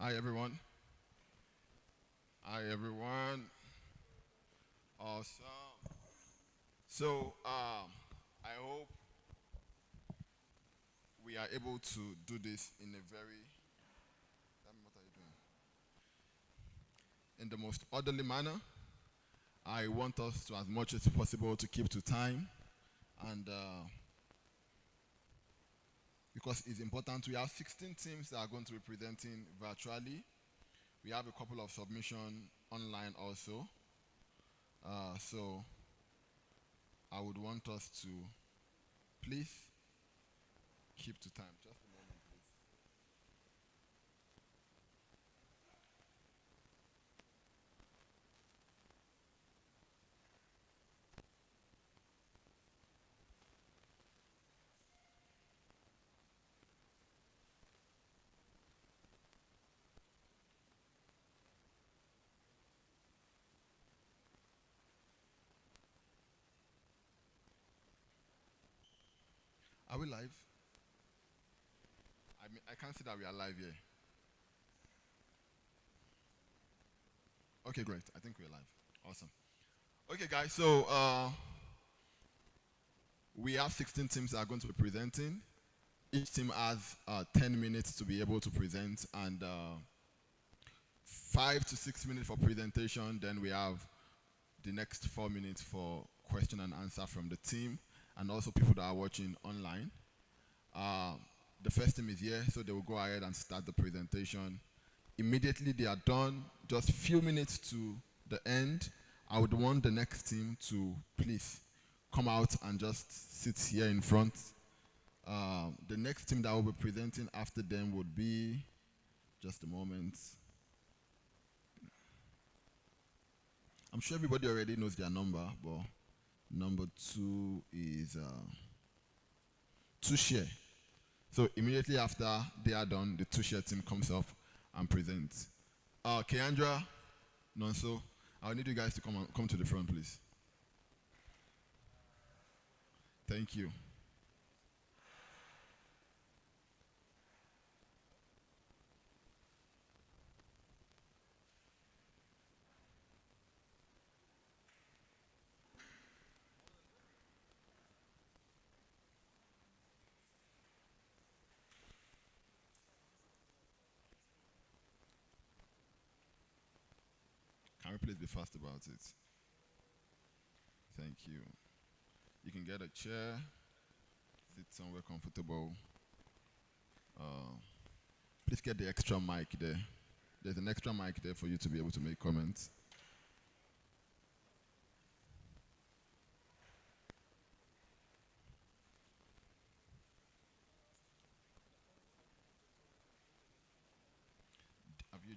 Hi everyone. Hi everyone. Awesome. So I hope we are able to do this in a very what are you doing? In the most orderly manner. I want us to as much as possible to keep to time and because it's important, we have 16 teams that are going to be presenting virtually. We have a couple of submissions online also. So I would want us to please keep to time. Just a moment, please. Are we live? I can't see that we are live here. Okay, great. I think we're live. Awesome. Okay, guys. So we have 16 teams that are going to be presenting. Each team has 10 minutes to be able to present, and 5 to 6 minutes for presentation. Then we have the next 4 minutes for question and answer from the team, and also people that are watching online. The first team is here, so they will go ahead and start the presentation. Immediately they are done, just few minutes to the end, I would want the next team to please come out and just sit here in front. The next team that will be presenting after them would be, just a moment. I'm sure everybody already knows their number, but number 2 is Tushare. So immediately after they are done, the Tushare team comes up and presents. Keandra, Nonso, I'll need you guys to come to the front, please. Thank you. Can we please be fast about it? Thank you. You can get a chair, sit somewhere comfortable. Please get the extra mic there. There's an extra mic there for you to be able to make comments. Have you?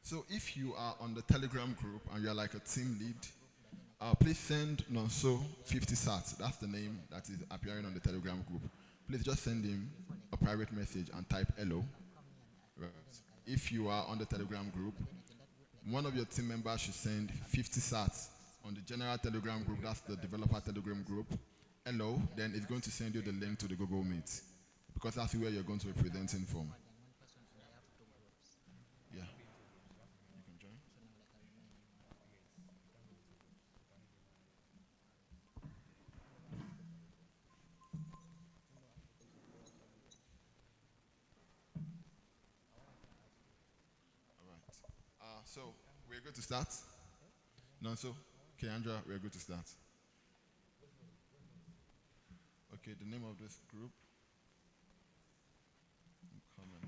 So if you are on the Telegram group and you're like a team lead, please send Nonso 50 sats. That's the name that is appearing on the Telegram group. Please just send him a private message and type hello. Right. If you are on the Telegram group, one of your team members should send 50 sats on the general Telegram group. That's the developer Telegram group. Hello, then it's going to send you the link to the Google Meet because that's where you're going to be presenting from. Yeah. You can join. All right. So we're going to start. Nonso, Keandra, we're going to start. Okay, the name of this group. Comment.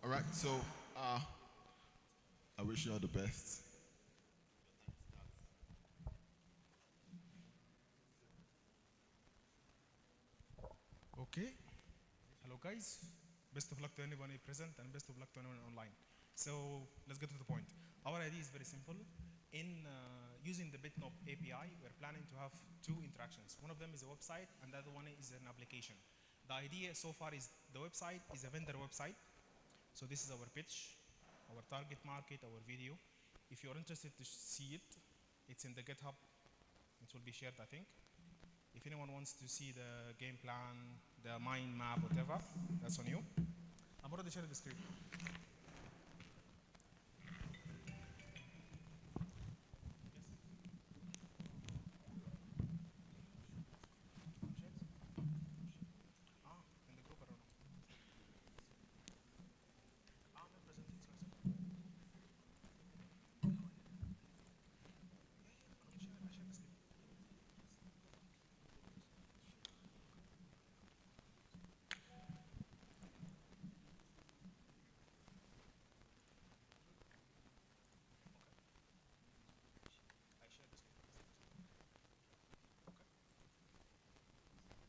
All right, so I wish you all the best. Okay. Hello, guys. Best of luck to anyone present and best of luck to anyone online. So let's get to the point. Our idea is very simple. In using the Bitnob API, we're planning to have two interactions. One of them is a website, and the other one is an application. The idea so far is the website is a vendor website. So this is our pitch, our target market, our video. If you're interested to see it, it's in the GitHub. It will be shared, I think. If anyone wants to see the game plan, the mind map, whatever, that's on you. I'm already sharing the screen. In the group, I don't know. I'm not presenting, sorry. I share the screen. I share the screen.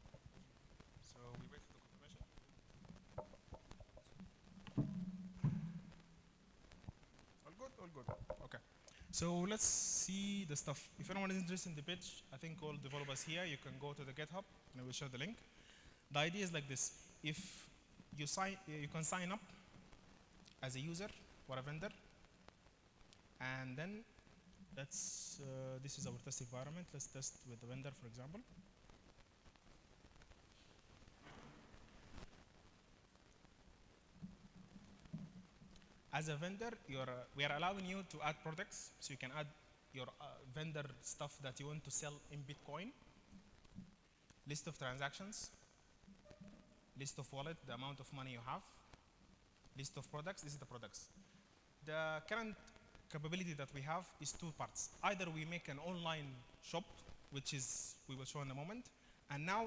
Okay. So we wait for the confirmation. All good, all good. Okay. So let's see the stuff. If anyone is interested in the pitch, I think all developers here, you can go to the GitHub and I will share the link. The idea is like this. If you can sign up as a user or a vendor, and then this is our test environment. Let's test with the vendor, for example. As a vendor, we are allowing you to add products, so you can add your vendor stuff that you want to sell in Bitcoin, list of transactions, list of wallet, the amount of money you have, list of products. This is the products. The current capability that we have is two parts. Either we make an online shop, which is we will show in a moment, and now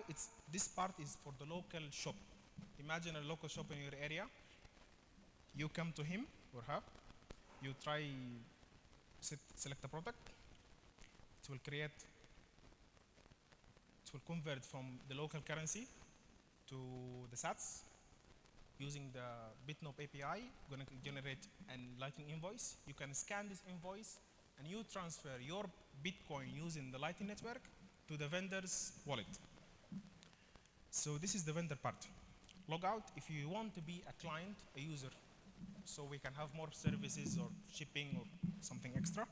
this part is for the local shop. Imagine a local shop in your area. You come to him or her, you try select a product. It will convert from the local currency to the sats. using the Bitnob API, going to generate a Lightning invoice. You can scan this invoice and you transfer your Bitcoin using the Lightning Network to the vendor's wallet. So this is the vendor part. Log out if you want to be a client, a user, so we can have more services or shipping or something extra.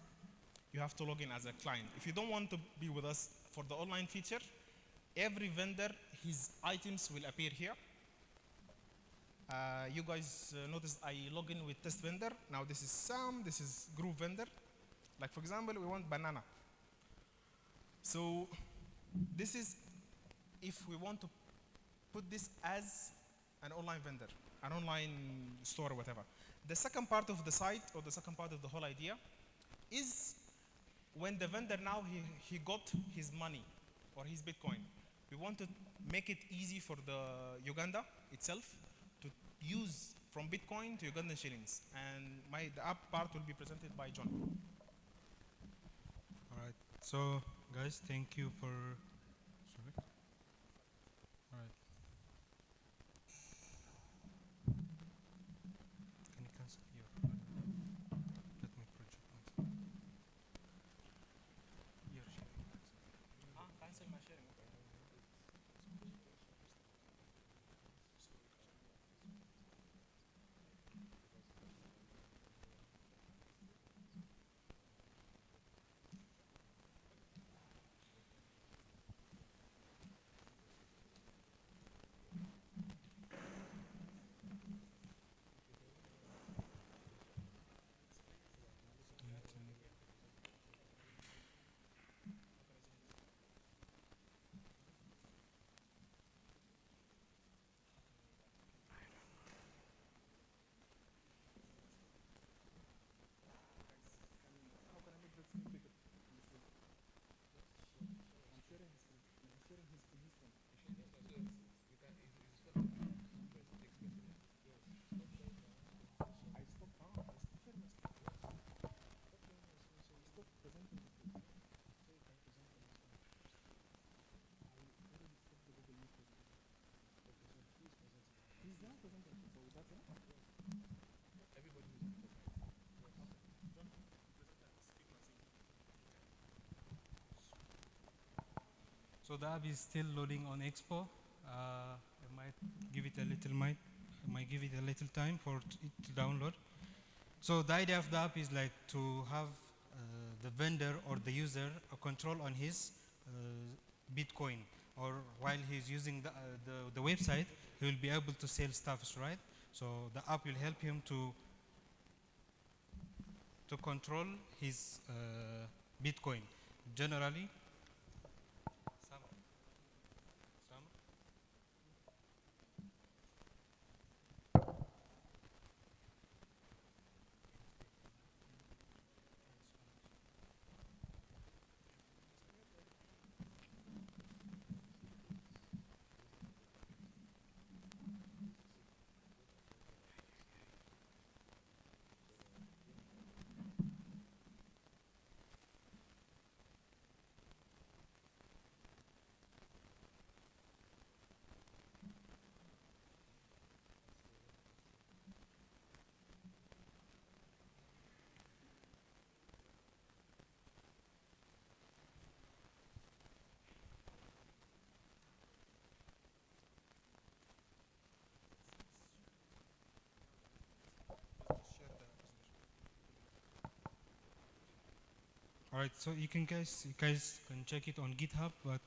You have to log in as a client. If you don't want to be with us for the online feature, every vendor, his items will appear here. You guys notice I log in with test vendor. Now this is Sam, this is group vendor. Like for example, we want banana. So this is if we want to put this as an online vendor, an online store or whatever. The second part of the site or the second part of the whole idea is when the vendor now he got his money or his Bitcoin. We want to make it easy for the Uganda itself to use from Bitcoin to Ugandan shillings. And the app part will be presented by John. All right. So, guys, thank you for. Sorry. All right. Can you cancel your? Let me project myself. Your sharing. Cancel my sharing. So the app is still loading on Expo. I might give it a little time for it to download. So the idea of the app is like to have the vendor or the user a control on his Bitcoin, or while he's using the website, he will be able to sell stuffs, right? So the app will help him to control his Bitcoin. Generally, all right. So you guys can check it on GitHub, but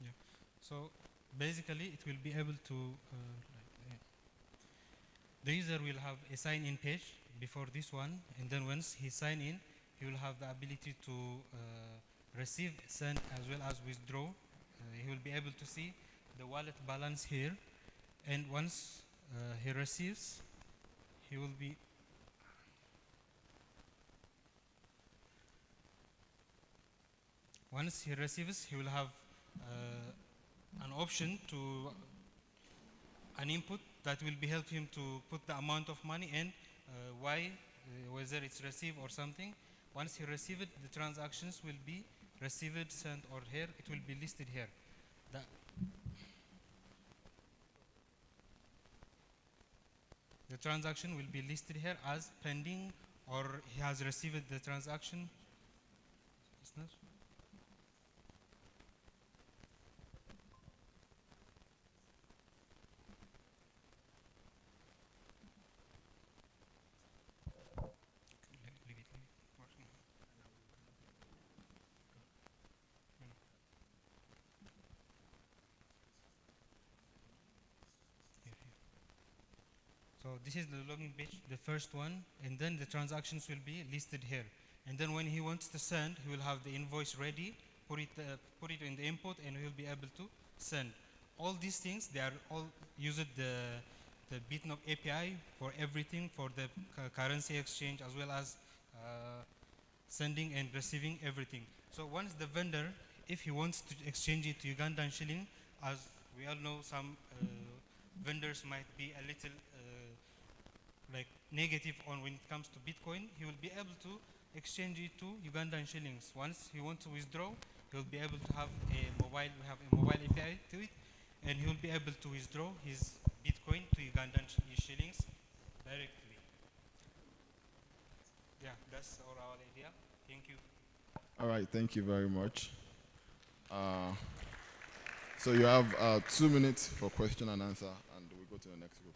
yeah. So basically, it will be able to the user will have a sign-in page before this one, and then once he sign in, he will have the ability to receive, send, as well as withdraw. He will be able to see the wallet balance here, and once he receives, he will be once he receives, he will have an option to an input that will be help him to put the amount of money and why, whether it's received or something. Once he receive it, the transactions will be received, sent, or here, it will be listed here. The transaction will be listed here as pending, or he has received the transaction. So this is the login page, the first one, and then the transactions will be listed here. And then when he wants to send, he will have the invoice ready, put it in the input, and he will be able to send. All these things, they are all using the Bitnob API for everything, for the currency exchange, as well as sending and receiving everything. So once the vendor, if he wants to exchange it to Ugandan shilling, as we all know, some vendors might be a little like negative on when it comes to Bitcoin, he will be able to exchange it to Ugandan shillings. Once he wants to withdraw, he will be able to have a mobile, we have a mobile API to it, and he will be able to withdraw his Bitcoin to Ugandan shillings directly. Yeah, that's our idea. Thank you. All right, thank you very much. So you have 2 minutes for question and answer, and we'll go to the next group.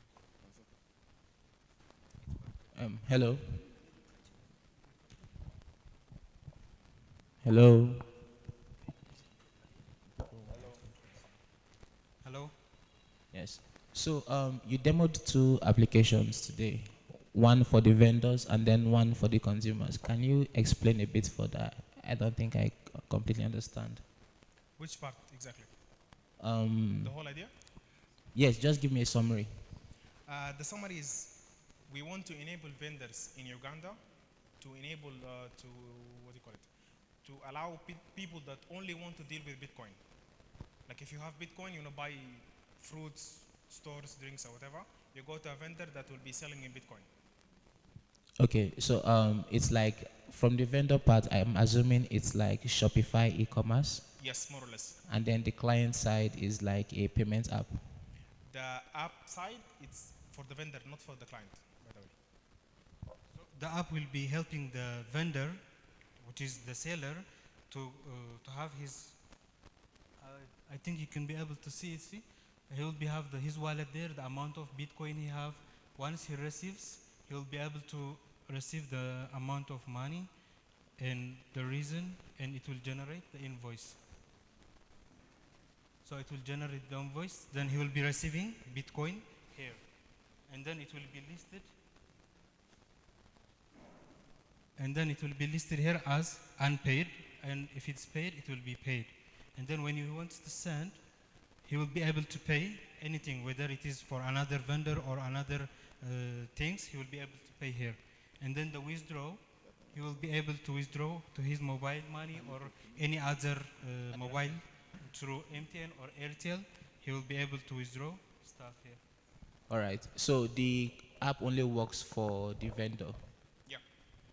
Hello. Hello. Hello. Yes. So you demoed 2 applications today, one for the vendors and then one for the consumers. Can you explain a bit for that? I don't think I completely understand. Which part exactly? The whole idea? Yes, just give me a summary. The summary is we want to enable vendors in Uganda to enable, to, what do you call it? To allow people that only want to deal with Bitcoin. Like if you have Bitcoin, you buy fruits, stores, drinks, or whatever, you go to a vendor that will be selling in Bitcoin. Okay, so it's like from the vendor part, I'm assuming it's like Shopify e-commerce. Yes, more or less. And then the client side is like a payment app. The app side, it's for the vendor, not for the client, by the way. So the app will be helping the vendor, which is the seller, to have his. I think you can be able to see it. See, he will be have his wallet there, the amount of Bitcoin he have. Once he receives, he will be able to receive the amount of money and the reason, and it will generate the invoice. So it will generate the invoice, then he will be receiving Bitcoin here. And then it will be listed. And then it will be listed here as unpaid. And if it's paid, it will be paid. And then when he wants to send, he will be able to pay anything, whether it is for another vendor or another things, he will be able to pay here. And then the withdraw, he will be able to withdraw to his mobile money or any other mobile through MTN or Airtel. He will be able to withdraw stuff here. All right. So the app only works for the vendor. Yeah.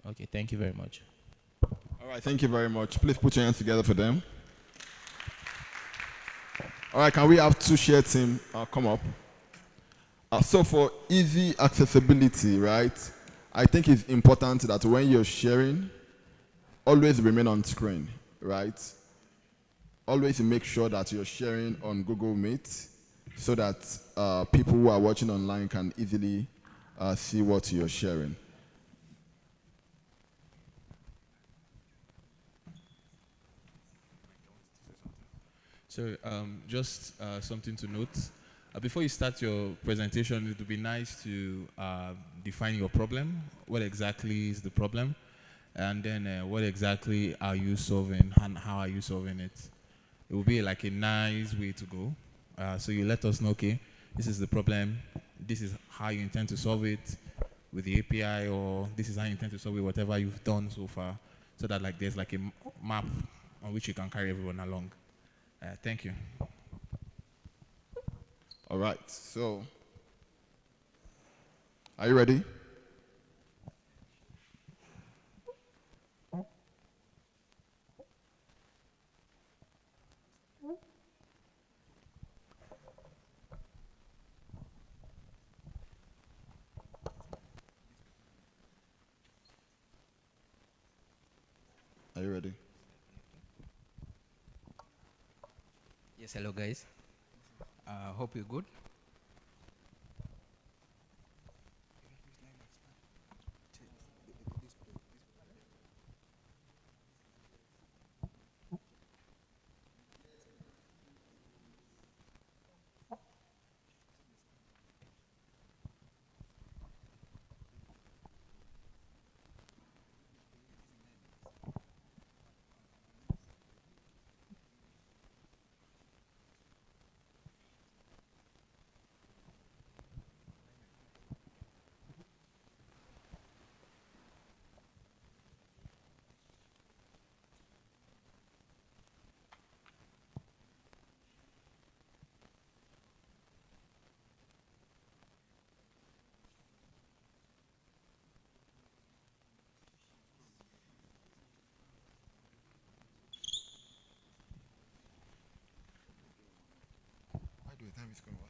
Okay. Thank you very much. All right, thank you very much. Please put your hands together for them. All right, can we have 2 share team come up? So for easy accessibility, right, I think it's important that when you're sharing, always remain on screen, right? Always make sure that you're sharing on Google Meet so that people who are watching online can easily see what you're sharing. So just something to note. Before you start your presentation, it would be nice to define your problem. What exactly is the problem? And then what exactly are you solving and how are you solving it? It will be like a nice way to go. So you let us know, okay, this is the problem. This is how you intend to solve it with the API, or this is how you intend to solve it, whatever you've done so far. So that like there's like a map on which you can carry everyone along. Thank you. All right, so Are you ready? Are you ready? Yes, hello guys. Hope you're good. Why do the time is going what?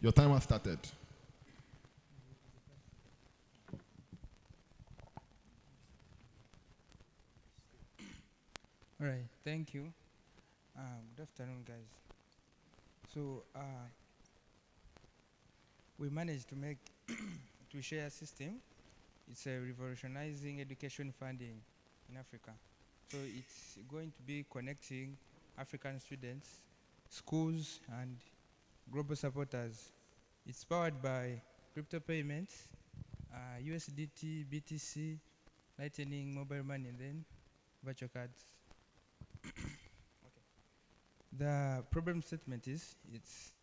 Your timer started. All right, thank you. Good afternoon, guys. So we managed to make to share system. It's a revolutionizing education funding in Africa. So it's going to be connecting African students, schools, and global supporters. It's powered by crypto payments, USDT, BTC, Lightning, mobile money, and then virtual cards. The problem statement is it's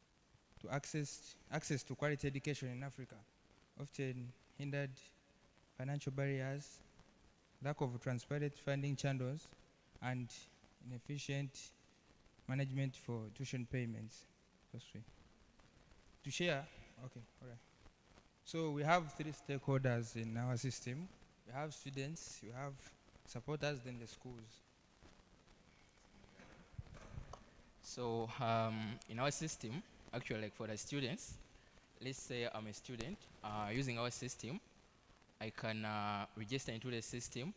to access to quality education in Africa, often hindered financial barriers, lack of transparent funding channels, and inefficient management for tuition payments. That's right. To share, okay, all right. So we have three stakeholders in our system. We have students, we have supporters, then the schools. So in our system, actually like for the students, let's say I'm a student, using our system, I can register into the system.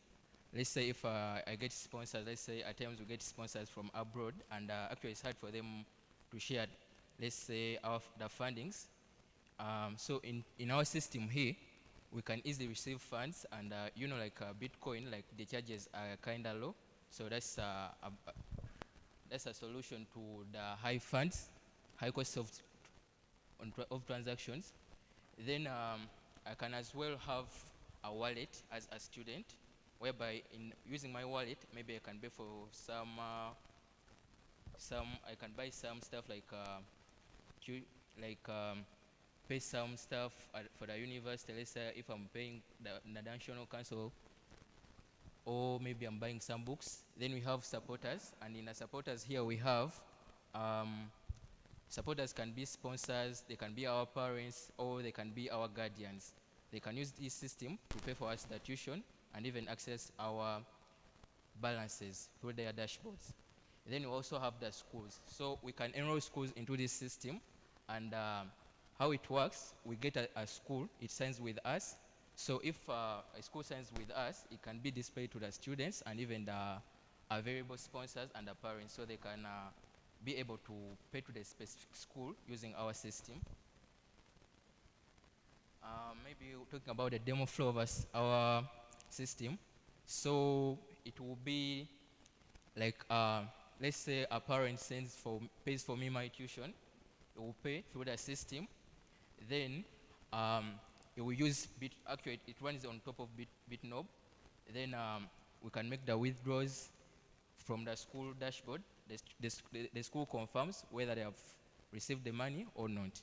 Let's say if I get sponsors, let's say at times we get sponsors from abroad, and actually it's hard for them to share, let's say, the fundings. So in our system here, we can easily receive funds, and you know, like Bitcoin, like the charges are kind of low. So that's a solution to the high funds, high cost of transactions. Then I can as well have a wallet as a student, whereby in using my wallet, maybe I can pay for I can buy some stuff like pay some stuff for the university. Let's say if I'm paying the national council, or maybe I'm buying some books. Then we have supporters, and in the supporters here we have supporters can be sponsors, they can be our parents, or they can be our guardians. They can use this system to pay for us the tuition and even access our balances through their dashboards. Then we also have the schools. So we can enroll schools into this system, and how it works, we get a school, it signs with us. So if a school signs with us, it can be displayed to the students and even the available sponsors and the parents so they can be able to pay to the specific school using our system. Maybe talking about the demo flow of our system. So it will be like, let's say a parent pays for me my tuition. It will pay through the system. Then it will use actually it runs on top of Bitnob. Then we can make the withdrawals from the school dashboard. The school confirms whether they have received the money or not.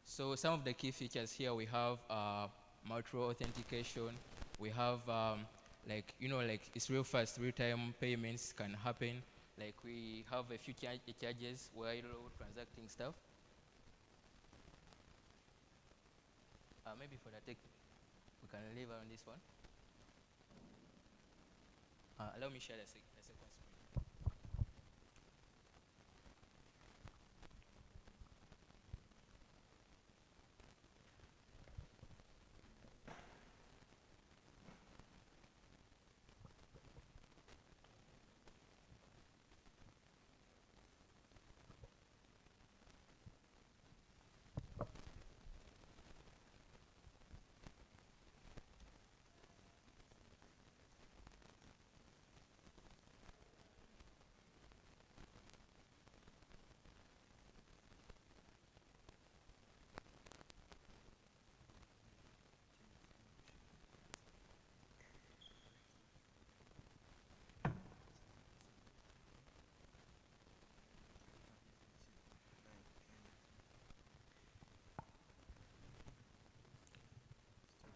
So some of the key features here, we have multi-row authentication. We have like it's real fast, real-time payments can happen. Like we have a few charges while transacting stuff. Maybe for the tech, we can leave on this one. Allow me share the second screen.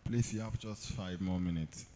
Please, you have just 5 more minutes.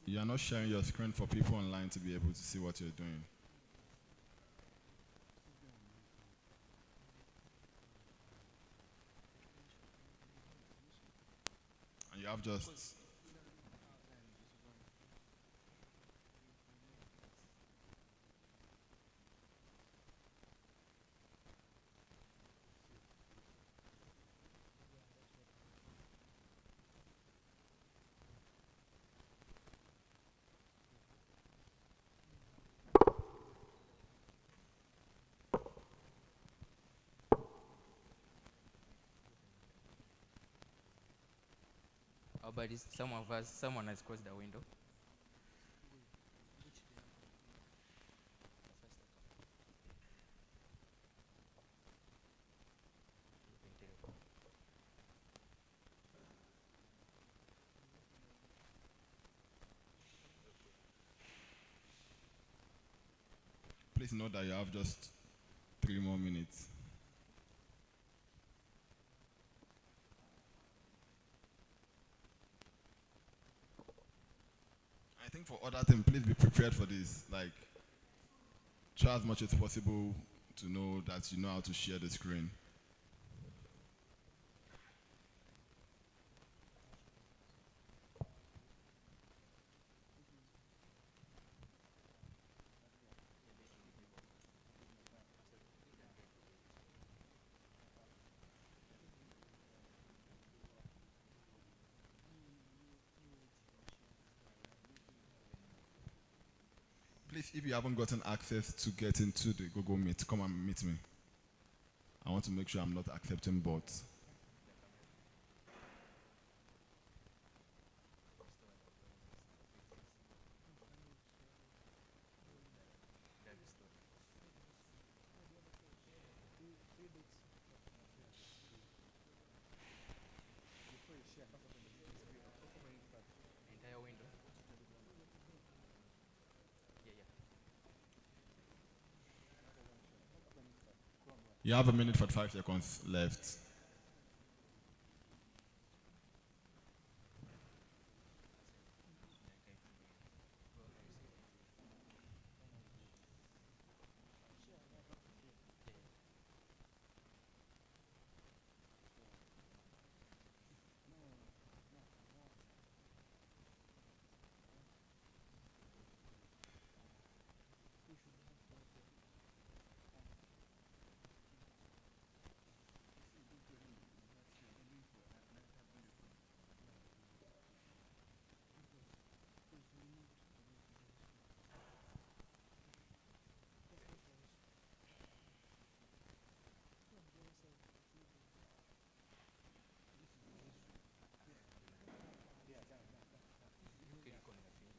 You are not sharing your screen for people online to be able to see what you're doing. And you have just... But someone has closed the window. Please note that you have just 3 more minutes. I think for other things, please be prepared for this. Like, try as much as possible to know that you know how to share the screen. Please, if you haven't gotten access to get into the Google Meet, come and meet me. I want to make sure I'm not accepting bots. Entire window. Yeah, yeah. You have a minute 45 seconds left. Click on the field.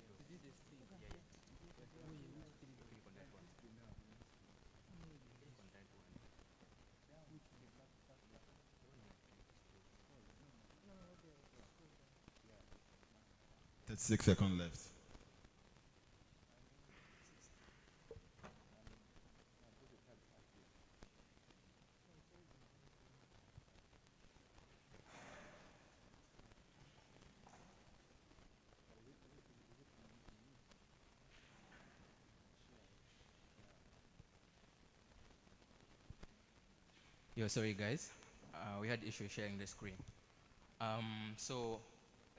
Yeah, yeah. Click on that one. Click on that one. 36 seconds left. Yo, sorry guys. We had issue sharing the screen. So,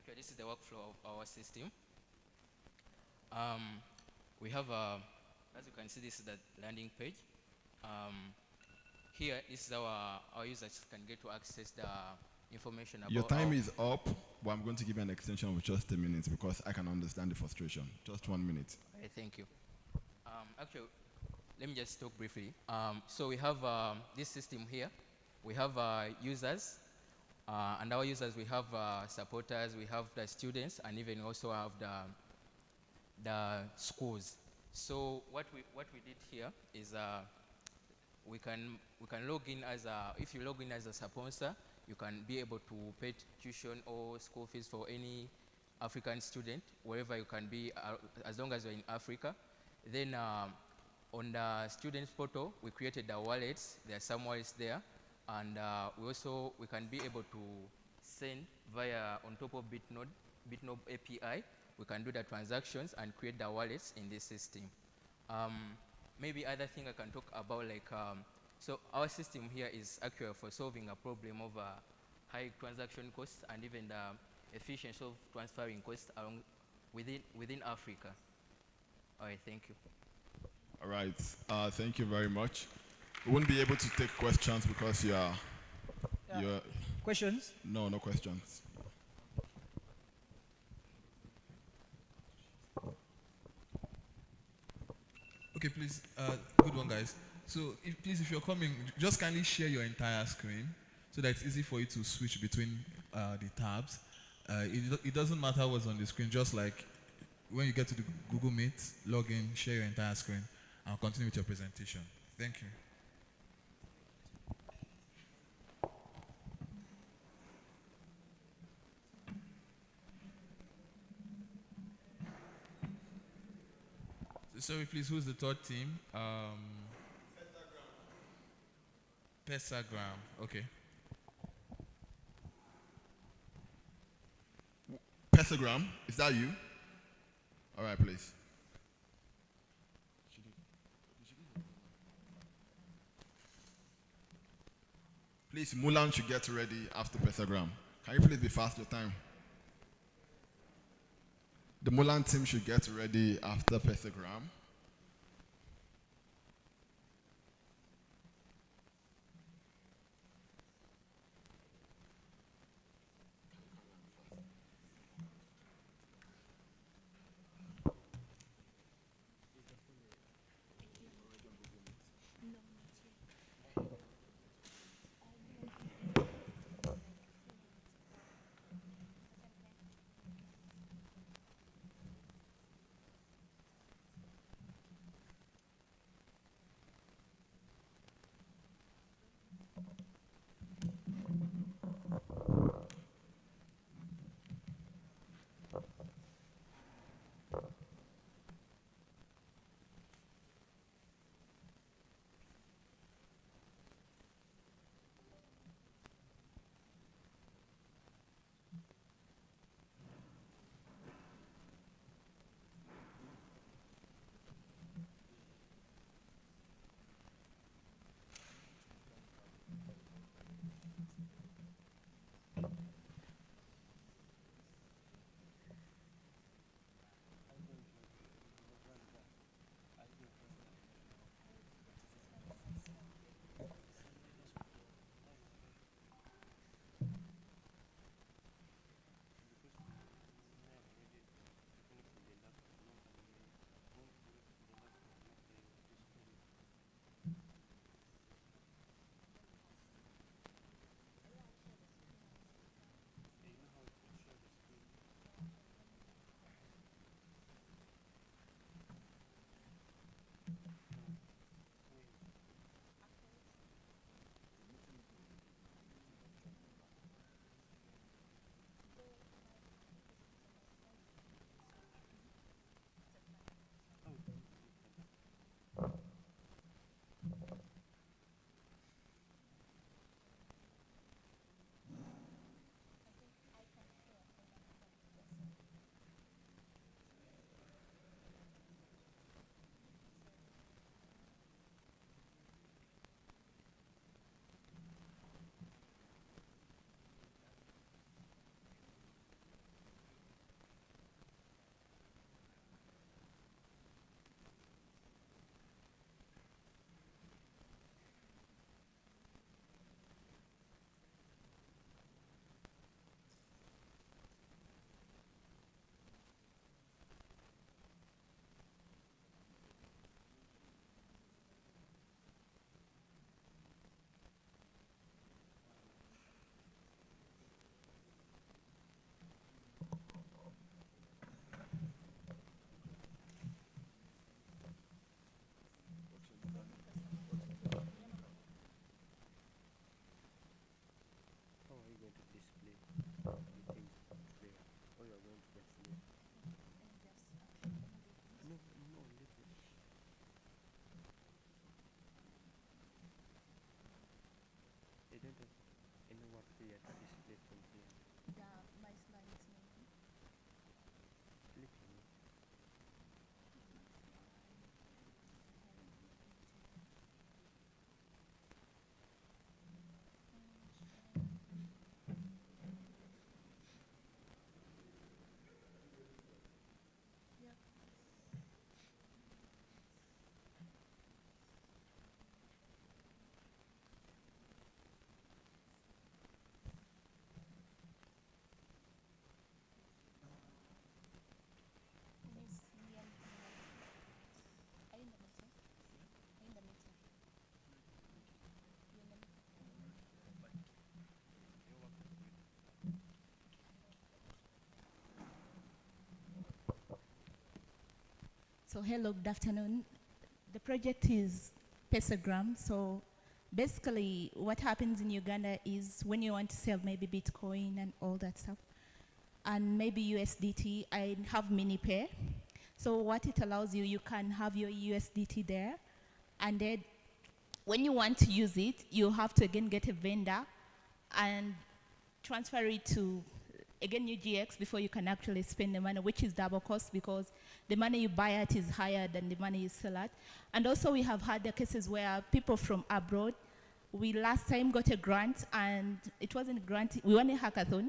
okay, this is the workflow of our system. We have, as you can see, this is the landing page. Here, this is our users can get to access the information about Your time our, is up, but I'm going to give you an extension of just a minute because I can understand the frustration. Just 1 minute. Okay, thank you. Actually, let me just talk briefly. So we have this system here. We have users, and our users, we have supporters, we have the students, and even also have the schools. So what we did here is we can log in as a, if you log in as a sponsor, you can be able to pay tuition or school fees for any African student, wherever you can be, as long as you're in Africa. Then on the students portal, we created the wallets. There are some wallets there, and we can be able to send via on top of Bitnob API. We can do the transactions and create the wallets in this system. Maybe other thing I can talk about, like so our system here is actually for solving a problem of high transaction costs and even the efficiency of transferring costs along within Africa. All right, thank you. All right. Thank you very much. We won't be able to take questions because you're Questions? no questions. Okay, please, good one, guys. So, if you're coming, just kindly share your entire screen so that it's easy for you to switch between the tabs. It doesn't matter what's on the screen, just like when you get to the Google Meet, log in, share your entire screen, and continue with your presentation. Thank you. So, sorry, please, who's the third team? Pessagram. Okay. Pentagram, is that you? All right, please. Please, Mulan should get ready after Pentagram. Can you please be fast your time? The Mulan team should get ready after Pentagram. So hello, good afternoon. The project is Pesagram. So basically what happens in Uganda is when you want to sell maybe Bitcoin and all that stuff, and maybe USDT, I have MiniPay. So what it allows you, you can have your USDT there, and then when you want to use it, you have to again get a vendor and transfer it to again UGX before you can actually spend the money, which is double cost because the money you buy at is higher than the money you sell at. And also we have had the cases where people from abroad, we last time got a grant, and it wasn't a grant, we won a hackathon,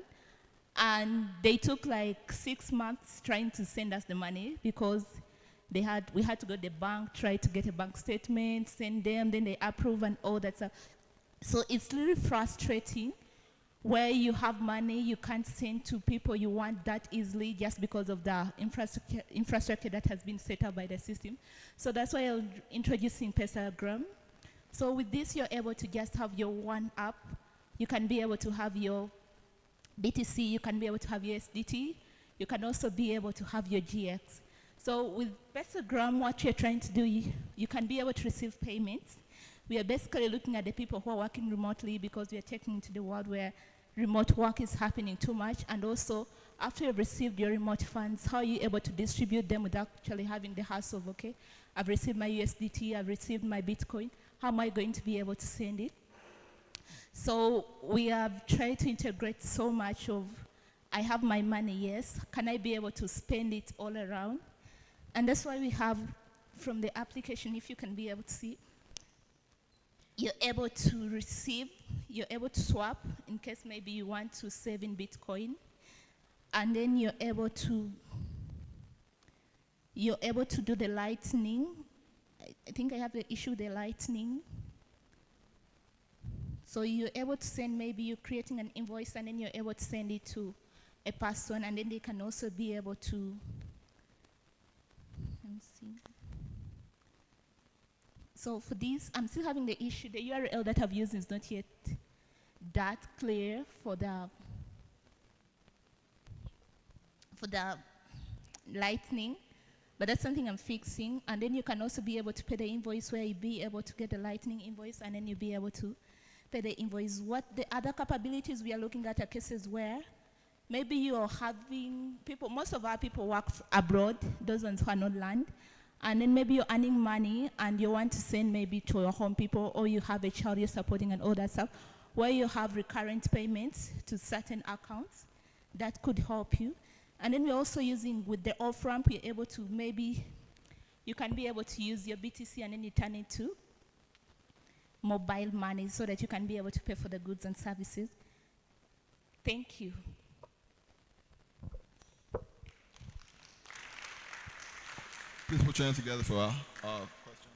and they took like 6 months trying to send us the money because we had to go to the bank, try to get a bank statement, send them, then they approve and all that stuff. So it's really frustrating where you have money you can't send to people you want that easily just because of the infrastructure that has been set up by the system. So that's why I'm introducing Pesagram. So with this, you're able to just have your one app. You can be able to have your BTC, you can be able to have USDT, you can also be able to have your GX. So with Pesagram, what you're trying to do, you can be able to receive payments. We are basically looking at the people who are working remotely because we are taking into the world where remote work is happening too much. And also, after you've received your remote funds, how are you able to distribute them without actually having the hassle of, okay, I've received my USDT, I've received my Bitcoin, how am I going to be able to send it? So we have tried to integrate so much of, I have my money, yes, can I be able to spend it all around? And that's why we have, from the application, if you can be able to see, you're able to receive, you're able to swap in case maybe you want to save in Bitcoin, and then you're able to do the lightning. I think I have the issue with the lightning. So you're able to send, maybe you're creating an invoice and then you're able to send it to a person, and then they can also be able to, let me see. So for this, I'm still having the issue. The URL that I've used is not yet that clear for the lightning, but that's something I'm fixing. And then you can also be able to pay the invoice where you'll be able to get the lightning invoice, and then you'll be able to pay the invoice. What the other capabilities we are looking at are cases where maybe you are having people, most of our people work abroad, those ones who are not land, and then maybe you're earning money and you want to send maybe to your home people, or you have a child you're supporting and all that stuff, where you have recurrent payments to certain accounts that could help you. And then we're also using, with the off-ramp, you're able to maybe, you can be able to use your BTC and then you turn it to mobile money so that you can be able to pay for the goods and services. Thank you. Please put your hands together for our question.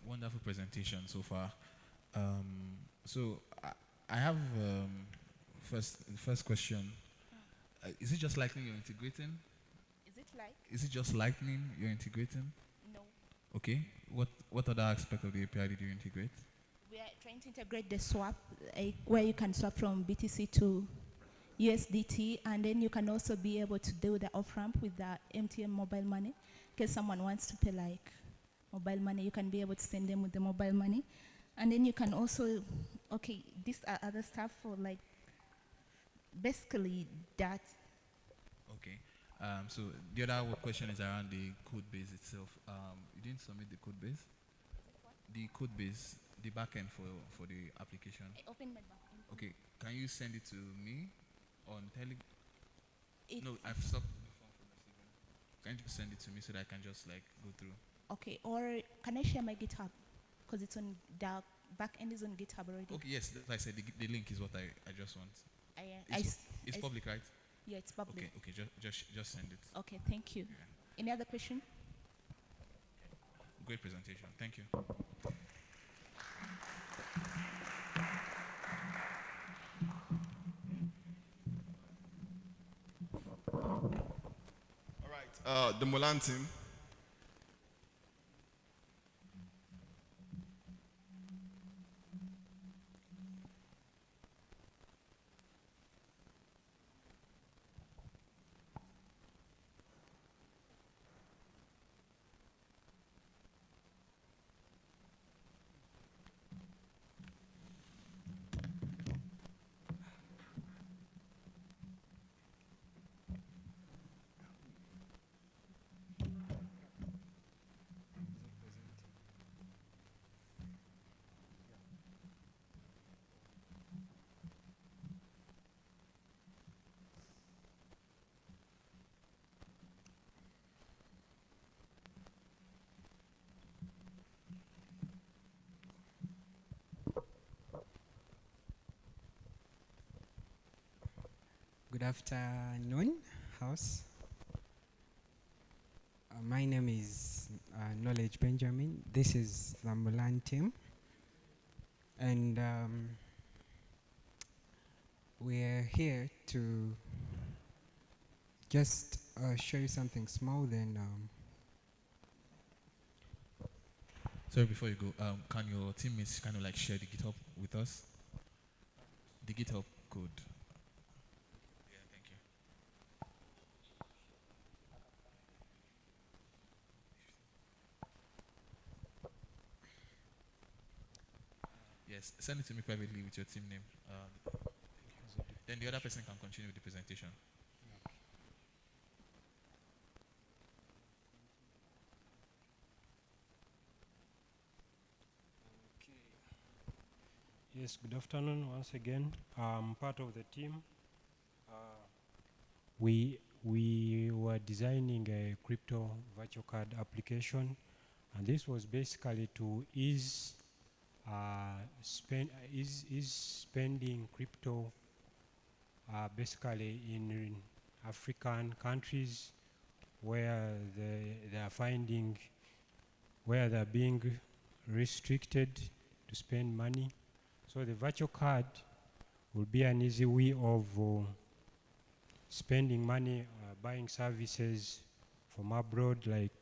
Wonderful presentation so far. So I have first question. Is it just Lightning you're integrating? Is it like? Is it just Lightning you're integrating? No. Okay. What other aspect of the API did you integrate? We are trying to integrate the swap, where you can swap from BTC to USDT, and then you can also be able to do the off-ramp with the MTM mobile money. In case someone wants to pay like mobile money, you can be able to send them with the mobile money. And then you can also, okay, these are other stuff for like, basically that. Okay. So the other question is around the code base itself. You didn't submit the code base? The code base, the backend for the application? I opened my backend. Okay, can you send it to me on Telegram? It- No, I've stopped the form from receiving. Can you just send it to me so that I can just like go through? Okay, or can I share my GitHub? Because it's on the back end is on GitHub already. Okay, yes, like I said, the link is what I just want. It's I public, right? yeah, it's public. Okay, okay, just send it. Okay, thank you. Yeah. Any other question? Great presentation. Thank you. All right, the Mulan team. Good afternoon, House. My name is Knowledge Benjamin. This is the Mulan team. And we're here to just show you something small. Then Sorry, before you go, can your teammates kind of like share the GitHub with us? The GitHub code. Yeah, thank you. Yes, send it to me privately with your team name. Then the other person can continue with the presentation. Yes, good afternoon once again. I'm part of the team. We were designing a crypto virtual card application, and this was basically to ease spending crypto basically in African countries where they are finding where they're being restricted to spend money. So the virtual card will be an easy way of spending money, buying services from abroad, like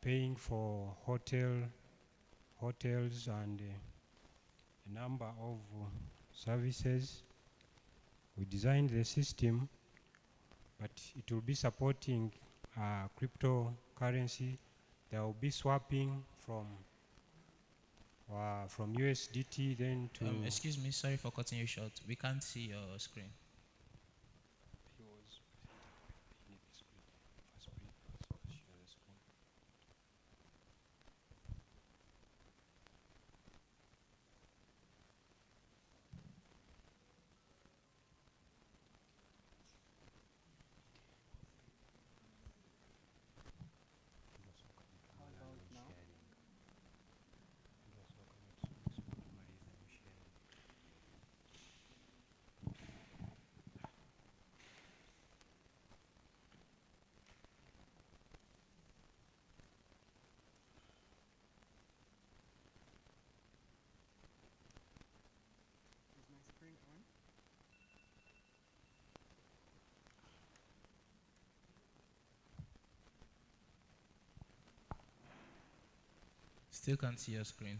paying for hotels and a number of services. We designed the system, but it will be supporting cryptocurrency. There will be swapping from USDT then to... Excuse me, sorry for cutting you short. We can't see your screen. is my screen on? Still can't see your screen.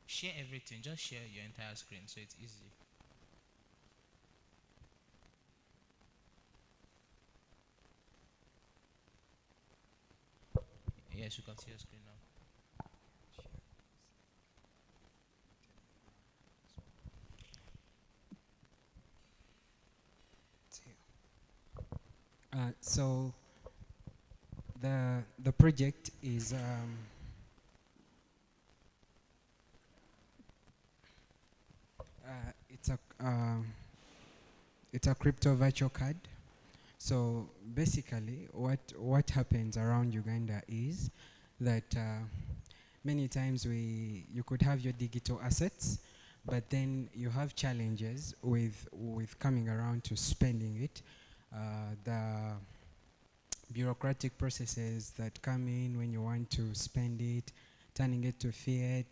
Share everything. Just share your entire screen so it's easy. Yes, you can see your screen now. So the project is it's a crypto virtual card. So basically, what happens around Uganda is that many times you could have your digital assets, but then you have challenges with coming around to spending it. The bureaucratic processes that come in when you want to spend it, turning it to fiat,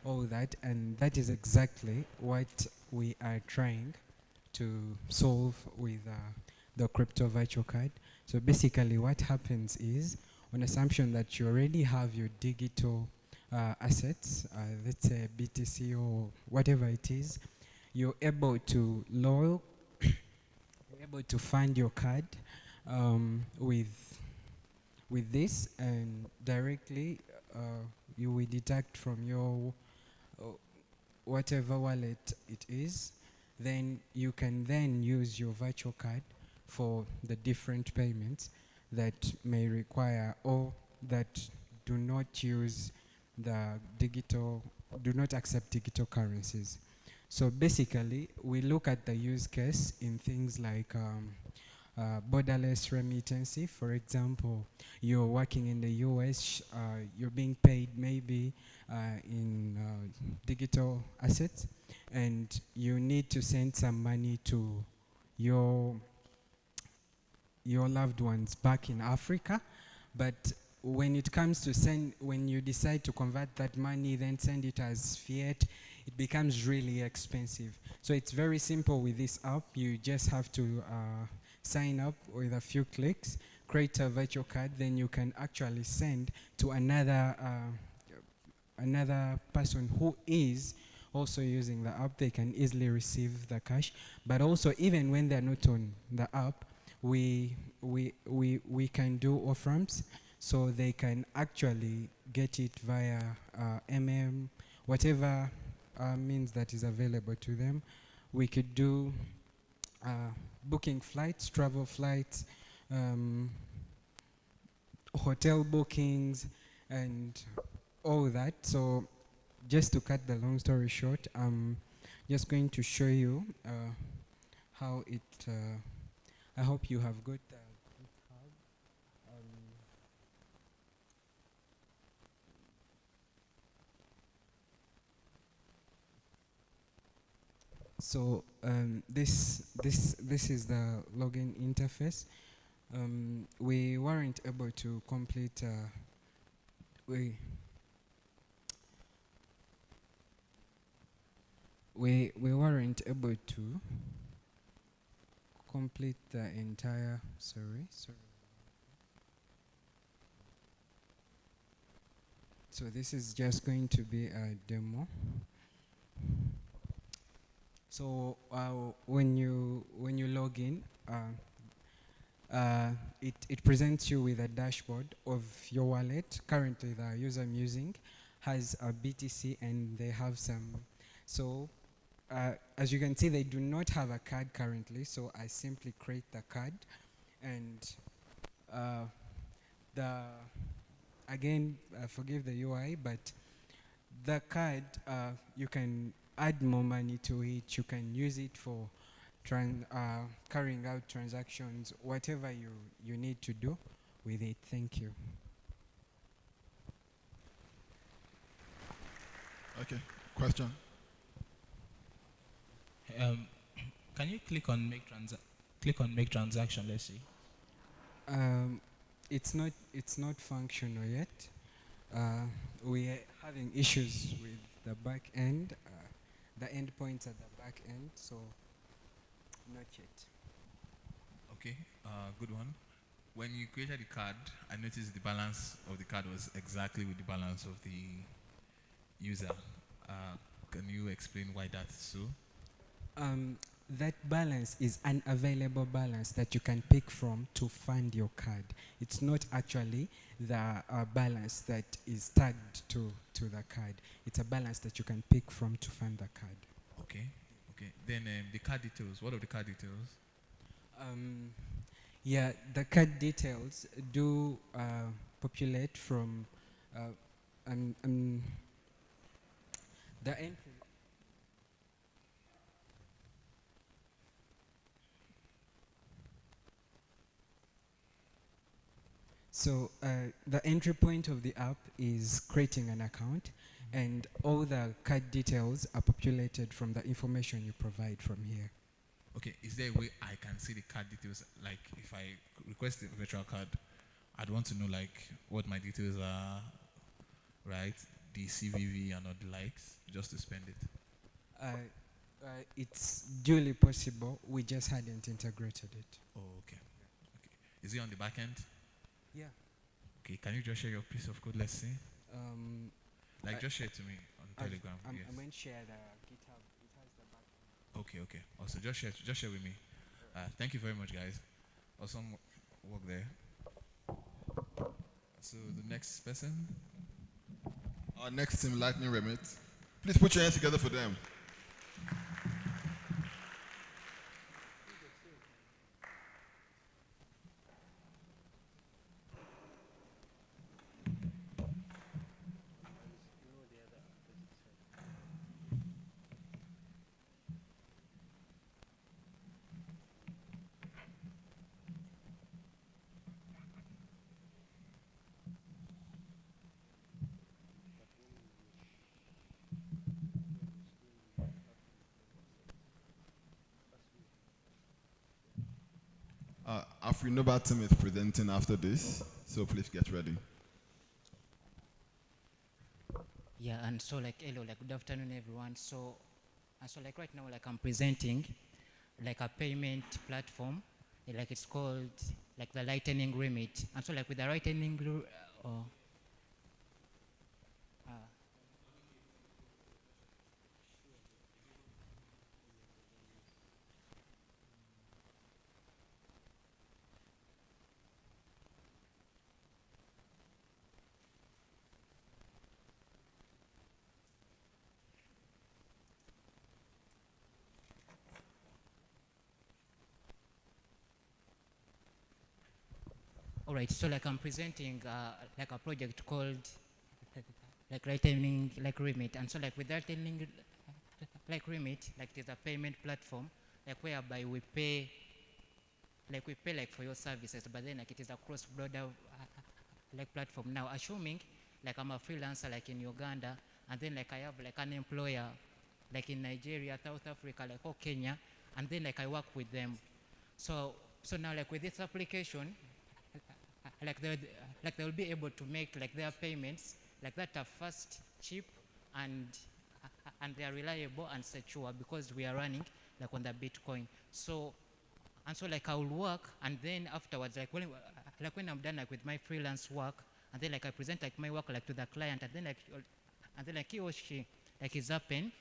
all that, and that is exactly what we are trying to solve with the crypto virtual card. So basically what happens is, on assumption that you already have your digital assets, let's say BTC or whatever it is, you're able to you're able to fund your card with this, and directly you will deduct from your whatever wallet it is. Then you can then use your virtual card for the different payments that may require or that do not use the digital, do not accept digital currencies. So basically, we look at the use case in things like borderless remittancy. For example, you're working in the US, you're being paid maybe in digital assets, and you need to send some money to your loved ones back in Africa. But when it comes to when you decide to convert that money, then send it as fiat, it becomes really expensive. So it's very simple with this app. You just have to sign up with a few clicks, create a virtual card, then you can actually send to another person who is also using the app. They can easily receive the cash. But also, even when they're not on the app, we can do off-ramps, so they can actually get it via whatever means that is available to them. We could do booking flights, travel flights, hotel bookings, and all that. So just to cut the long story short, I'm just going to show you how it, I hope you have got GitHub. So this is the login interface. We weren't able to complete. We weren't able to complete the entire. Sorry. So this is just going to be a demo. So when you log in, it presents you with a dashboard of your wallet. Currently, the user I'm using has a BTC, and they have some. So as you can see, they do not have a card currently. So I simply create the card, and again, forgive the UI, but the card, you can add more money to it. You can use it for carrying out transactions, whatever you need to do with it. Thank you. Okay, question? Can you click on make transaction? Let's see. It's not functional yet. We're having issues with the back end, the endpoints at the back end, so not yet. Okay, good one. When you created the card, I noticed the balance of the card was exactly with the balance of the user. Can you explain why that's so? That balance is an available balance that you can pick from to fund your card. It's not actually the balance that is tagged to the card. It's a balance that you can pick from to fund the card. Okay. Then the card details. What are the card details? Yeah, the card details do populate from the entry. So the entry point of the app is creating an account, and all the card details are populated from the information you provide from here. Okay, is there a way I can see the card details? Like if I request a virtual card, I'd want to know like what my details are, right? The CVV and all the likes, just to spend it. It's duly possible. We just hadn't integrated it. Oh, okay. Is it on the back end? Yeah. Okay, can you just share your piece of code? Let's see. Like Just share it to me on Telegram. Yes. I'm going to share the GitHub. It has the back. Okay. Also, just share with me. Thank you very much, guys. Awesome work there. So the next person. Our next team, Lightning Remit. Please put your hands together for them. Afrinoba team is presenting after this, so please get ready. Yeah, and so like hello, like good afternoon everyone. So like right now like I'm presenting like a payment platform, like it's called like the Lightning Remit. And so like with the Lightning all right, so like I'm presenting like a project called like Lightning like Remit. And so like with Lightning like Remit, like it is a payment platform like whereby we pay like for your services, but then like it is a cross-border like platform. Now assuming like I'm a freelancer like in Uganda, and then like I have like an employer like in Nigeria, South Africa, like or Kenya, and then like I work with them. So now like with this application, like they will be able to make like their payments like that are fast, cheap, and they are reliable and secure because we are running like on the Bitcoin. So like I will work, and then afterwards like when I'm done like with my freelance work, and then like I present like my work like to the client, and then like he or she like is happy.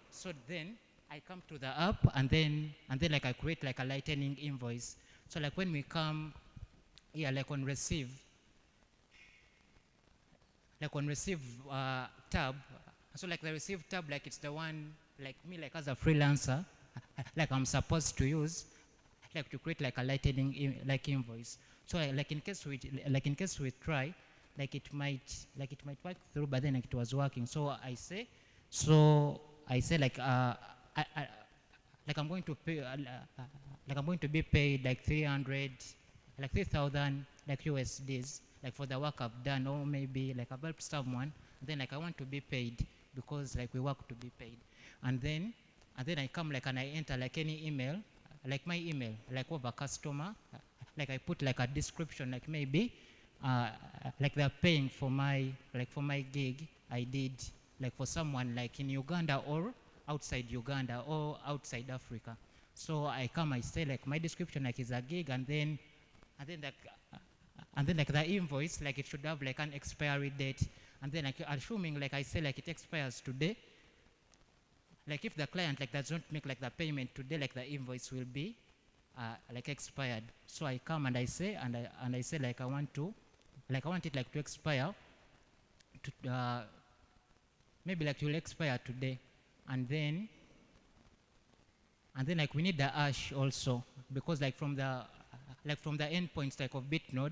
So then I come to the app, and then like I create like a Lightning invoice. So like when we come here, like on receive tab, so like the receive tab, like it's the one like me like as a freelancer like I'm supposed to use like to create like a Lightning like invoice. So like in case we try, like it might work through, but then like it was working. So I say like like I'm going to pay like I'm going to be paid like 3,000 like USDs like for the work I've done, or maybe like I've helped someone, then like I want to be paid because like we work to be paid. And then I come like and I enter like any email, like my email, like of a customer, like I put like a description, like maybe like they're paying for my gig I did like for someone like in Uganda or outside Uganda or outside Africa. So I come, I say like my description like is a gig, and then like the invoice like it should have like an expiry date, and then like assuming like I say like it expires today, like if the client like does not make like the payment today, like the invoice will be like expired. So I come and I say like I want it like to expire to, maybe like it will expire today, and then like we need the hash also, because like from the endpoints like of Bitnob,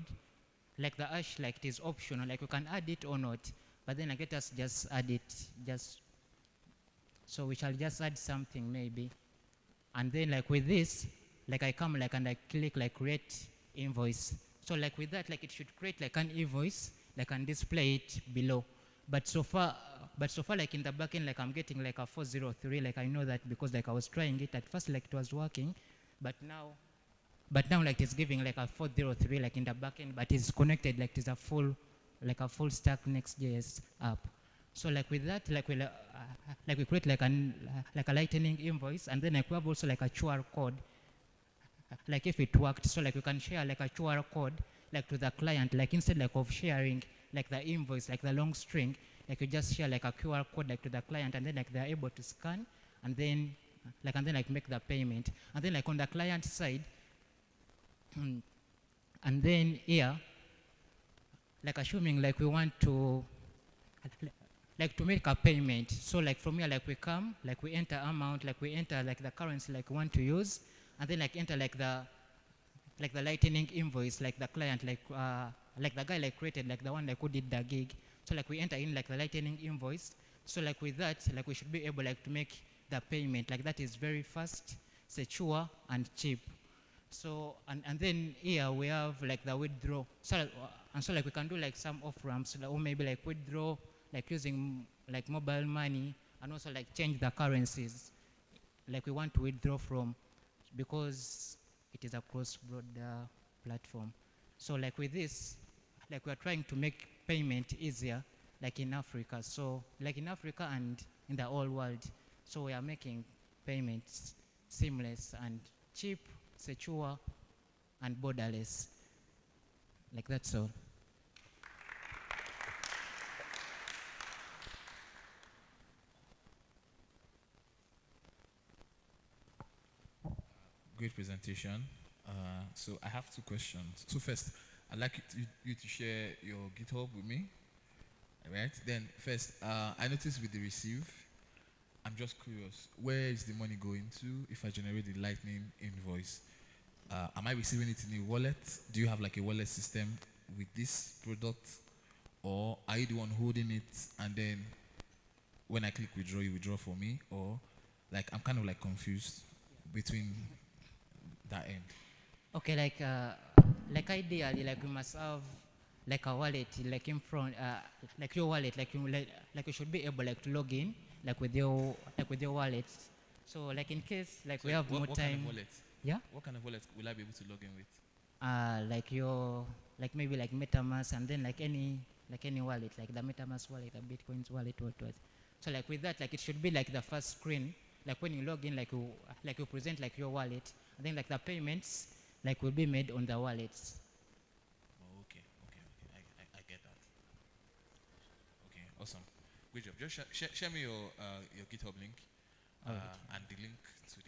like the hash like it is optional, like you can add it or not, but then like let us just add it, so we shall just add something maybe. And then like with this, like I come like and I click like create invoice. So like with that, like it should create like an invoice, like and display it below. But so far, like in the backend, like I'm getting like a 403. Like I know that because like I was trying it at first, like it was working, but now like it's giving like a 403 like in the backend, but it's connected like it's a full stack Next.js app. So like with that, like we create like a lightning invoice, and then like we have also like a QR code. Like if it worked, so like we can share like a QR code like to the client, like instead like of sharing like the invoice, like the long string, like you just share like a QR code like to the client, and then like they're able to scan and then like make the payment. And then like on the client side, and then here, like assuming like we want to like to make a payment. So like from here, like we come, like we enter amount, like we enter like the currency like we want to use, and then like enter like the lightning invoice, like the client, like the guy like created, like the one like who did the gig. So like we enter in like the lightning invoice. So like with that, like we should be able like to make the payment. Like that is very fast, secure, and cheap. So and then here we have like the withdraw. So and so like we can do like some off ramps, like, or maybe like withdraw like using like mobile money, and also like change the currencies like we want to withdraw from, because it is a cross-border platform. So like with this, like we are trying to make payment easier like in Africa. So like in Africa and in the whole world. So we are making payments seamless and cheap, secure, and borderless. Like that's all. Great presentation. So I have two questions. So first, I'd like you to share your GitHub with me. All right. Then first, I noticed with the receive, I'm just curious, where is the money going to if I generate the Lightning invoice? Am I receiving it in a wallet? Do you have like a wallet system with this product? Or are you the one holding it and then when I click withdraw, you withdraw for me? Or like, I'm kind of like confused between that end. Okay, like ideally, like we must have like a wallet, like in front, like your wallet, like you should be able like to log in, like with your wallet. So like in case like So we have more what time. kind of wallet? Yeah. What kind of wallet will I be able to log in with? Like your like maybe like MetaMask, and then like any wallet, like the MetaMask wallet, the Bitcoin's wallet, what. So like with that, like it should be like the first screen, like when you log in, like you present like your wallet, and then like the payments like will be made on the wallets. Oh, okay. I get that. Okay, awesome. Good job. Just share me your GitHub link and the link to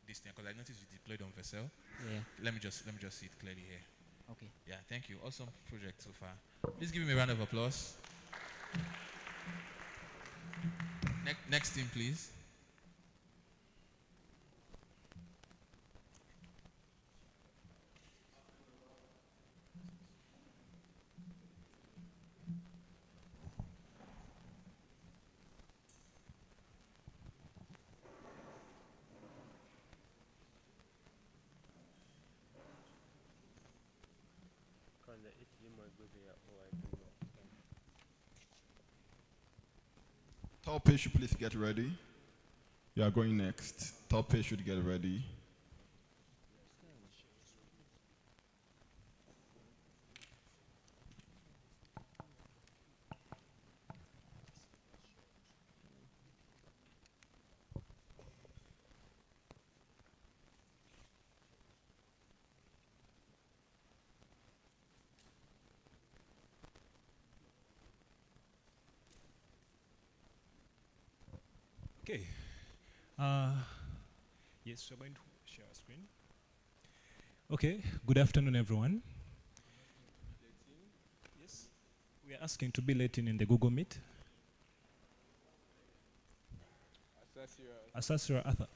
this thing, because I noticed you deployed on Vercel. Yeah. Let me just see it clearly here. Okay. Yeah, thank you. Awesome project so far. Please give me a round of applause. Next team, please. Top page should please get ready. You are going next. Top page should get ready. Okay. Yes, we're going to share our screen. Okay, good afternoon, everyone. Yes, we are asking to be let in the Google Meet. Asasira Arthur.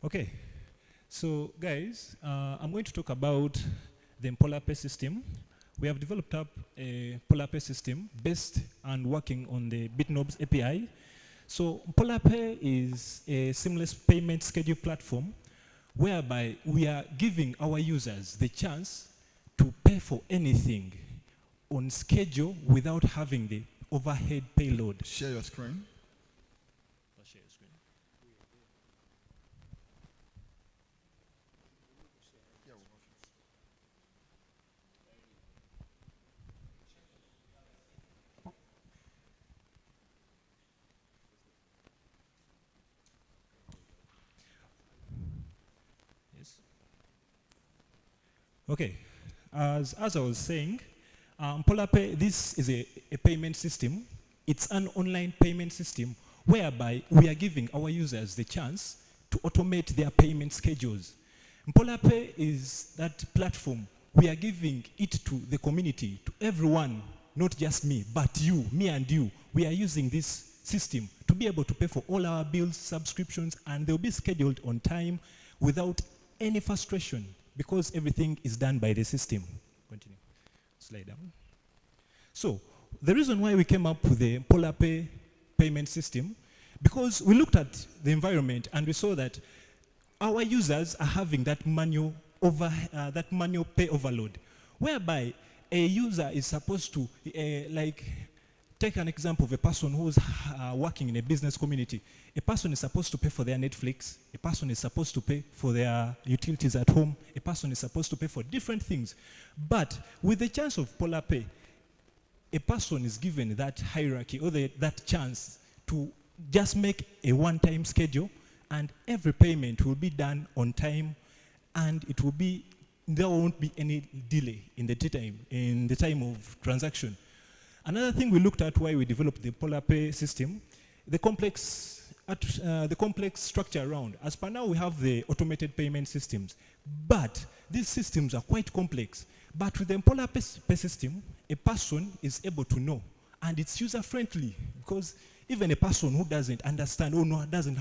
Okay, so guys, I'm going to talk about the Polar Pay system. We have developed up a Polar Pay system based and working on the Bitnob's API. So Polar Pay is a seamless payment schedule platform whereby we are giving our users the chance to pay for anything on schedule without having the overhead payload. Share your screen. Share your screen. Yes. Okay. As I was saying, PolarPay, this is a payment system. It's an online payment system whereby we are giving our users the chance to automate their payment schedules. PolarPay is that platform. We are giving it to the community, to everyone, not just me, but you, me and you. We are using this system to be able to pay for all our bills, subscriptions, and they'll be scheduled on time without any frustration because everything is done by the system. Continue. Slide down. So, the reason why we came up with the PolarPay payment system, because we looked at the environment and we saw that our users are having that manual pay overload, whereby a user is supposed to, like, take an example of a person who's working in a business community. A person is supposed to pay for their Netflix. A person is supposed to pay for their utilities at home. A person is supposed to pay for different things. But with the chance of PolarPay, a person is given that hierarchy or that chance to just make a one-time schedule, and every payment will be done on time, and it will be, there won't be any delay in the time of transaction. Another thing we looked at why we developed the PolarPay system, the complex structure around. As per now, we have the automated payment systems, but these systems are quite complex. But with the PolarPay system, a person is able to know, and it's user-friendly, because even a person who doesn't understand or doesn't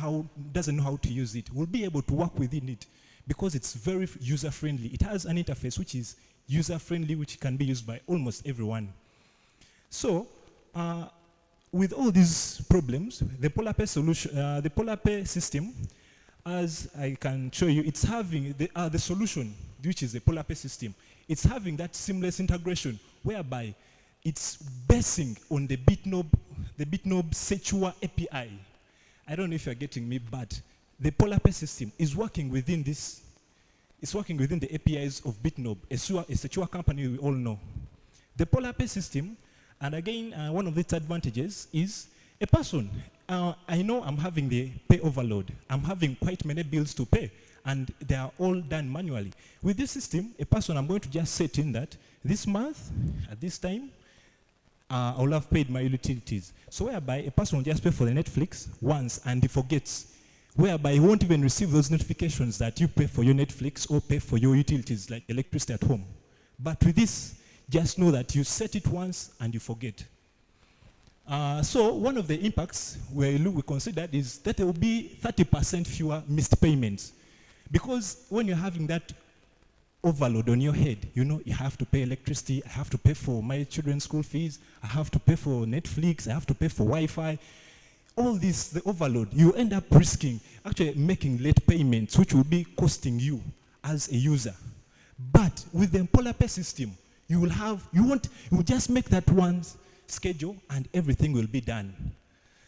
know how to use it will be able to work within it, because it's very user-friendly. It has an interface which is user-friendly, which can be used by almost everyone. So, with all these problems, the PolarPay solution, the PolarPay system, as I can show you, it's having the solution, which is the PolarPay system. It's having that seamless integration, whereby it's basing on the Bitnob Secure API. I don't know if you're getting me, but the PolarPay system is working within this. It's working within the APIs of Bitnob, a secure company we all know. The PolarPay system. And again, one of its advantages is a person. I know I'm having the pay overload. I'm having quite many bills to pay, and they are all done manually. With this system, a person, I'm going to just set in that this month, at this time, I will have paid my utilities. So whereby a person will just pay for the Netflix once and he forgets, whereby he won't even receive those notifications that you pay for your Netflix or pay for your utilities like electricity at home. But with this, just know that you set it once and you forget. So one of the impacts we considered is that there will be 30% fewer missed payments. Because when you're having that overload on your head, you know, you have to pay electricity, I have to pay for my children's school fees, I have to pay for Netflix, I have to pay for Wi-Fi. All this, the overload, you end up risking actually making late payments, which will be costing you as a user. But with the PolarPay system, you will just make that one schedule and everything will be done.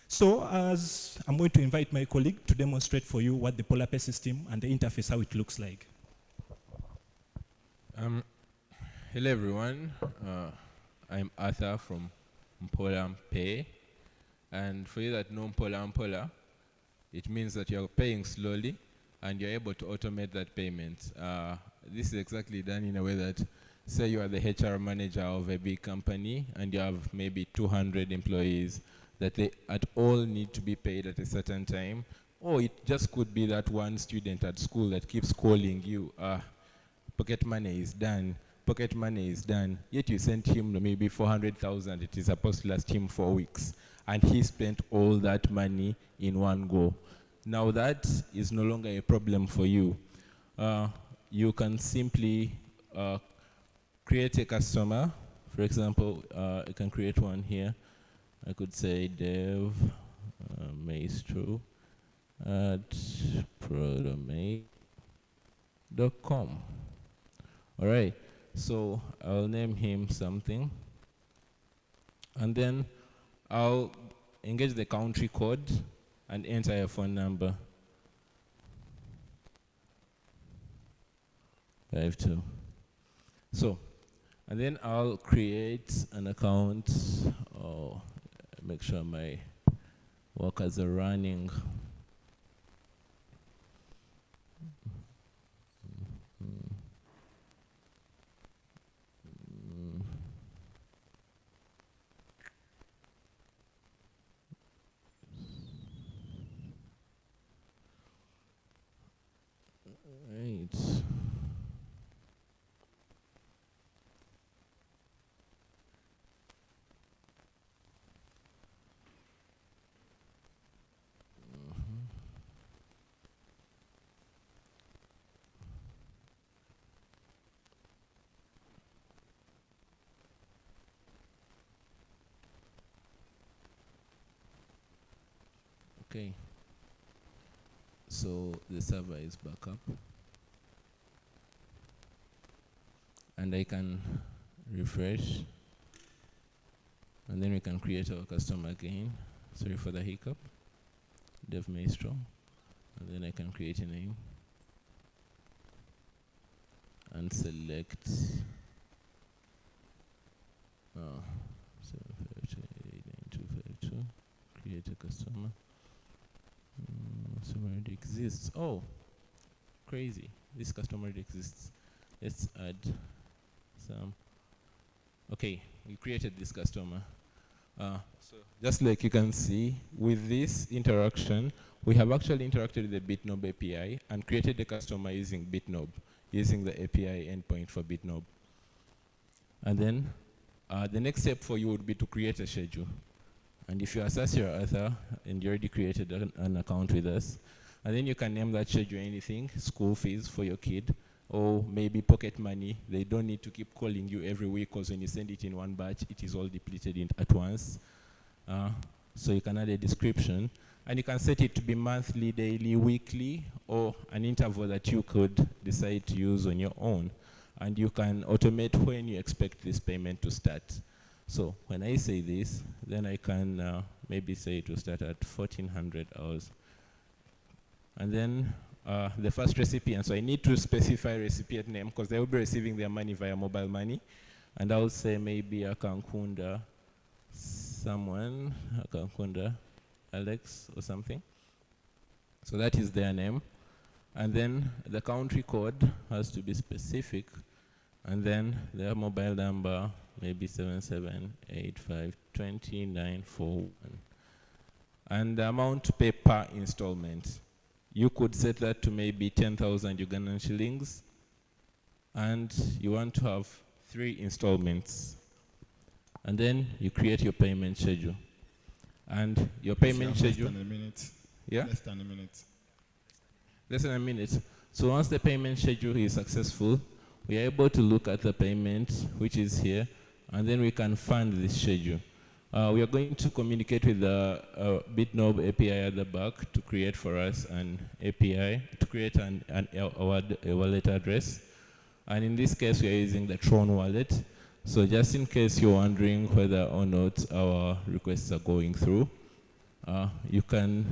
So as I'm going to invite my colleague to demonstrate for you what the PolarPay system and the interface, how it looks like. Hello everyone, I'm Arthur from PolarPay, and for you that know Polar, it means that you're paying slowly and you're able to automate that payment. This is exactly done in a way that, say you are the HR manager of a big company and you have maybe 200 employees that they at all need to be paid at a certain time, or it just could be that one student at school that keeps calling you, pocket money is done, yet you sent him maybe 400,000, it is supposed to last him 4 weeks, and he spent all that money in one go. now that is no longer a problem for you. You can simply create a customer. For example, I can create one here. I could say dev maestro at protomate.com. All right, so I'll name him something. And then I'll engage the country code and enter a phone number. 52. So, and then I'll create an account, or make sure my workers are running. Right. Okay. So the server is back up. And I can refresh. And then we can create our customer again. Sorry for the hiccup. Dev Maestro. And then I can create a name. And select 752 create a customer. Customer already exists. Oh, crazy. This customer already exists. Let's add some. Okay, we created this customer. So just like you can see, with this interaction, we have actually interacted with the Bitnob API and created a customer using Bitnob, using the API endpoint for Bitnob. And then the next step for you would be to create a schedule. And if you assess your author and you already created an account with us, and then you can name that schedule anything, school fees for your kid, or maybe pocket money. They don't need to keep calling you every week, because when you send it in one batch, it is all depleted at once. So you can add a description, and you can set it to be monthly, daily, weekly, or an interval that you could decide to use on your own. And you can automate when you expect this payment to start. So when I say this, then I can maybe say it will start at 1400 hours. And then the first recipient, so I need to specify recipient name because they will be receiving their money via mobile money. And I will say maybe Akankunda someone, Akankunda Alex or something. So that is their name. And then the country code has to be specific. And then their mobile number, maybe 77852941. And the amount to pay per installment. You could set that to maybe 10,000 Ugandan shillings, and you want to have 3 installments. And then you create your payment schedule. And your payment schedule. Less than a minute. Yeah? Less than a minute. Less than a minute. So once the payment schedule is successful, we are able to look at the payment, which is here, and then we can fund this schedule. We are going to communicate with the Bitnob API at the back to create for us an API, to create a wallet address. And in this case, we are using the Tron wallet. So just in case you're wondering whether or not our requests are going through, you can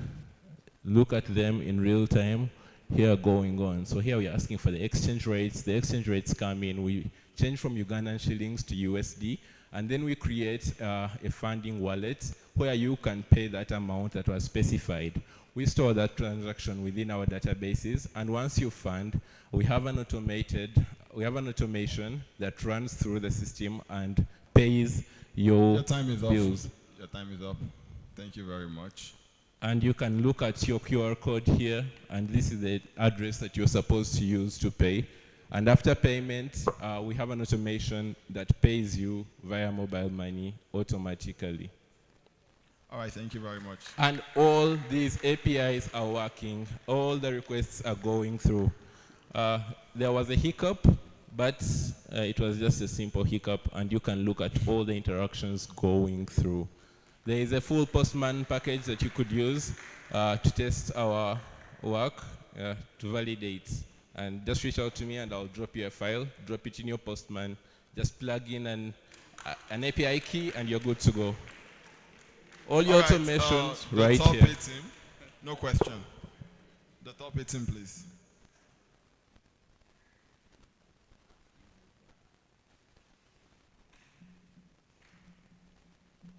look at them in real time here going on. So here we're asking for the exchange rates. The exchange rates come in, we change from Ugandan shillings to USD, and then we create a funding wallet where you can pay that amount that was specified. We store that transaction within our databases, and once you fund, we have an automation that runs through the system and pays your bills. Your time is up. Thank you very much. And you can look at your QR code here, and this is the address that you're supposed to use to pay. And after payment, we have an automation that pays you via mobile money automatically. All right, thank you very much. And all these APIs are working. All the requests are going through. There was a hiccup, but it was just a simple hiccup, and you can look at all the interactions going through. There is a full Postman package that you could use to test our work, to validate. And just reach out to me and I'll drop you a file, drop it in your Postman, just plug in an API key and you're good to go. All your automations right the top here. 8 team, no question. The top 8 team, please.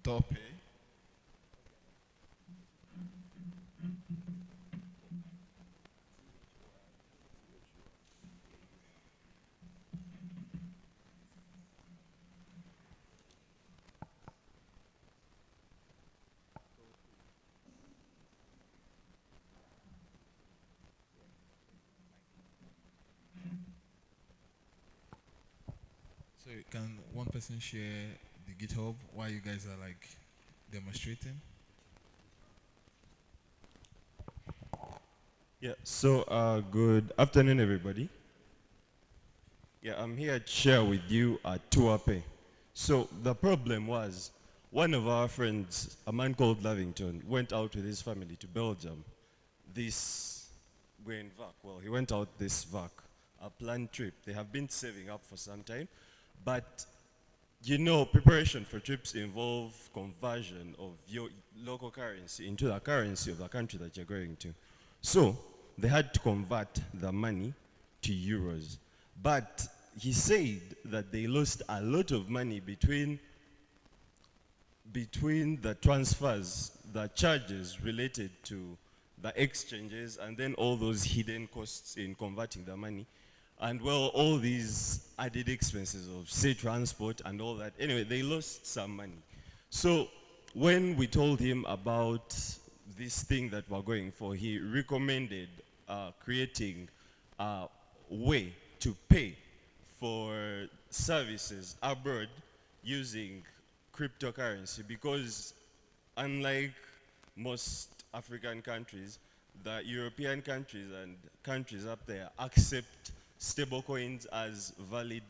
Top 8. So can one person share the GitHub while you guys are like demonstrating? Yeah, so good afternoon, everybody. Yeah, I'm here to share with you a Tuape. So the problem was one of our friends, a man called Lavington, went out with his family to Belgium. This going vac, well, he went out this vac, a planned trip. They have been saving up for some time, but you know, preparation for trips involve conversion of your local currency into the currency of the country that you're going to. So they had to convert the money to euros. But he said that they lost a lot of money between the transfers, the charges related to the exchanges, and then all those hidden costs in converting the money. And well, all these added expenses of say transport and all that. Anyway, they lost some money. So when we told him about this thing that we're going for, he recommended creating a way to pay for services abroad using cryptocurrency, because unlike most African countries, the European countries and countries up there accept stable coins as valid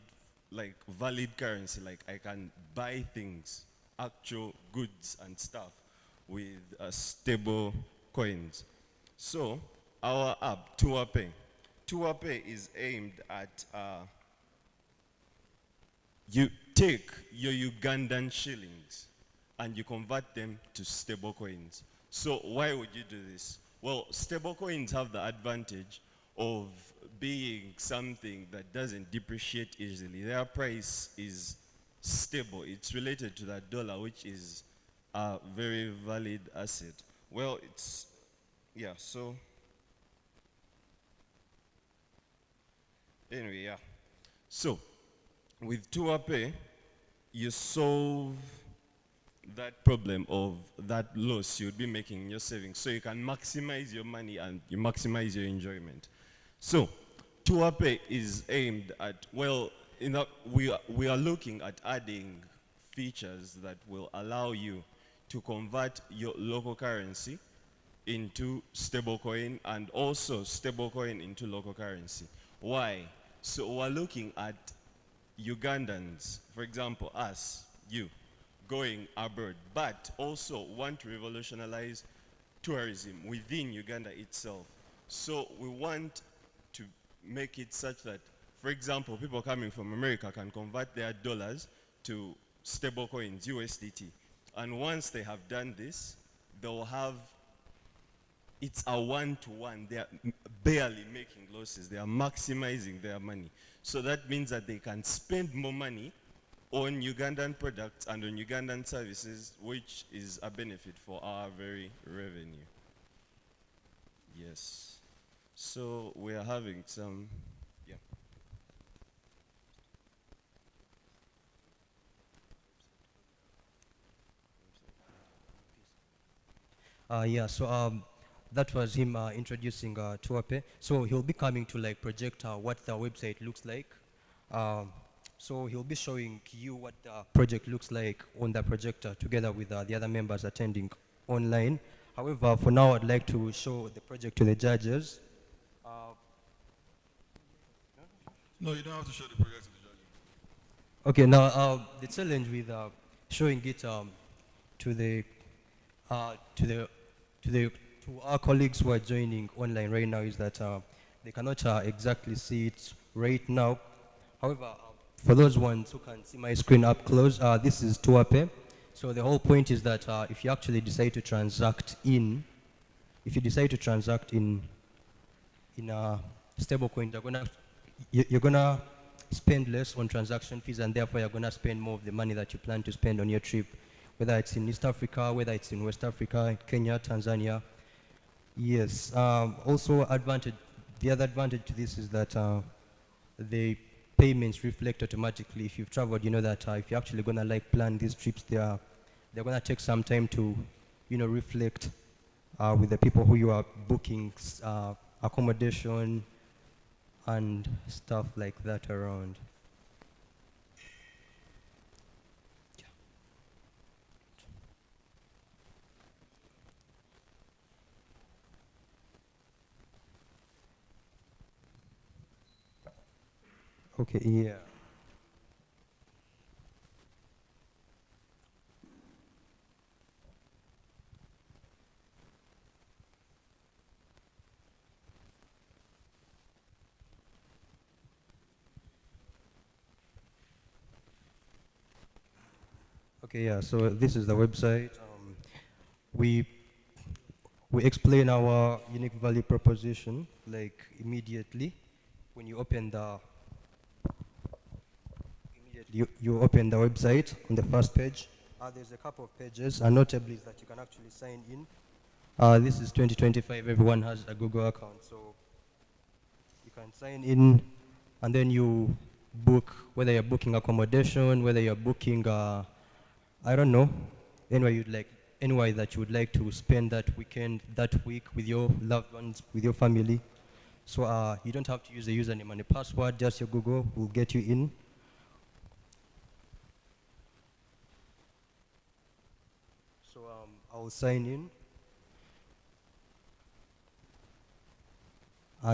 currency. Like I can buy things, actual goods and stuff with stable coins. So our app, Tuape is aimed at you take your Ugandan shillings and you convert them to stable coins. So why would you do this? Well, stable coins have the advantage of being something that doesn't depreciate easily. Their price is stable. It's related to that dollar, which is a very valid asset. Well, it's, yeah, so anyway, yeah. So with Tuape, you solve that problem of that loss you would be making in your savings, so you can maximize your money and you maximize your enjoyment. So Tuape is aimed at, well, we are looking at adding features that will allow you to convert your local currency into stablecoin and also stablecoin into local currency. Why? So we're looking at Ugandans, for example, us, you, going abroad, but also want to revolutionize tourism within Uganda itself. So we want to make it such that, for example, people coming from America can convert their dollars to stable coins, USDT. And once they have done this, they'll have, it's a one-to-one. They are barely making losses. They are maximizing their money. So that means that they can spend more money on Ugandan products and on Ugandan services, which is a benefit for our very revenue. Yes. So we are having some, yeah. Yeah, so that was him introducing Tuape. So he'll be coming to like project what the website looks like. So he'll be showing you what the project looks like on the projector together with the other members attending online. However, for now, I'd like to show the project to the judges. No, you don't have to show the project to the judges. Okay, now the challenge with showing it to the to our colleagues who are joining online right now is that they cannot exactly see it right now. However, for those ones who can see my screen up close, this is Tuape. So the whole point is that if you actually decide to transact in, if you decide to transact in a stable coin, you're gonna spend less on transaction fees, and therefore you're gonna spend more of the money that you plan to spend on your trip, whether it's in East Africa, whether it's in West Africa, Kenya, Tanzania. Yes. Also, the other advantage to this is that the payments reflect automatically. If you've traveled, you know that if you're actually gonna plan these trips, they're gonna take some time to, reflect with the people who you are booking accommodation and stuff like that around. Okay, yeah. Okay, yeah, so this is the website. We explain our unique value proposition immediately when you open the you open the website on the first page. There's a couple of pages, and notably that you can actually sign in. This is 2025. Everyone has a Google account, so you can sign in, and then you book, whether you're booking accommodation, whether you're booking, I don't know, anywhere that you would like to spend that weekend, that week with your loved ones, with your family. So you don't have to use a username and a password, just your Google will get you in. So I'll sign in.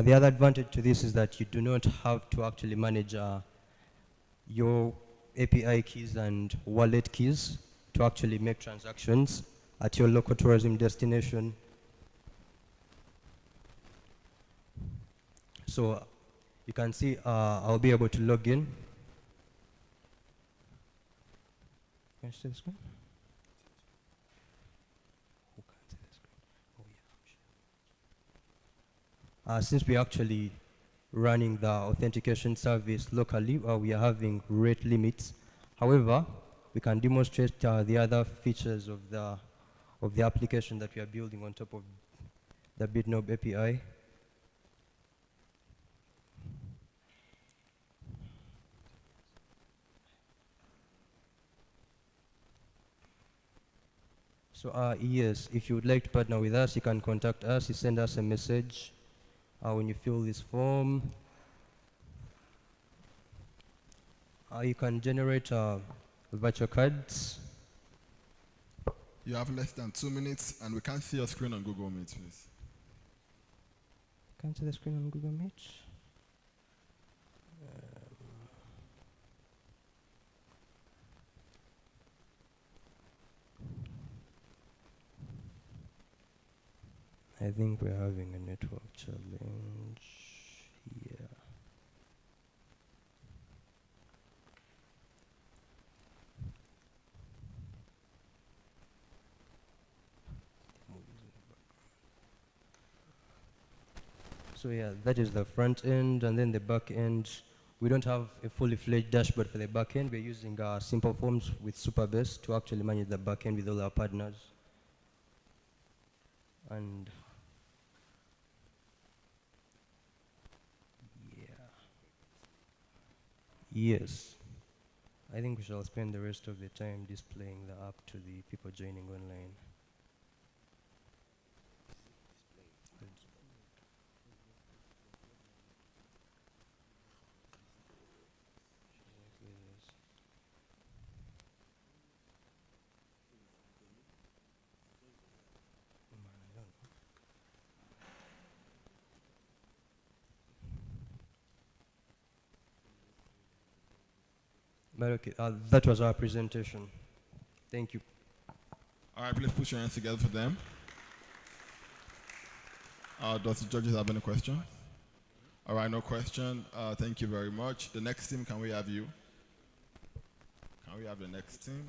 The other advantage to this is that you do not have to actually manage your API keys and wallet keys to actually make transactions at your local tourism destination. So you can see I'll be able to log in. Can you see the screen? Who can't see the screen? Oh, yeah. Since we're actually running the authentication service locally, we are having rate limits. However, we can demonstrate the other features of the application that we are building on top of the Bitnob API. So yes, if you would like to partner with us, you can contact us. You send us a message when you fill this form. You can generate virtual cards. You have less than 2 minutes, and we can't see your screen on Google Meet, please. Can't see the screen on Google Meet. I think we're having a network challenge here. So yeah, that is the front end, and then the back end. We don't have a fully fledged dashboard for the back end. We're using simple forms with Superbase to actually manage the back end with all our partners. And yes, I think we shall spend the rest of the time displaying the app to the people joining online. But okay, that was our presentation. Thank you. All right, please put your hands together for them. Does the judges have any question? All right, no question. Thank you very much. The next team, can we have you? Can we have the next team?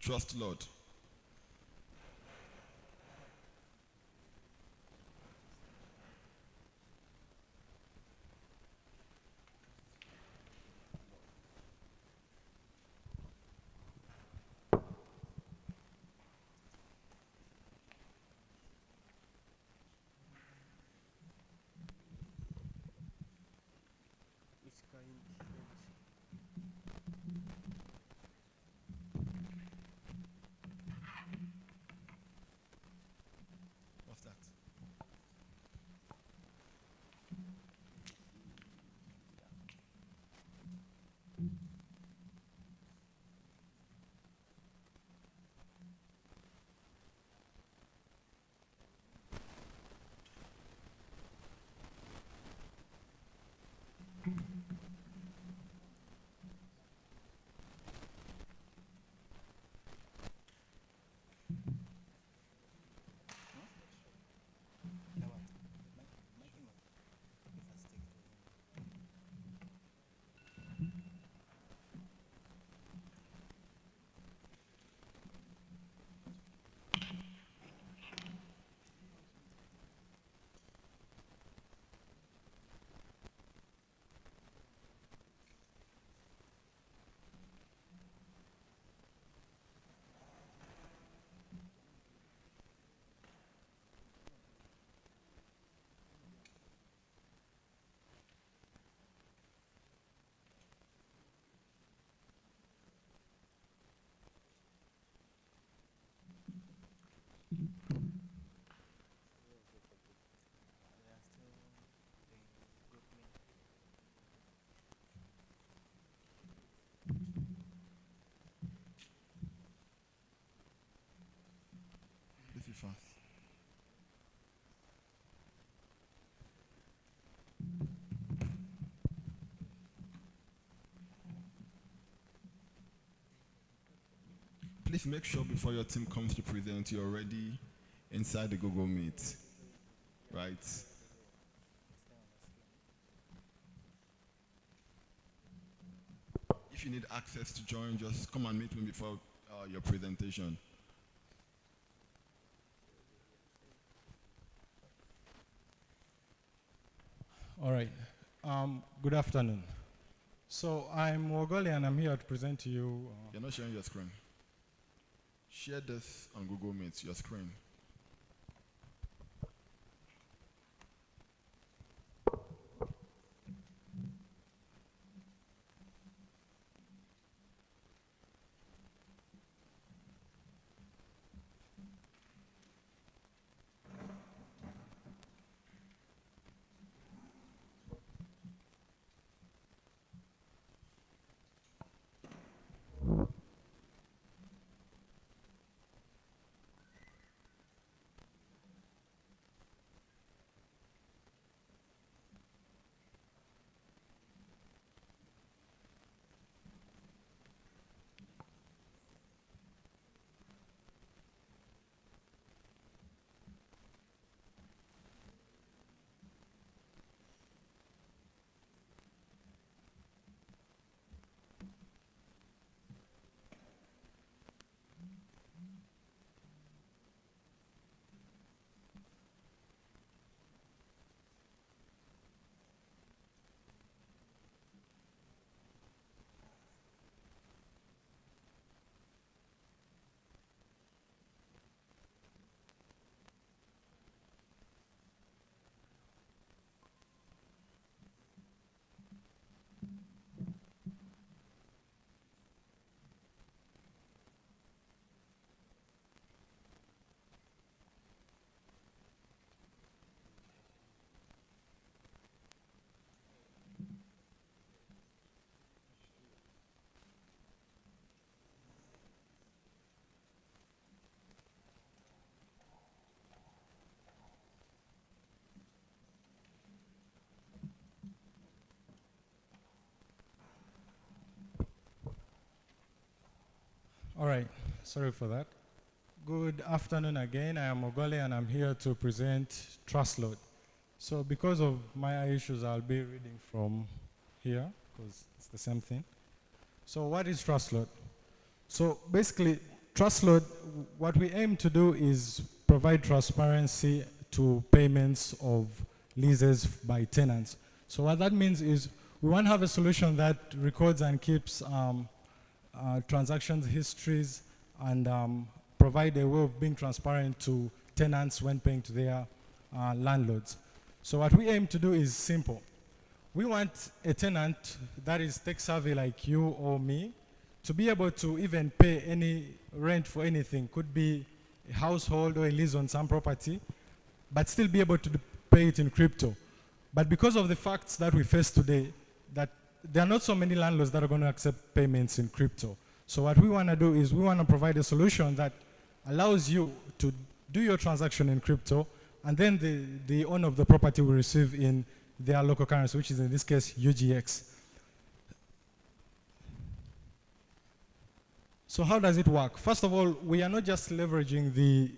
Trust Lord. What's that? Please be fast. Please make sure before your team comes to present, you're already inside the Google Meet, right? If you need access to join, just come and meet me before your presentation. All right. Good afternoon. So I'm Wogoli and I'm here to present to you. You're not sharing your screen. Share this on Google Meet, your screen. All right, sorry for that. Good afternoon again. I am Ogole and I'm here to present Trust Load. So because of my issues, I'll be reading from here because it's the same thing. So what is Trust Load? So basically, Trust Load, what we aim to do is provide transparency to payments of leases by tenants. So what that means is we want to have a solution that records and keeps transactions histories and provide a way of being transparent to tenants when paying to their landlords. So what we aim to do is simple. We want a tenant that is tech savvy like you or me to be able to even pay any rent for anything. Could be a household or a lease on some property, but still be able to pay it in crypto. But because of the facts that we face today, that there are not so many landlords that are going to accept payments in crypto. So what we want to do is we want to provide a solution that allows you to do your transaction in crypto, and then the owner of the property will receive in their local currency, which is in this case UGX. So how does it work? First of all, we are not just leveraging the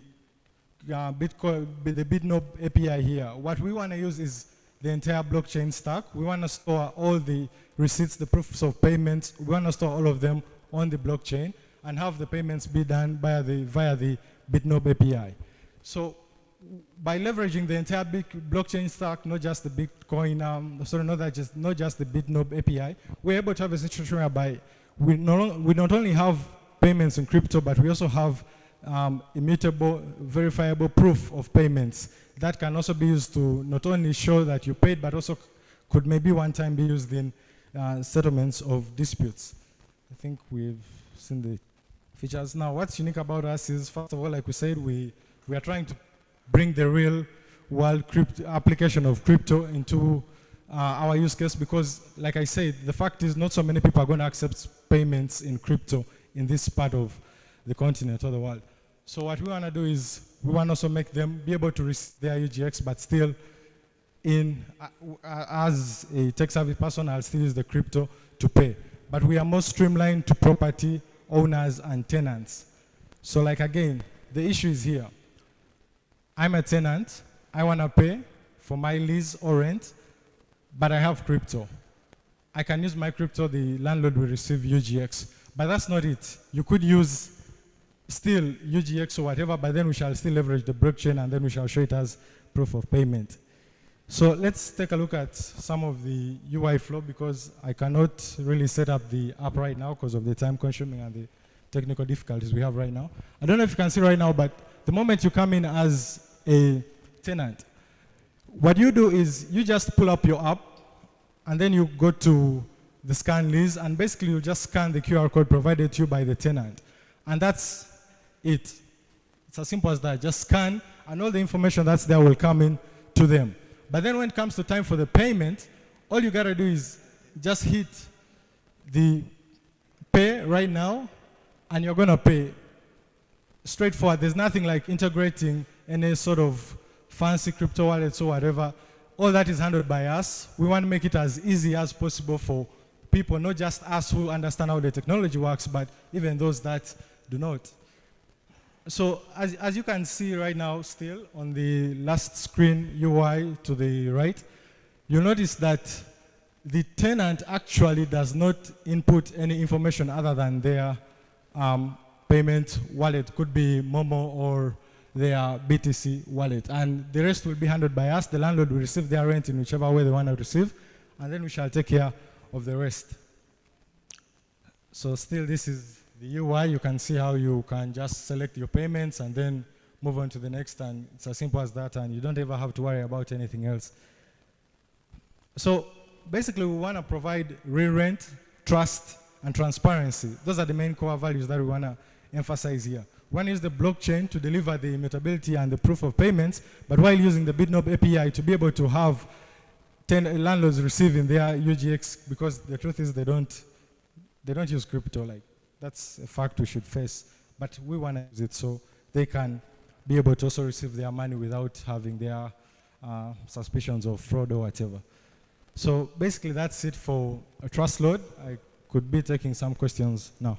Bitcoin, the Bitnob API here. What we want to use is the entire blockchain stack. We want to store all the receipts, the proofs of payments. We want to store all of them on the blockchain and have the payments be done via the Bitnob API. So by leveraging the entire big blockchain stack, not just the Bitcoin, not just the Bitnob API, we're able to have a situation whereby we not only have payments in crypto, but we also have immutable, verifiable proof of payments that can also be used to not only show that you paid, but also could maybe one time be used in settlements of disputes. I think we've seen the features. Now, what's unique about us is, first of all, like we said, we are trying to bring the real world application of crypto into our use case because, like I said, the fact is not so many people are going to accept payments in crypto in this part of the continent or the world. So what we want to do is we want to also make them be able to receive their UGX, but still as a tech-savvy person, I'll still use the crypto to pay. But we are more streamlined to property owners and tenants. So like again, the issue is here. I'm a tenant, I want to pay for my lease or rent, but I have crypto. I can use my crypto, the landlord will receive UGX. But that's not it. You could use still UGX or whatever, but then we shall still leverage the blockchain and then we shall show it as proof of payment. So let's take a look at some of the UI flow because I cannot really set up the app right now because of the time consuming and the technical difficulties we have right now. I don't know if you can see right now, but the moment you come in as a tenant, what you do is you just pull up your app and then you go to the scan lease and basically you just scan the QR code provided to you by the tenant. And that's it. It's as simple as that. Just scan and all the information that's there will come in to them. But then when it comes to time for the payment, all you gotta do is just hit the pay right now and you're gonna pay. Straightforward. There's nothing like integrating any sort of fancy crypto wallets or whatever. All that is handled by us. We want to make it as easy as possible for people, not just us who understand how the technology works, but even those that do not. So as you can see right now still on the last screen UI to the right, you'll notice that the tenant actually does not input any information other than their payment wallet. Could be Momo or their BTC wallet. And the rest will be handled by us. The landlord will receive their rent in whichever way they want to receive, and then we shall take care of the rest. So still this is the UI. You can see how you can just select your payments and then move on to the next, and it's as simple as that, and you don't ever have to worry about anything else. So basically we want to provide real rent, trust, and transparency. Those are the main core values that we want to emphasize here. One is the blockchain to deliver the immutability and the proof of payments, but while using the Bitnob API to be able to have landlords receiving their UGX, because the truth is they don't use crypto. Like, that's a fact we should face. But we want to use it so they can be able to also receive their money without having their suspicions of fraud or whatever. So basically that's it for a trust load. I could be taking some questions now.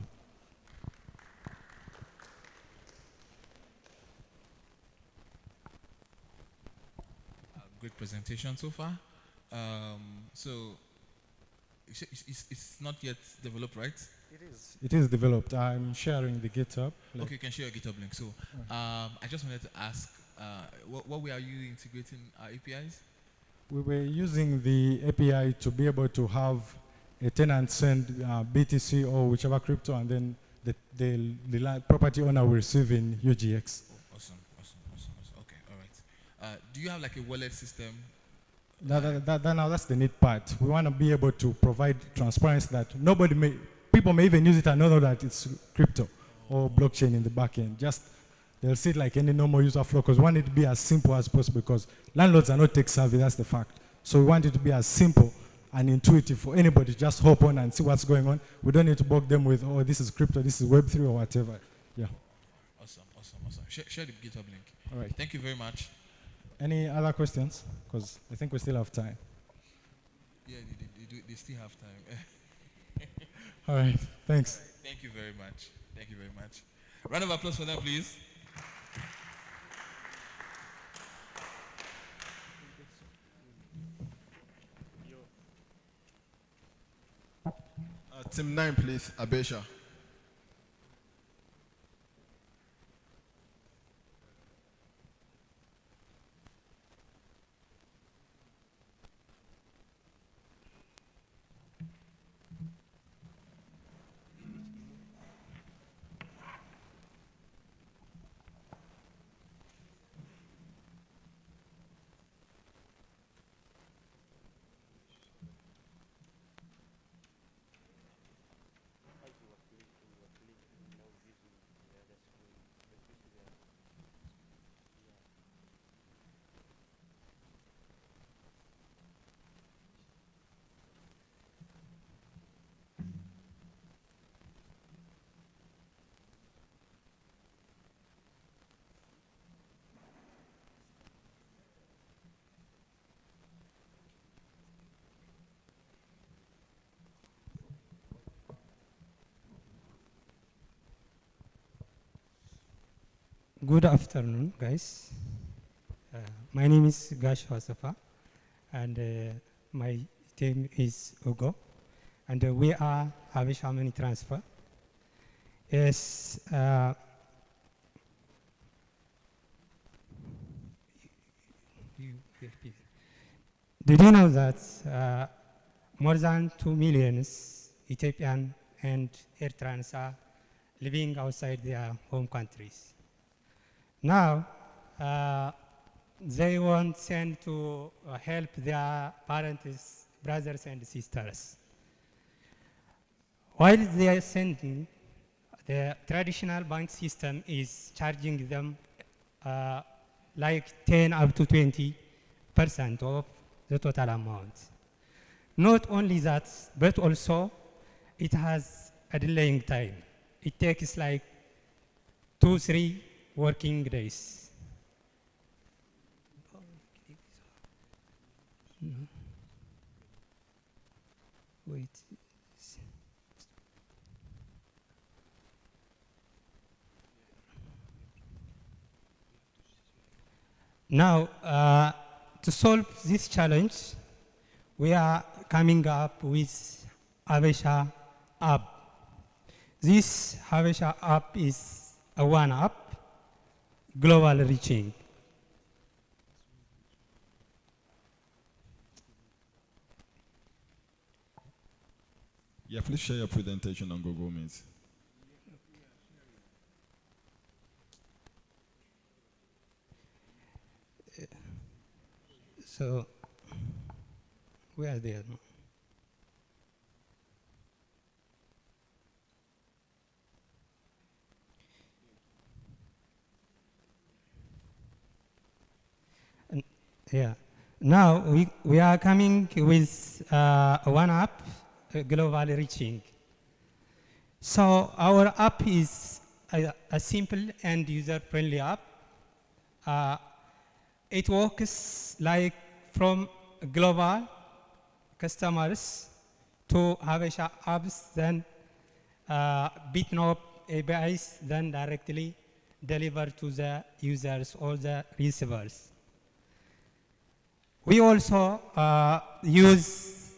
presentation so far. So it's not yet developed, right? It is developed. I'm sharing the GitHub. Okay, you can share your GitHub link. So I just wanted to ask, what way are you integrating APIs? We were using the API to be able to have a tenant send BTC or whichever crypto, and then the property owner will receive in UGX. Awesome. Okay, all right. Do you have like a wallet system? Now that's the neat part. We want to be able to provide transparency that people may even use it and not know that it's crypto or blockchain in the back end. Just they'll see it like any normal user flow, because we want it to be as simple as possible, because landlords are not tech savvy, that's the fact. So we want it to be as simple and intuitive for anybody to just hop on and see what's going on. We don't need to bug them with, oh, this is crypto, this is Web3 or whatever. Yeah. Awesome. Share the GitHub link. All right. Thank you very much. Any other questions? Because I think we still have time. Yeah, they still have time. All right, thanks. All right. Thank you very much. Round of applause for them, please. Team 9, please, Abesha. Good afternoon, guys. My name is Gash Wasafa, and my team is Ugo, and we are Habesha Money Transfer. Yes, did you know that more than 2 million Ethiopian and Eritreans are living outside their home countries? Now, they want send to help their parents, brothers and sisters. While they are sending, the traditional bank system is charging them like 10 up to 20% of the total amount. Not only that, but also it has a delaying time. It takes like 2-3 working days. Wait. Now, to solve this challenge, we are coming up with Habesha app. This Habesha app is a one app, global reaching. Yeah, please share your presentation on Google Meet. So, we are there. Yeah. Now we are coming with one app, global reaching. So our app is a simple and user-friendly app. It works like from global customers to Habesha apps, then Bitnob APIs, then directly deliver to the users or the receivers. We also use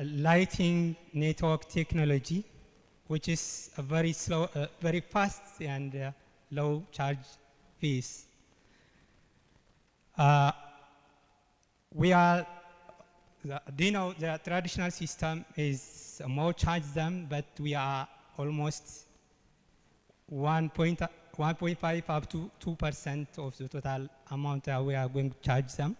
lighting network technology, which is a very slow, very fast and low charge fees. We are, do you know the traditional system is more charge than, but we are almost 1.5 up to 2% of the total amount that we are going to charge them.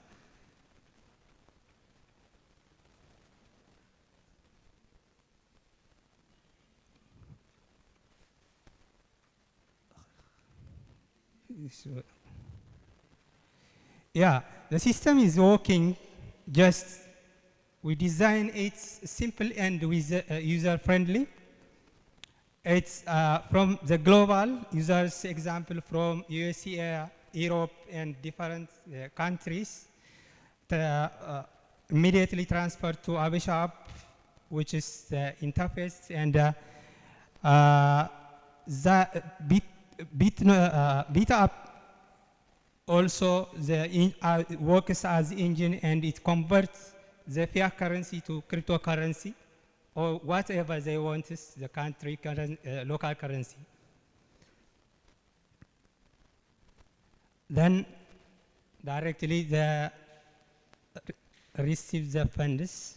Yeah, the system is working. Just we design it simple and user friendly. It's from the global users, example from USA, Europe, and different countries. Immediately transferred to Abishop, which is the interface, and the Bitnob also works as engine, and it converts the fiat currency to cryptocurrency, or whatever they want is the country local currency. Then directly the receive the funds.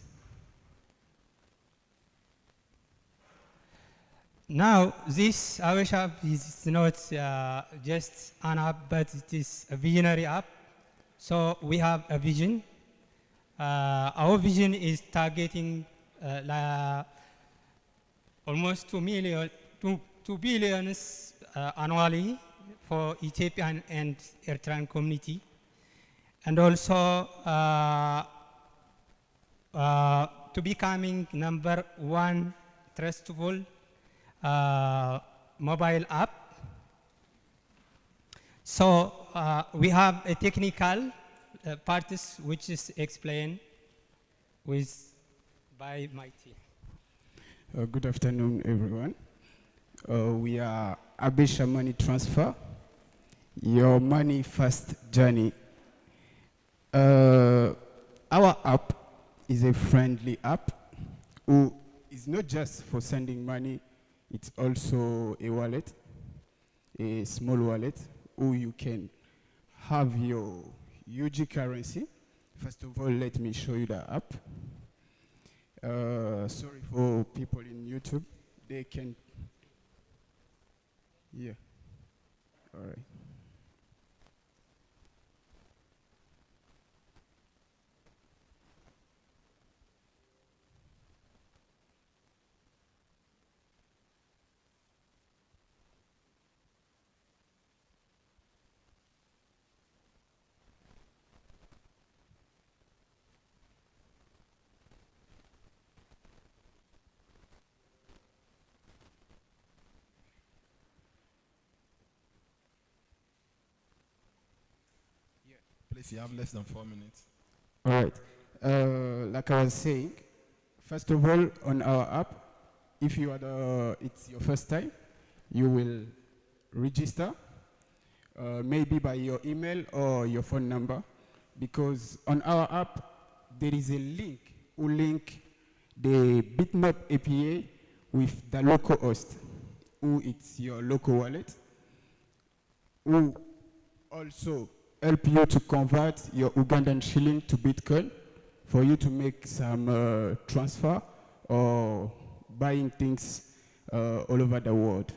Now this our shop is not just an app, but it is a visionary app. So we have a vision. Our vision is targeting almost 2 billion annually for Ethiopian and Eritrean community, and also to becoming #1 trustful mobile app. So we have a technical parts which is explained by my team. Good afternoon, everyone. We are Abisha Money Transfer, your money fast journey. Our app is a friendly app who is not just for sending money, it's also a wallet, a small wallet, who you can have your UG currency. First of all, let me show you the app. Sorry for people in YouTube, they can, yeah, all right. Please, you have less than 4 minutes. All right. Like I was saying, first of all, on our app, if you are it's your first time, you will register, maybe by your email or your phone number, because on our app there is a link who link the Bitnob API with the local host, who it's your local wallet, who also help you to convert your Ugandan shilling to Bitcoin for you to make some transfer or buying things all over the world.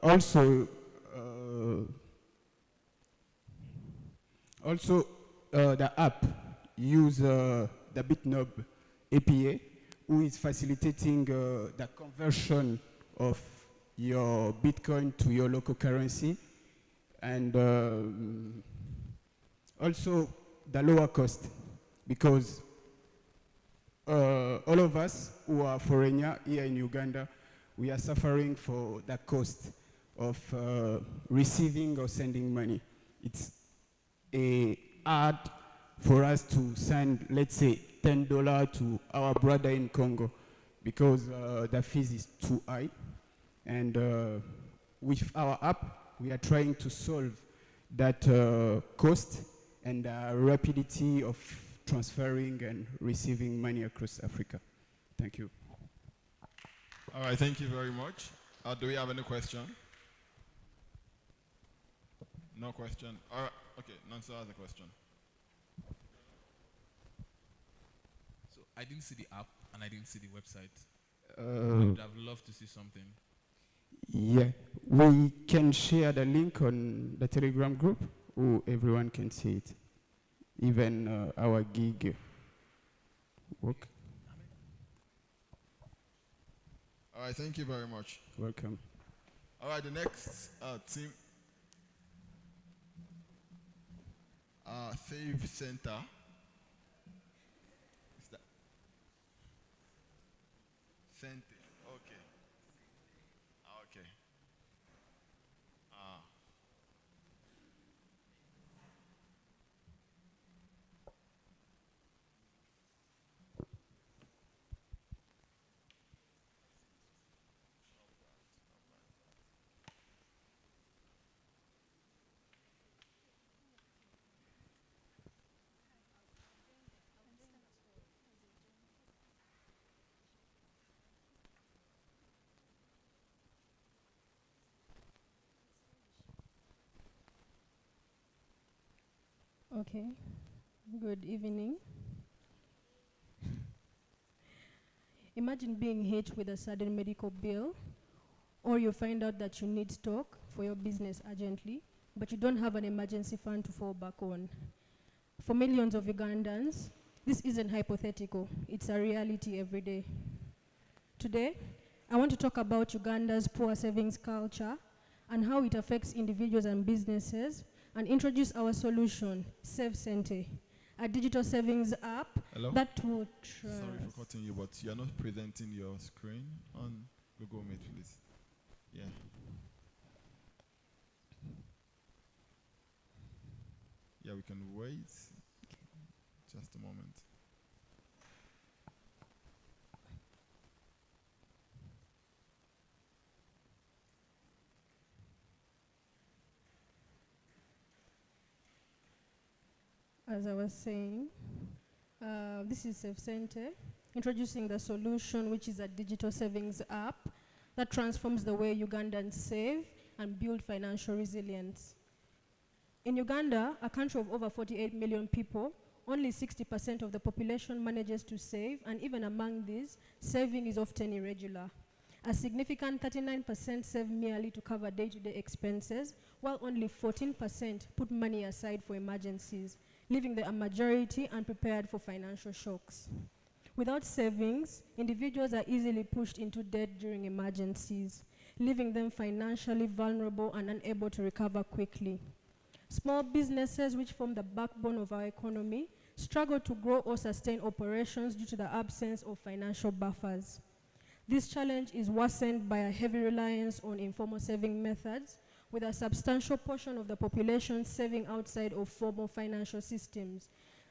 Also, the app use the Bitnob API, who is facilitating the conversion of your Bitcoin to your local currency, and also the lower cost, because all of us who are foreigner here in Uganda, we are suffering for the cost of receiving or sending money. It's hard for us to send, let's say, $10 to our brother in Congo, because the fees is too high. And with our app, we are trying to solve that cost and rapidity of transferring and receiving money across Africa. Thank you. All right, thank you very much. Do we have any question? No question. All right, okay, Nancy has a question. So I didn't see the app and I didn't see the website. I Uh, would have loved to see something. Yeah, we can share the link on the Telegram group, or everyone can see it, even our gig work. All right, thank you very much. Welcome. All right, the next team, Save Center. Is that Center? Okay. Okay. Ah. Okay, good evening. Imagine being hit with a sudden medical bill, or you find out that you need stock for your business urgently, but you don't have an emergency fund to fall back on. For millions of Ugandans, this isn't hypothetical, it's a reality every day. Today, I want to talk about Uganda's poor savings culture and how it affects individuals and businesses, and introduce our solution, Save Sente, a digital savings app Hello? that will Sorry for cutting you, but you're not presenting your screen on Google Meet, please. Yeah. Yeah, we can wait. Just a moment. As I was saying, this is Save Sente, introducing the solution, which is a digital savings app that transforms the way Ugandans save and build financial resilience. In Uganda, a country of over 48 million people, only 60% of the population manages to save, and even among these, saving is often irregular. A significant 39% save merely to cover day-to-day expenses, while only 14% put money aside for emergencies, leaving the majority unprepared for financial shocks. Without savings, individuals are easily pushed into debt during emergencies, leaving them financially vulnerable and unable to recover quickly. Small businesses, which form the backbone of our economy, struggle to grow or sustain operations due to the absence of financial buffers. This challenge is worsened by a heavy reliance on informal saving methods, with a substantial portion of the population saving outside of formal financial systems.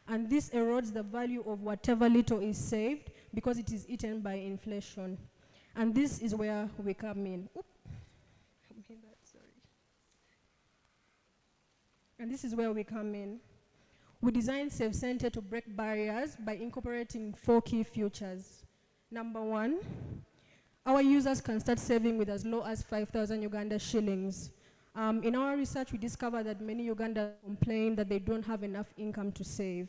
And this erodes the value of whatever little is saved because it is eaten by inflation. And this is where we come in. And this is where we come in. We designed Save Center to break barriers by incorporating 4 key features. Number 1, our users can start saving with as low as 5,000 Uganda shillings. In our research, we discovered that many Ugandans complain that they don't have enough income to save.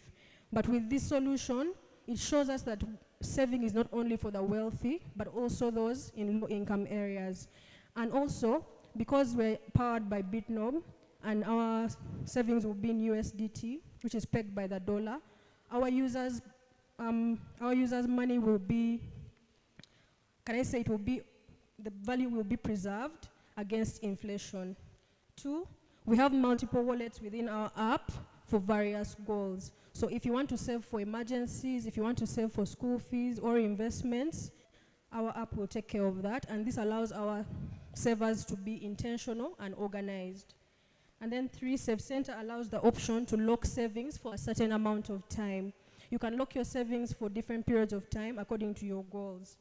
But with this solution, it shows us that saving is not only for the wealthy, but also those in low-income areas. And also, because we're powered by Bitnob, and our savings will be in USDT, which is pegged by the dollar, our users' money will be, the value will be preserved against inflation. 2, we have multiple wallets within our app for various goals. So if you want to save for emergencies, if you want to save for school fees or investments, our app will take care of that, and this allows our savers to be intentional and organized. And then 3, Save Center allows the option to lock savings for a certain amount of time. You can lock your savings for different periods of time according to your goals.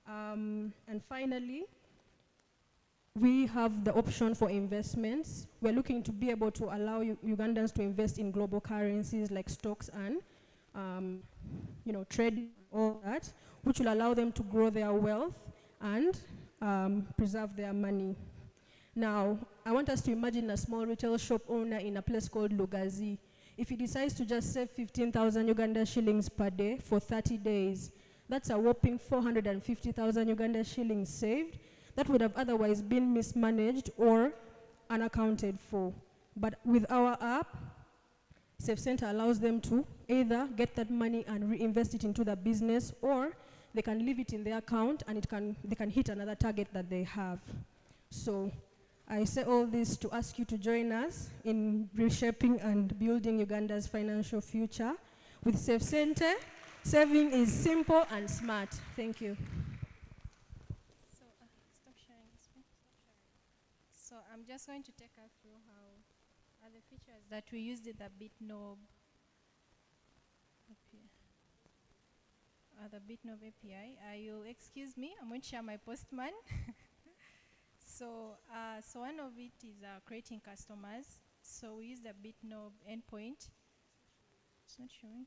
And finally, we have the option for investments. We're looking to be able to allow Ugandans to invest in global currencies like stocks and trade, all that, which will allow them to grow their wealth and preserve their money. Now, I want us to imagine a small retail shop owner in a place called Lugazi. If he decides to just save 15,000 Uganda shillings per day for 30 days, that's a whopping 450,000 Uganda shillings saved that would have otherwise been mismanaged or unaccounted for. But with our app, Safe Center allows them to either get that money and reinvest it into the business, or they can leave it in their account and they can hit another target that they have. So I say all this to ask you to join us in reshaping and building Uganda's financial future. With Safe Center, saving is simple and smart. Thank you. So, stop sharing the screen. So I'm just going to take us through how are the features that we used in the Bitnob API. You'll excuse me, I'm going to share my postman. So one of it is creating customers. So we use the Bitnob endpoint. It's not showing.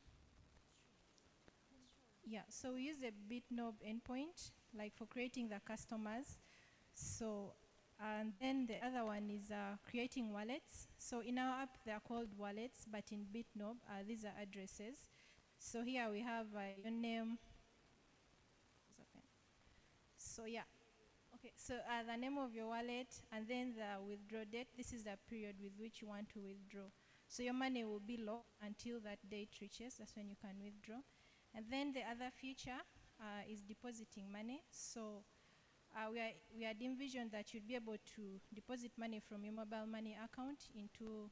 Yeah, so we use the Bitnob endpoint, like for creating the customers. So, and then the other one is creating wallets. So in our app, they are called wallets, but in Bitnob, these are addresses. So here we have your name. So yeah, okay, so the name of your wallet, and then the withdraw date. This is the period with which you want to withdraw. So your money will be locked until that date reaches. That's when you can withdraw. And then the other feature is depositing money. So we had envisioned that you'd be able to deposit money from your mobile money account into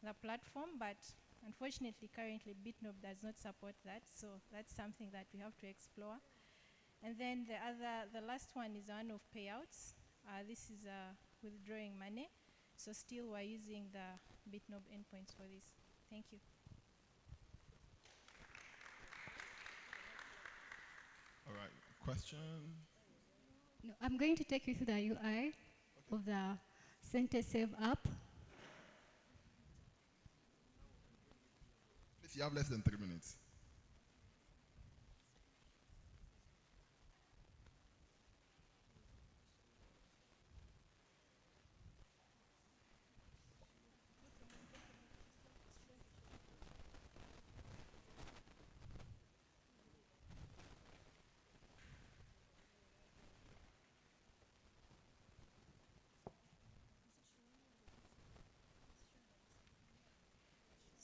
the platform, but unfortunately, currently, Bitnob does not support that. So that's something that we have to explore. And then the last one is one of payouts. This is withdrawing money. So still, we're using the Bitnob endpoints for this. Thank you. All right, question? No, I'm going to take you through the UI of the Center Save app. Please, you have less than 3 minutes.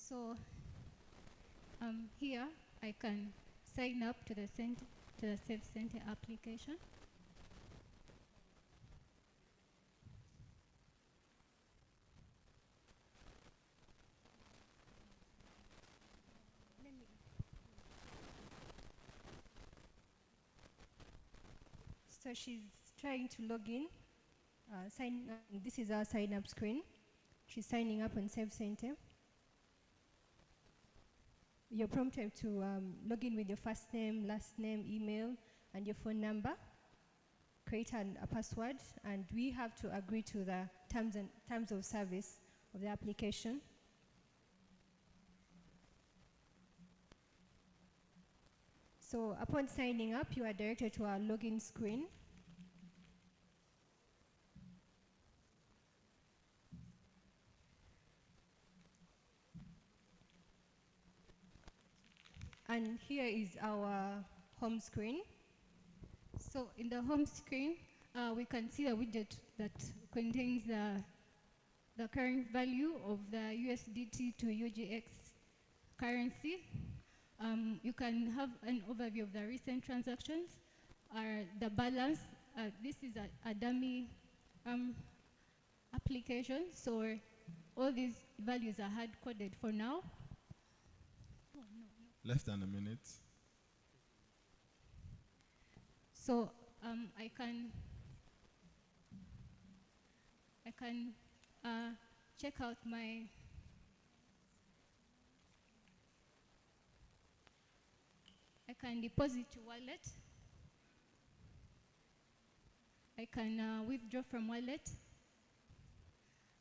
So here I can sign up to the Save Center application. So she's trying to log in. This is our sign up screen. She's signing up on Save Center. You're prompted to log in with your first name, last name, email, and your phone number. Create a password, and we have to agree to the terms of service of the application. So upon signing up, you are directed to our login screen. And here is our home screen. So in the home screen, we can see a widget that contains the current value of the USDT to UGX currency. You can have an overview of the recent transactions, the balance. This is a dummy application, so all these values are hard-coded for now. Less than a minute. So I can check out my I can deposit to wallet. I can withdraw from wallet,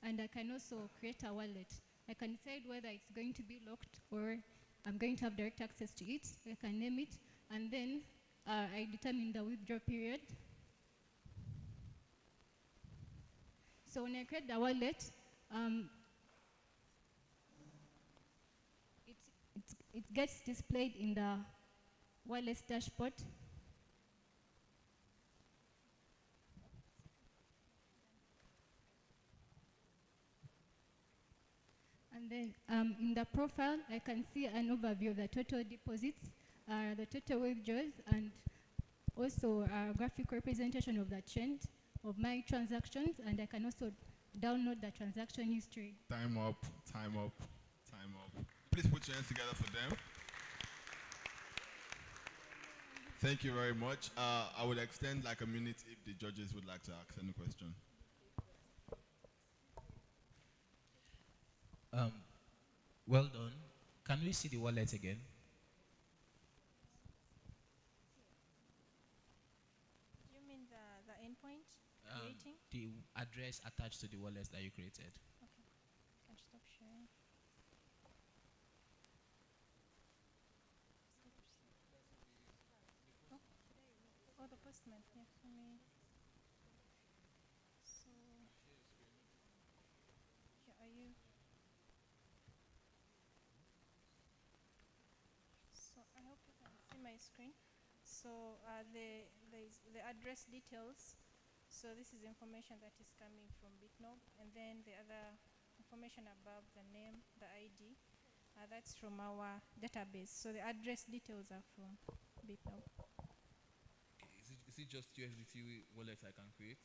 and I can also create a wallet. I can decide whether it's going to be locked or I'm going to have direct access to it. I can name it, and then I determine the withdrawal period. So when I create the wallet, it gets displayed in the wallet dashboard. And then in the profile, I can see an overview of the total deposits, the total withdrawals, and also a graphic representation of the trend of my transactions, and I can also download the transaction history. Time up, time up, time up. Please put your hands together for them. Thank you very much. I would extend like a minute if the judges would like to ask any question. Well done. Can we see the wallet again? Do you mean the endpoint creating? The address attached to the wallet that you created. Okay, can stop sharing. Oh, the postman. Yeah, for me. So, yeah, are you? So I hope you can see my screen. So the address details. So this is information that is coming from Bitnob, and then the other information above the name, the ID, that's from our database. So the address details are from Bitnob. Is it just USDT wallet I can create?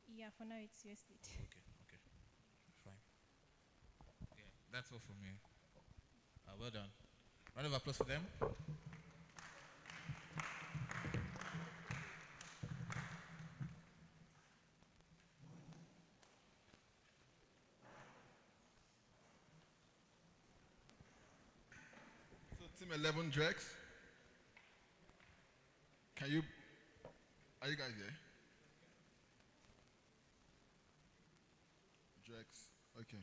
Yeah, for now it's USDT. Okay, fine. Yeah, that's all from me. Well done. Round of applause for them. So team 11 Drex, are you guys there? Drex, okay.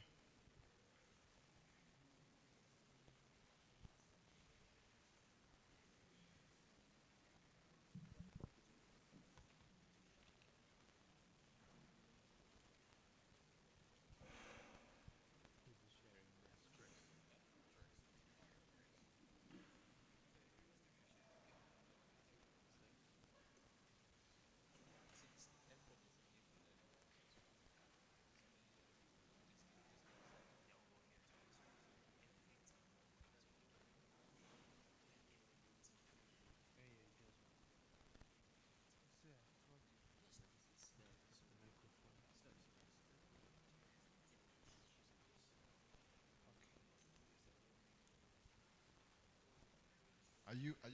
Are you on?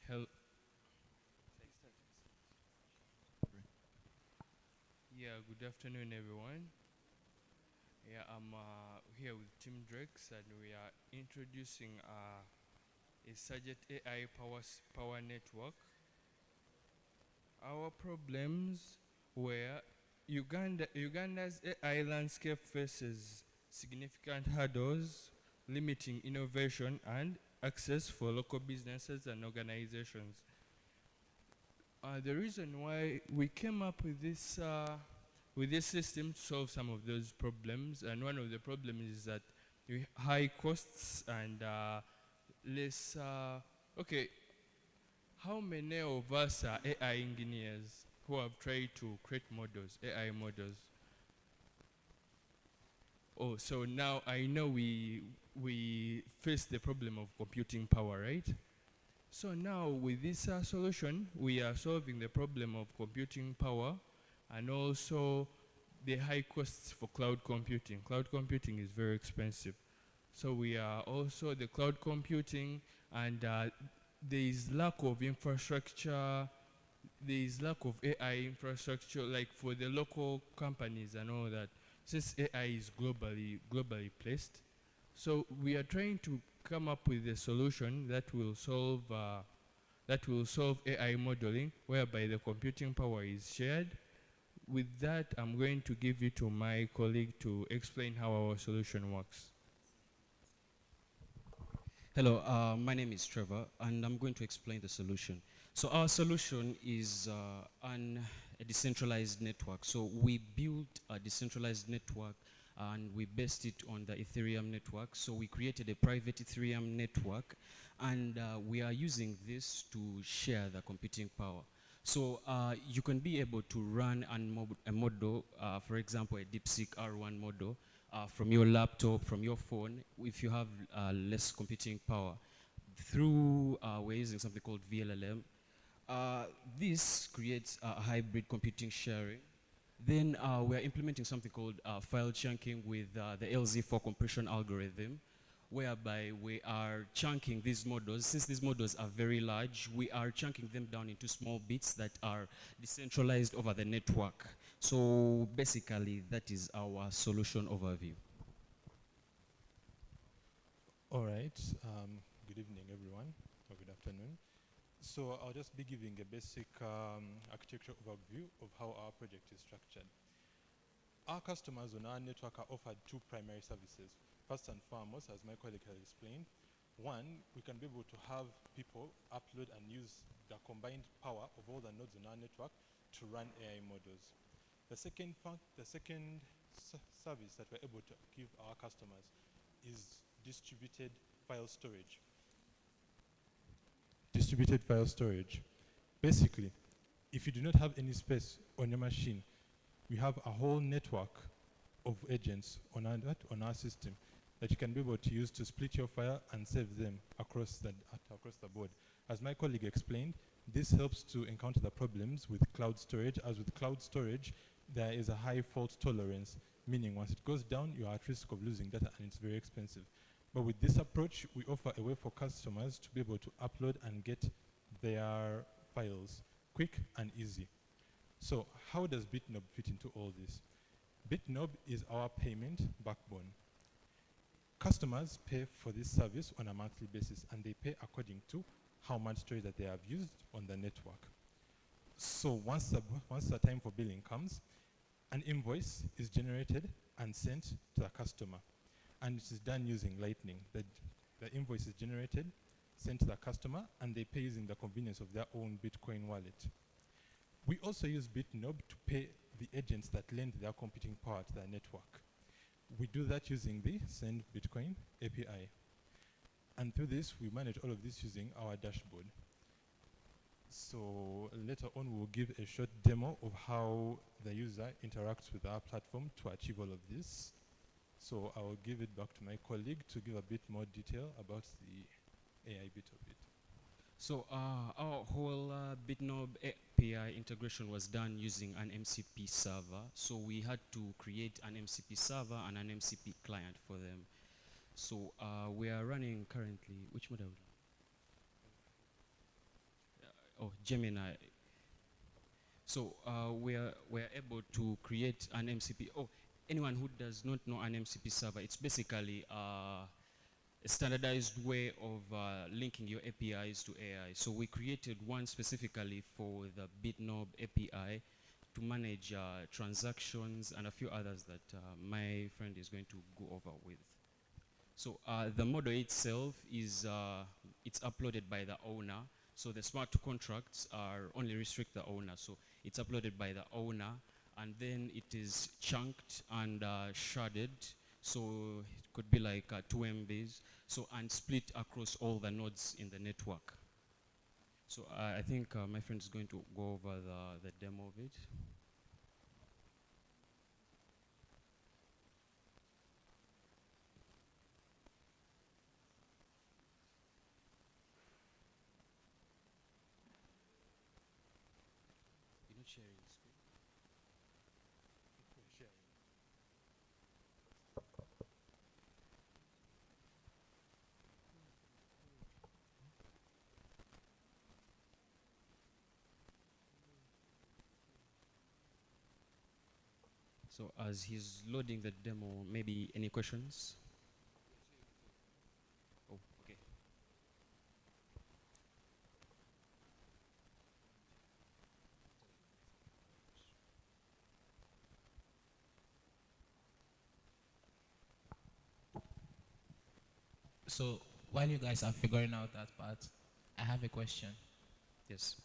Hello. Yeah, good afternoon, everyone. Yeah, I'm here with Team Drex, and we are introducing a Saget AI power network. Our problems were Uganda's AI landscape faces significant hurdles, limiting innovation and access for local businesses and organizations. The reason why we came up with this system to solve some of those problems, and one of the problems is that high costs and less. Okay, how many of us are AI engineers who have tried to create models, AI models? Oh, so now I know we face the problem of computing power, right? So now with this solution, we are solving the problem of computing power and also the high costs for cloud computing. Cloud computing is very expensive. So we are also the cloud computing, and there is lack of infrastructure, there is lack of AI infrastructure, like for the local companies and all that, since AI is globally placed. So we are trying to come up with a solution that will solve that will solve AI modeling, whereby the computing power is shared. With that, I'm going to give it to my colleague to explain how our solution works. Hello, my name is Trevor, and I'm going to explain the solution. So our solution is a decentralized network. So we built a decentralized network, and we based it on the Ethereum network. So we created a private Ethereum network, and we are using this to share the computing power. So you can be able to run a model, for example, a DeepSeek R1 model, from your laptop, from your phone, if you have less computing power. Through, we're using something called VLLM. This creates a hybrid computing sharing. Then we're implementing something called file chunking with the LZ4 compression algorithm, whereby we are chunking these models. Since these models are very large, we are chunking them down into small bits that are decentralized over the network. So basically, that is our solution overview. All right. Good evening, everyone, or good afternoon. So I'll just be giving a basic architecture overview of how our project is structured. Our customers on our network are offered two primary services. First and foremost, as my colleague has explained, one, we can be able to have people upload and use the combined power of all the nodes on our network to run AI models. The second service that we're able to give our customers is distributed file storage. Distributed file storage. Basically, if you do not have any space on your machine, we have a whole network of agents on our system that you can be able to use to split your file and save them across the board. As my colleague explained, this helps to encounter the problems with cloud storage. As with cloud storage, there is a high fault tolerance, meaning once it goes down, you are at risk of losing data and it's very expensive. But with this approach, we offer a way for customers to be able to upload and get their files quick and easy. So how does Bitnob fit into all this? Bitnob is our payment backbone. Customers pay for this service on a monthly basis, and they pay according to how much storage that they have used on the network. So once the time for billing comes, an invoice is generated and sent to the customer. And it is done using Lightning. The invoice is generated, sent to the customer, and they pay using the convenience of their own Bitcoin wallet. We also use Bitnob to pay the agents that lend their computing power to the network. We do that using the Send Bitcoin API. And through this, we manage all of this using our dashboard. So later on, we'll give a short demo of how the user interacts with our platform to achieve all of this. So I will give it back to my colleague to give a bit more detail about the AI bit of it. So our whole Bitnob API integration was done using an MCP server. So we had to create an MCP server and an MCP client for them. So we are running currently, which model? Gemini. So we're able to create an MCP. Anyone who does not know an MCP server, it's basically a standardized way of linking your APIs to AI. So we created one specifically for the Bitnob API to manage transactions and a few others that my friend is going to go over with. So the model itself is it's uploaded by the owner. So the smart contracts are only restrict the owner. So it's uploaded by the owner, and then it is chunked and sharded. So it could be like 2 MBs. So and split across all the nodes in the network. So I think my friend is going to go over the demo of it. You're not sharing the screen? So as he's loading the demo, maybe any questions? Oh, okay. So while you guys are figuring out that part, I have a question. Yes.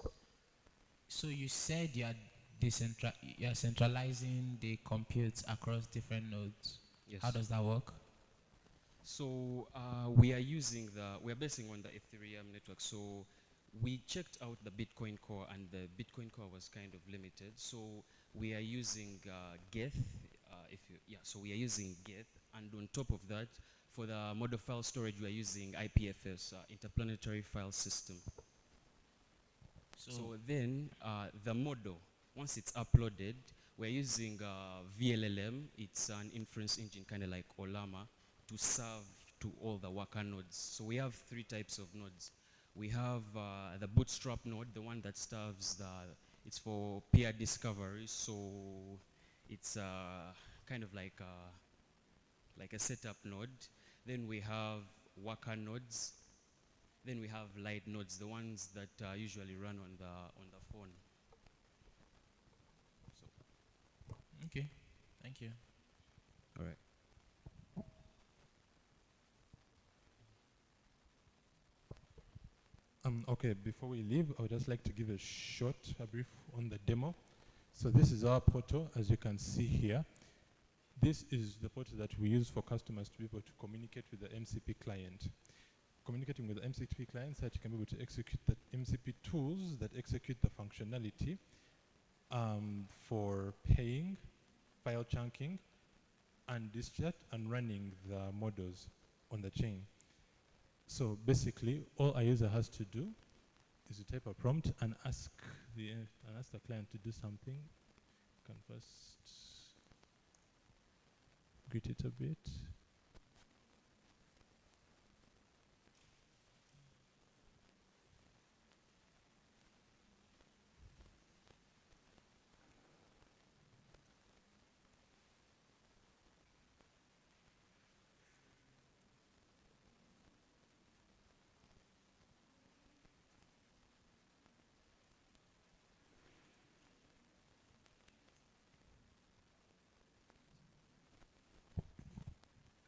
So you said you are centralizing the compute across different nodes. Yes. How does that work? So we are basing on the Ethereum network. So we checked out the Bitcoin core, and the Bitcoin core was kind of limited. So we are using Geth. So we are using Geth, and on top of that, for the model file storage, we are using IPFS, Interplanetary File System. So then the model, once it's uploaded, we're using VLLM. It's an inference engine, kind of like Olama, to serve to all the worker nodes. So we have 3 types of nodes. We have the bootstrap node, the one that serves it's for peer discovery. So it's kind of like a setup node. Then we have worker nodes. Then we have light nodes, the ones that usually run on the phone. Okay, thank you. All right. Okay, before we leave, I would just like to give a brief on the demo. So this is our portal, as you can see here. This is the portal that we use for customers to be able to communicate with the MCP client. Communicating with the MCP client so that you can be able to execute the MCP tools that execute the functionality for paying, file chunking, and discharge and running the models on the chain. So basically, all a user has to do is to type a prompt and ask the client to do something. You can first greet it a bit.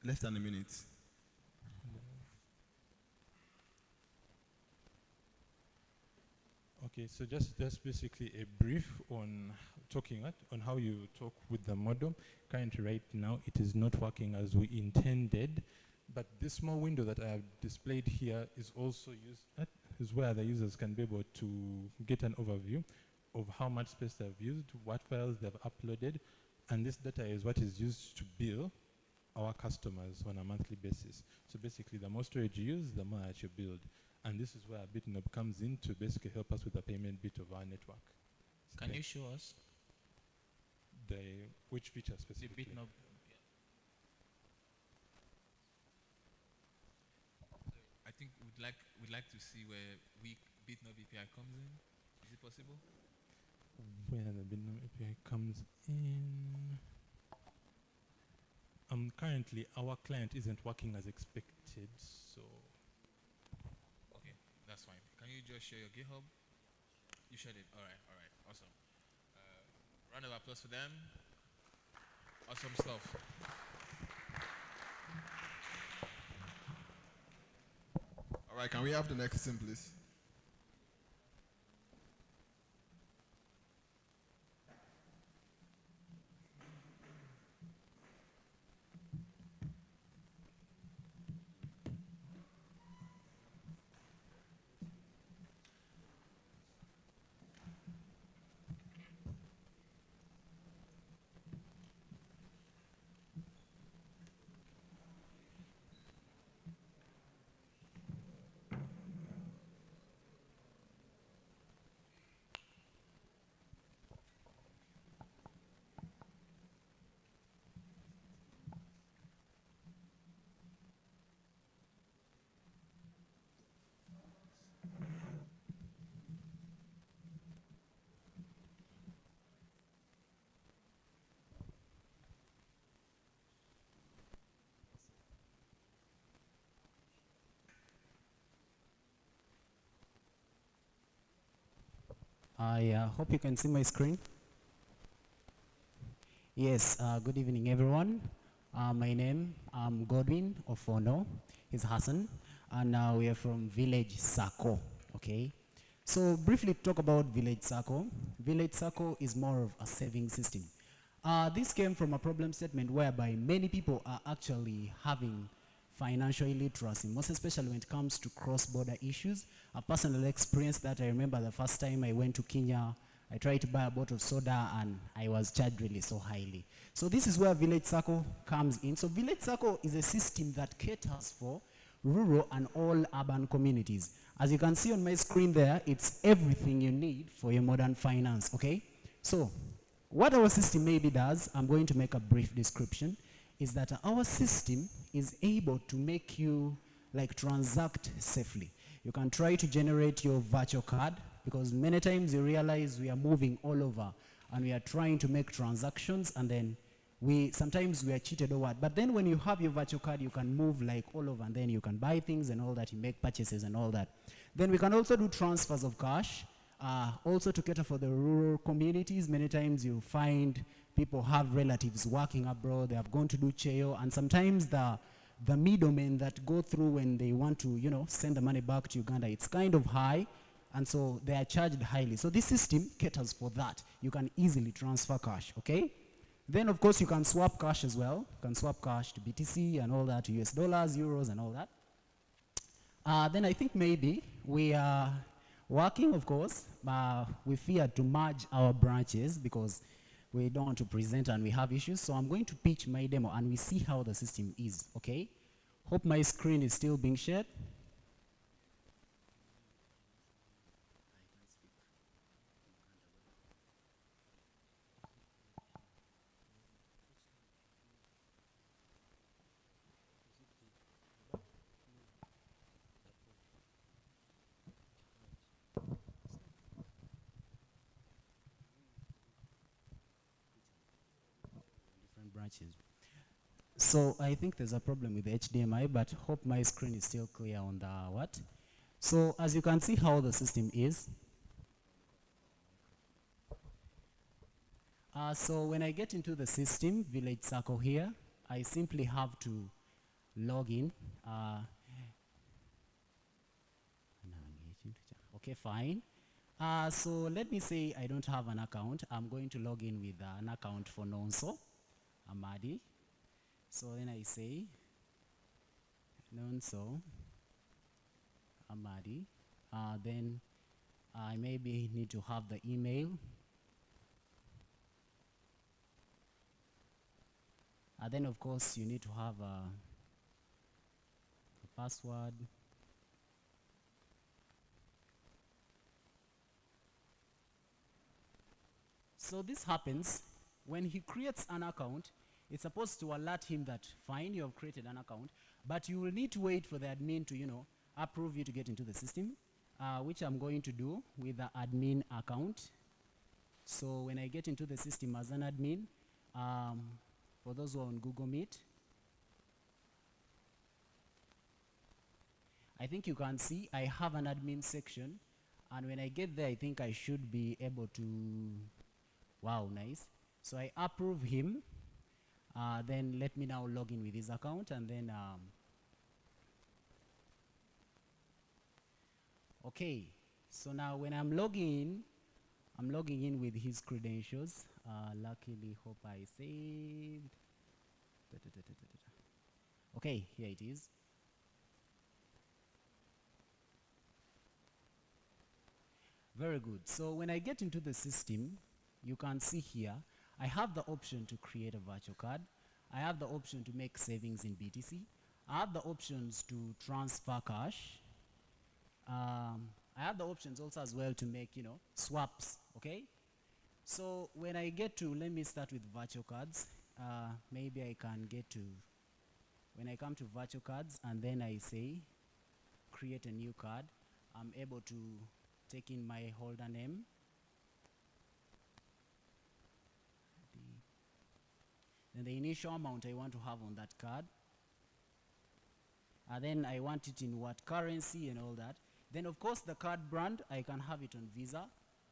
Less than a minute. Okay, so just basically a brief on on how you talk with the model. Currently, right now, it is not working as we intended, but this small window that I have displayed here is also used. That is where the users can be able to get an overview of how much space they've used, what files they've uploaded, and this data is what is used to bill our customers on a monthly basis. So basically, the more storage you use, the more that you build. And this is where Bitnob comes in to basically help us with the payment bit of our network. Can you show us? Which feature specifically? The Bitnob. I think we'd like to see where Bitnob API comes in. Is it possible? Where the Bitnob API comes in. Currently, our client isn't working as expected, so. Okay, that's fine. Can you just share your GitHub? You shared it. All right, awesome. Round of applause for them. Awesome stuff. All right, can we have the next sim, please? I hope you can see my screen. Yes, good evening everyone. My name, I'm Godwin Ofono. He's Hassan, and we are from Village Sako. Okay. So briefly talk about Village Sako. Village Sako is more of a saving system. This came from a problem statement whereby many people are actually having financial illiteracy, most especially when it comes to cross-border issues. A personal experience that I remember the first time I went to Kenya, I tried to buy a bottle of soda and I was charged really so highly. So this is where Village Circle comes in. So Village Circle is a system that caters for rural and all urban communities. As you can see on my screen there, it's everything you need for your modern finance, okay? So what our system maybe does, I'm going to make a brief description, is that our system is able to make you like transact safely. You can try to generate your virtual card, because many times you realize we are moving all over and we are trying to make transactions, and then sometimes we are cheated or what. But then when you have your virtual card, you can move like all over, and then you can buy things and all that, you make purchases and all that. Then we can also do transfers of cash, also to cater for the rural communities. Many times you find people have relatives working abroad, they have gone to do cheo, and sometimes the middlemen that go through when they want to, send the money back to Uganda, it's kind of high, and so they are charged highly. So this system caters for that. You can easily transfer cash, okay? Then of course you can swap cash as well. You can swap cash to BTC and all that, to US dollars, euros and all that. Then I think maybe we are working, of course, but we fear to merge our branches because we don't want to present and we have issues. So I'm going to pitch my demo and we see how the system is, okay? Hope my screen is still being shared. Branches. So I think there's a problem with the HDMI, but hope my screen is still clear on the what. So as you can see how the system is. So when I get into the system, Village Circle here, I simply have to log in. Okay, fine. So let me say I don't have an account. I'm going to log in with an account for Nonso Amadi. So then I say Nonso Amadi. Then I maybe need to have the email. Then of course you need to have a password. So this happens when he creates an account. It's supposed to alert him that, fine, you have created an account, but you will need to wait for the admin to, approve you to get into the system, which I'm going to do with the admin account. So when I get into the system as an admin, for those who are on Google Meet, I think you can see I have an admin section, and when I get there, I think I should be able to, wow, nice. So I approve him. Then let me now log in with his account, and then okay, so now when I'm logging in with his credentials. Luckily, hope I saved. Okay, here it is. Very good. So when I get into the system, you can see here, I have the option to create a virtual card. I have the option to make savings in BTC. I have the options to transfer cash. I have the options also as well to make, swaps, okay? So when I get to, let me start with virtual cards. Maybe I can get to, when I come to virtual cards and then I say, create a new card, I'm able to take in my holder name. Then the initial amount I want to have on that card. And then I want it in what currency and all that. Then of course the card brand, I can have it on Visa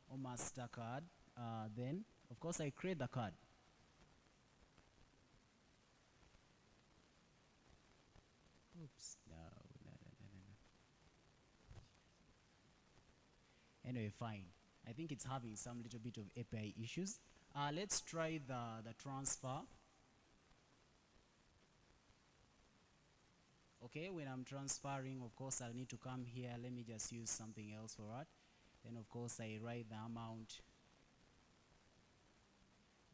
or MasterCard. Then of course I create the card. Anyway, fine. I think it's having some little bit of API issues. Let's try the transfer. Okay, when I'm transferring, of course, I'll need to come here. Let me just use something else for that. Then, of course, I write the amount.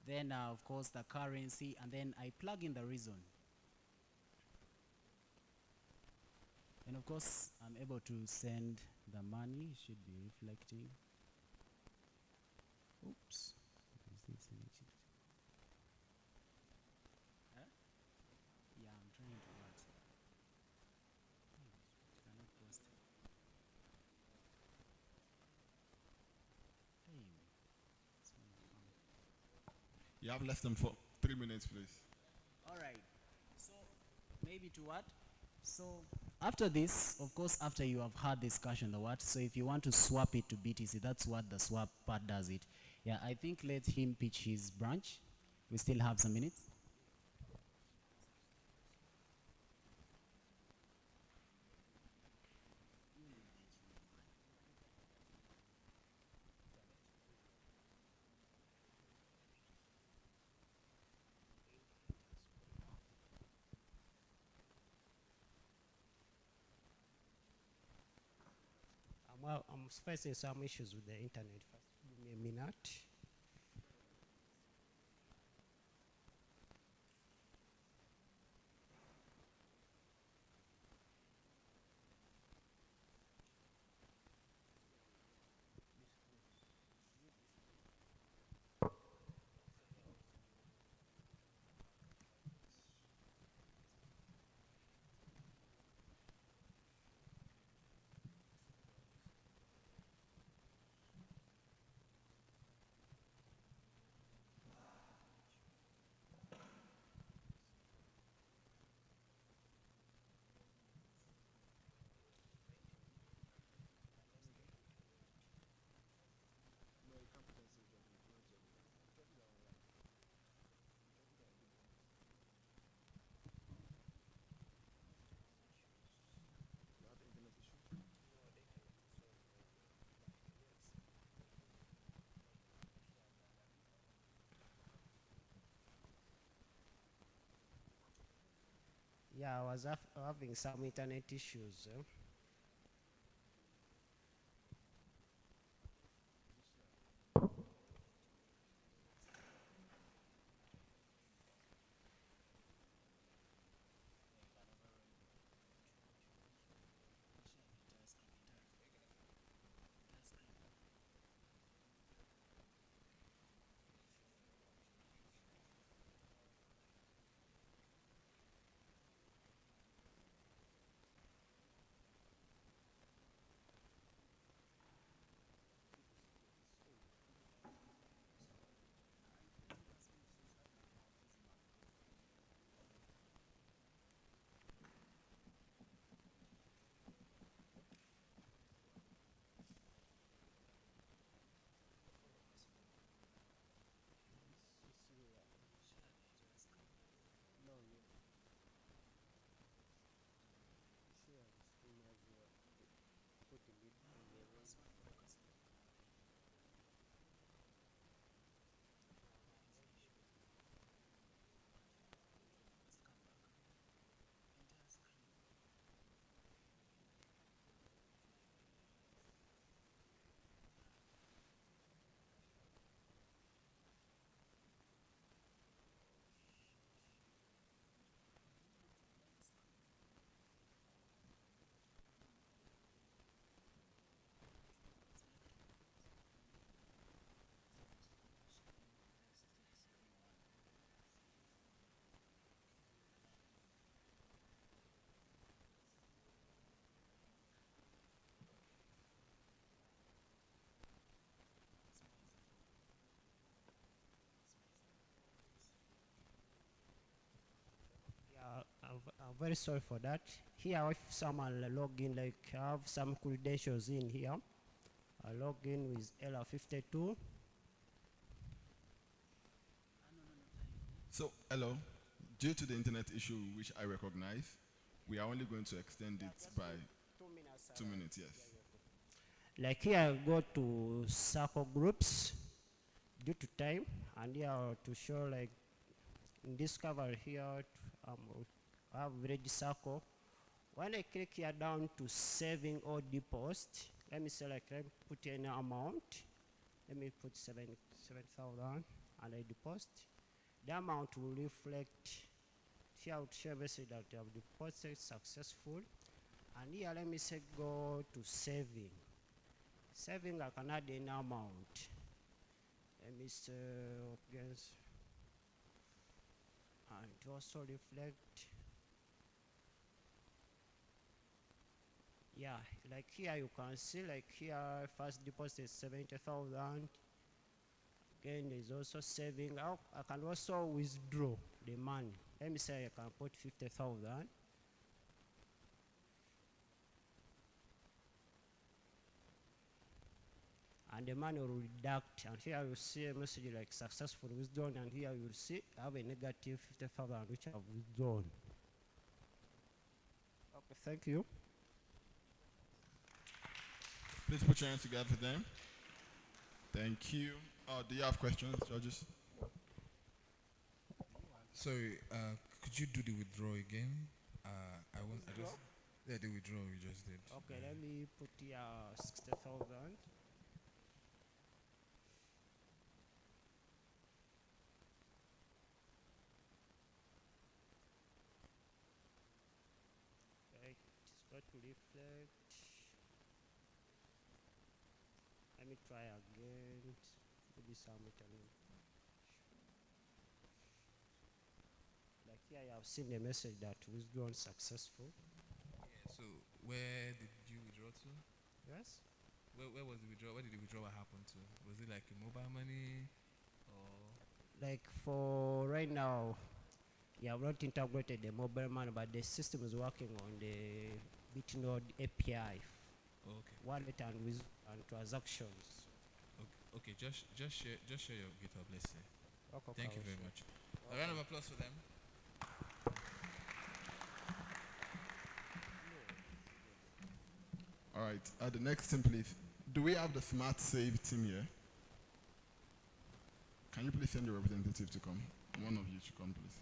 Then, of course, the currency, and then I plug in the reason. And, of course, I'm able to send the money. It should be reflecting. Oops. Huh? Yeah, I'm trying to what? Cannot post. You have less than 3 minutes, please. All right. So maybe to what? So after this, of course, after you have had discussion, the what? So if you want to swap it to BTC, that's what the swap part does it. Yeah, I think let him pitch his branch. We still have some minutes. Well, I'm facing some issues with the internet. First, give me a minute. Yeah, I was having some internet issues. I'm very sorry for that. Here, if someone log in, like I have some credentials in here. I log in with LR52. So, hello. Due to the internet issue, which I recognize, we are only going to extend it by 2 minutes, yes. Like here, I go to circle groups due to time, and here to show like in this cover here, I have village circle. When I click here down to saving or deposit, let me select, let me put any amount. Let me put 7,000 and I deposit. The amount will reflect here, I would show a message that you have deposited successful. And here, let me say go to saving. Saving, I can add any amount. Let me say, against, and it also reflect. Yeah, like here you can see, like here, first deposit 70,000. Again, there's also saving. I can also withdraw the money. Let me say I can put 50,000. And the money will deduct, and here you see a message like successful withdrawn, and here you will see I have a negative 50,000 which I have withdrawn. Okay, thank you. Please put your hands together for them. Thank you. Do you have questions, judges? Sorry, could you do the withdrawal again? I just, yeah, the withdrawal we just did. Okay, let me put here 60,000. Okay, it's got to reflect. Let me try again. Maybe some Italian. Like here, I have seen the message that withdrawn successful. Yeah, so where did you withdraw to? Yes? Where was the withdrawal? Where did the withdrawal happen to? Was it like a mobile money or? Like for right now, yeah, I've not integrated the mobile money, but the system is working on the Bitnob API. Okay. Wallet and transactions. Okay, just share your GitHub, let's say. Okay, Thank you very much. A round of applause for them. All right. The next team, please. Do we have the Smart Save team here? Can you please send your representative to come? One of you should come, please.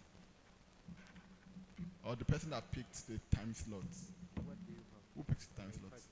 Or the person that picked the time slots. What do you have? Who picks the time slots?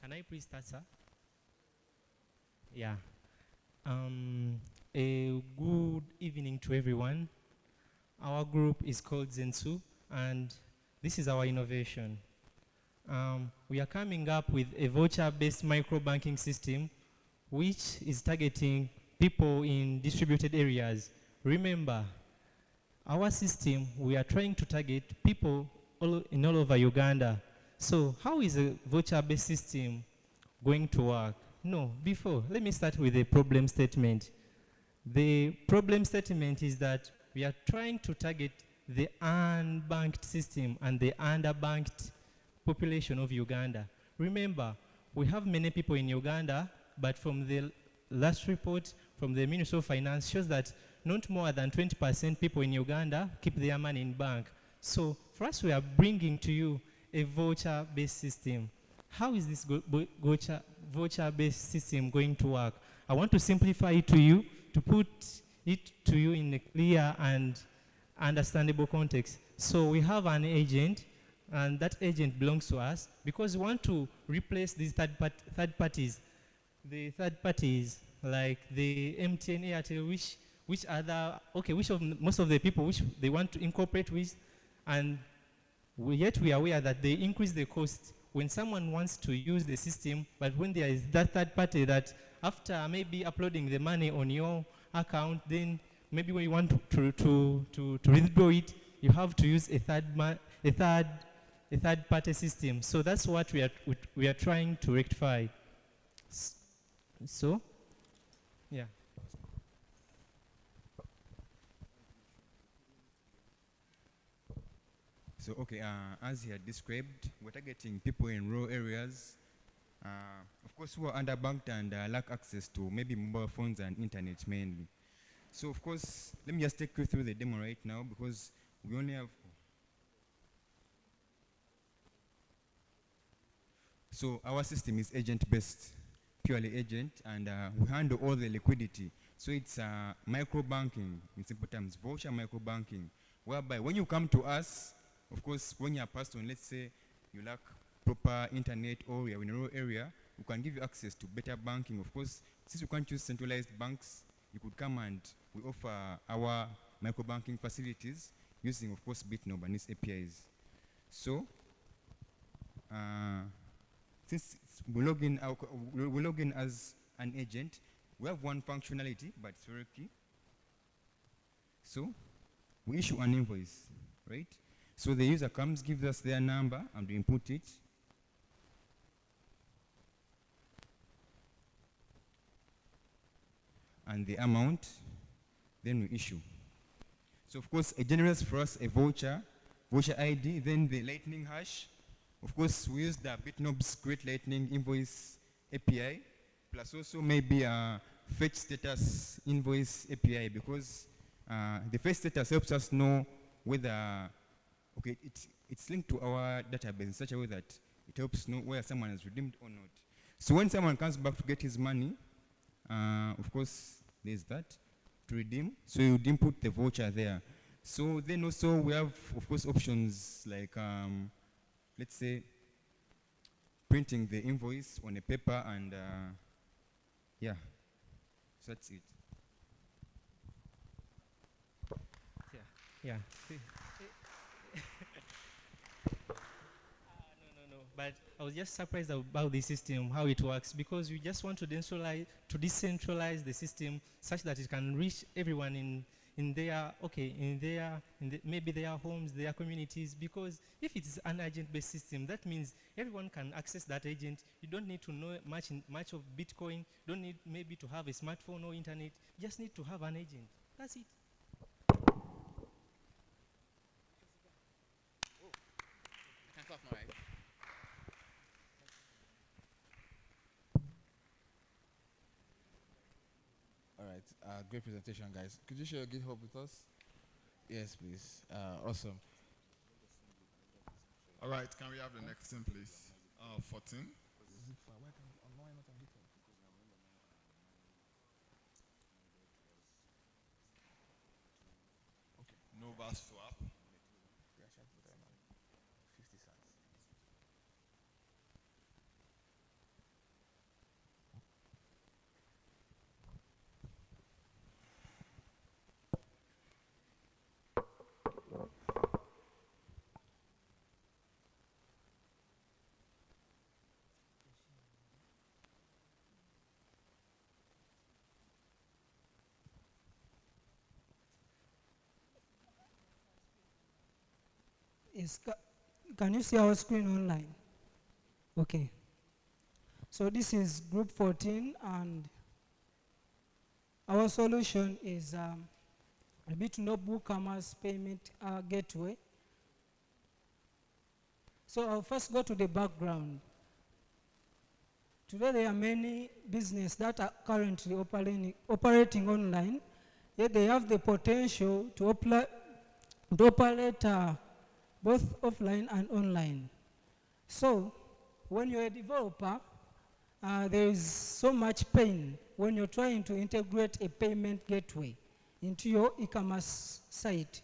Can I please start, sir? Yeah. A good evening to everyone. Our group is called Zensu, and this is our innovation. We are coming up with a voucher-based micro-banking system which is targeting people in distributed areas. Remember, our system, we are trying to target people all over Uganda. So how is a voucher-based system going to work? No, let me start with a problem statement. The problem statement is that we are trying to target the unbanked system and the underbanked population of Uganda. Remember, we have many people in Uganda, but from the last report from the Ministry of Finance shows that not more than 20% people in Uganda keep their money in bank. So for us, we are bringing to you a voucher-based system. How is this voucher-based system going to work? I want to simplify it to you, to put it to you in a clear and understandable context. So we have an agent, and that agent belongs to us because we want to replace these third parties. The third parties like the MTN, Airtel, which other, okay, most of the people which they want to incorporate with, and yet we are aware that they increase the cost when someone wants to use the system, but when there is that third party that after maybe uploading the money on your account, then maybe when you want to withdraw it, you have to use a third party system. So that's what we are trying to rectify. So, yeah. So, okay, as he had described, we're targeting people in rural areas, of course, who are underbanked and lack access to maybe mobile phones and internet mainly. So, of course, let me just take you through the demo right now because we only have. So, our system is agent-based, purely agent, and we handle all the liquidity. So, it's micro banking, in simple terms, voucher micro banking, whereby when you come to us, of course, when you are passed on, let's say you lack proper internet or you are in a rural area, we can give you access to better banking. Of course, since you can't use centralized banks, you could come and we offer our micro banking facilities using, of course, Bitnob and its APIs. So, since we log in as an agent, we have one functionality, but it's very key. So, we issue an invoice, right? So the user comes, gives us their number, and we input it. And the amount, then we issue. So of course, it generates for us a voucher ID, then the lightning hash. Of course, we use the Bitnob's Great Lightning Invoice API, plus also maybe a fetch status invoice API, because the fetch status helps us know whether, okay, it's linked to our database in such a way that it helps know where someone has redeemed or not. So when someone comes back to get his money, of course, there's that to redeem. So you would input the voucher there. So then also we have, of course, options like, let's say, printing the invoice on a paper and, yeah, so that's it. Yeah. No. But I was just surprised about the system, how it works, because we just want to decentralize the system such that it can reach everyone maybe their homes, their communities, because if it is an agent-based system, that means everyone can access that agent. You don't need to know much of Bitcoin. You don't need maybe to have a smartphone or internet. You just need to have an agent. That's it. All right, great presentation, guys. Could you share your GitHub with us? Yes, please. Awesome. All right, can we have the next thing, please? 14. Nova swap. Yes, can you see our screen online? Okay. So this is group 14, and our solution is a Bitnob WooCommerce payment gateway. So I'll first go to the background. Today there are many businesses that are currently operating online, yet they have the potential to operate both offline and online. So when you're a developer, there is so much pain when you're trying to integrate a payment gateway into your e-commerce site.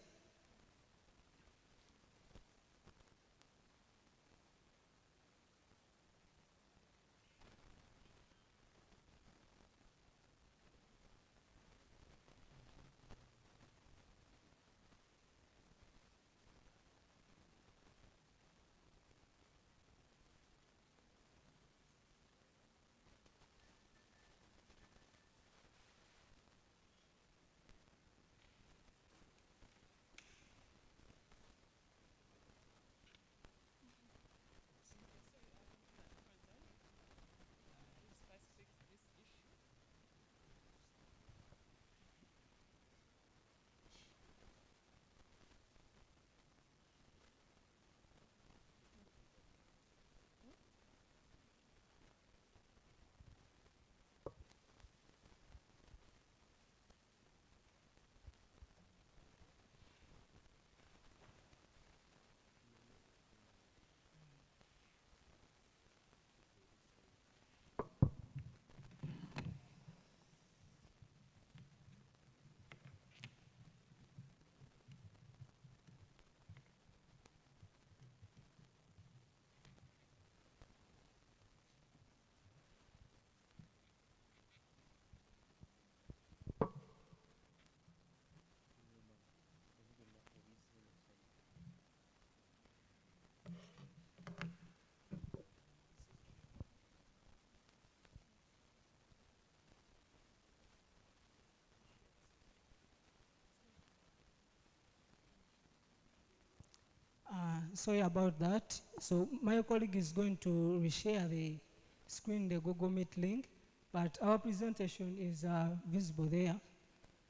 sorry about that. So my colleague is going to reshare the screen, the Google Meet link, but our presentation is visible there.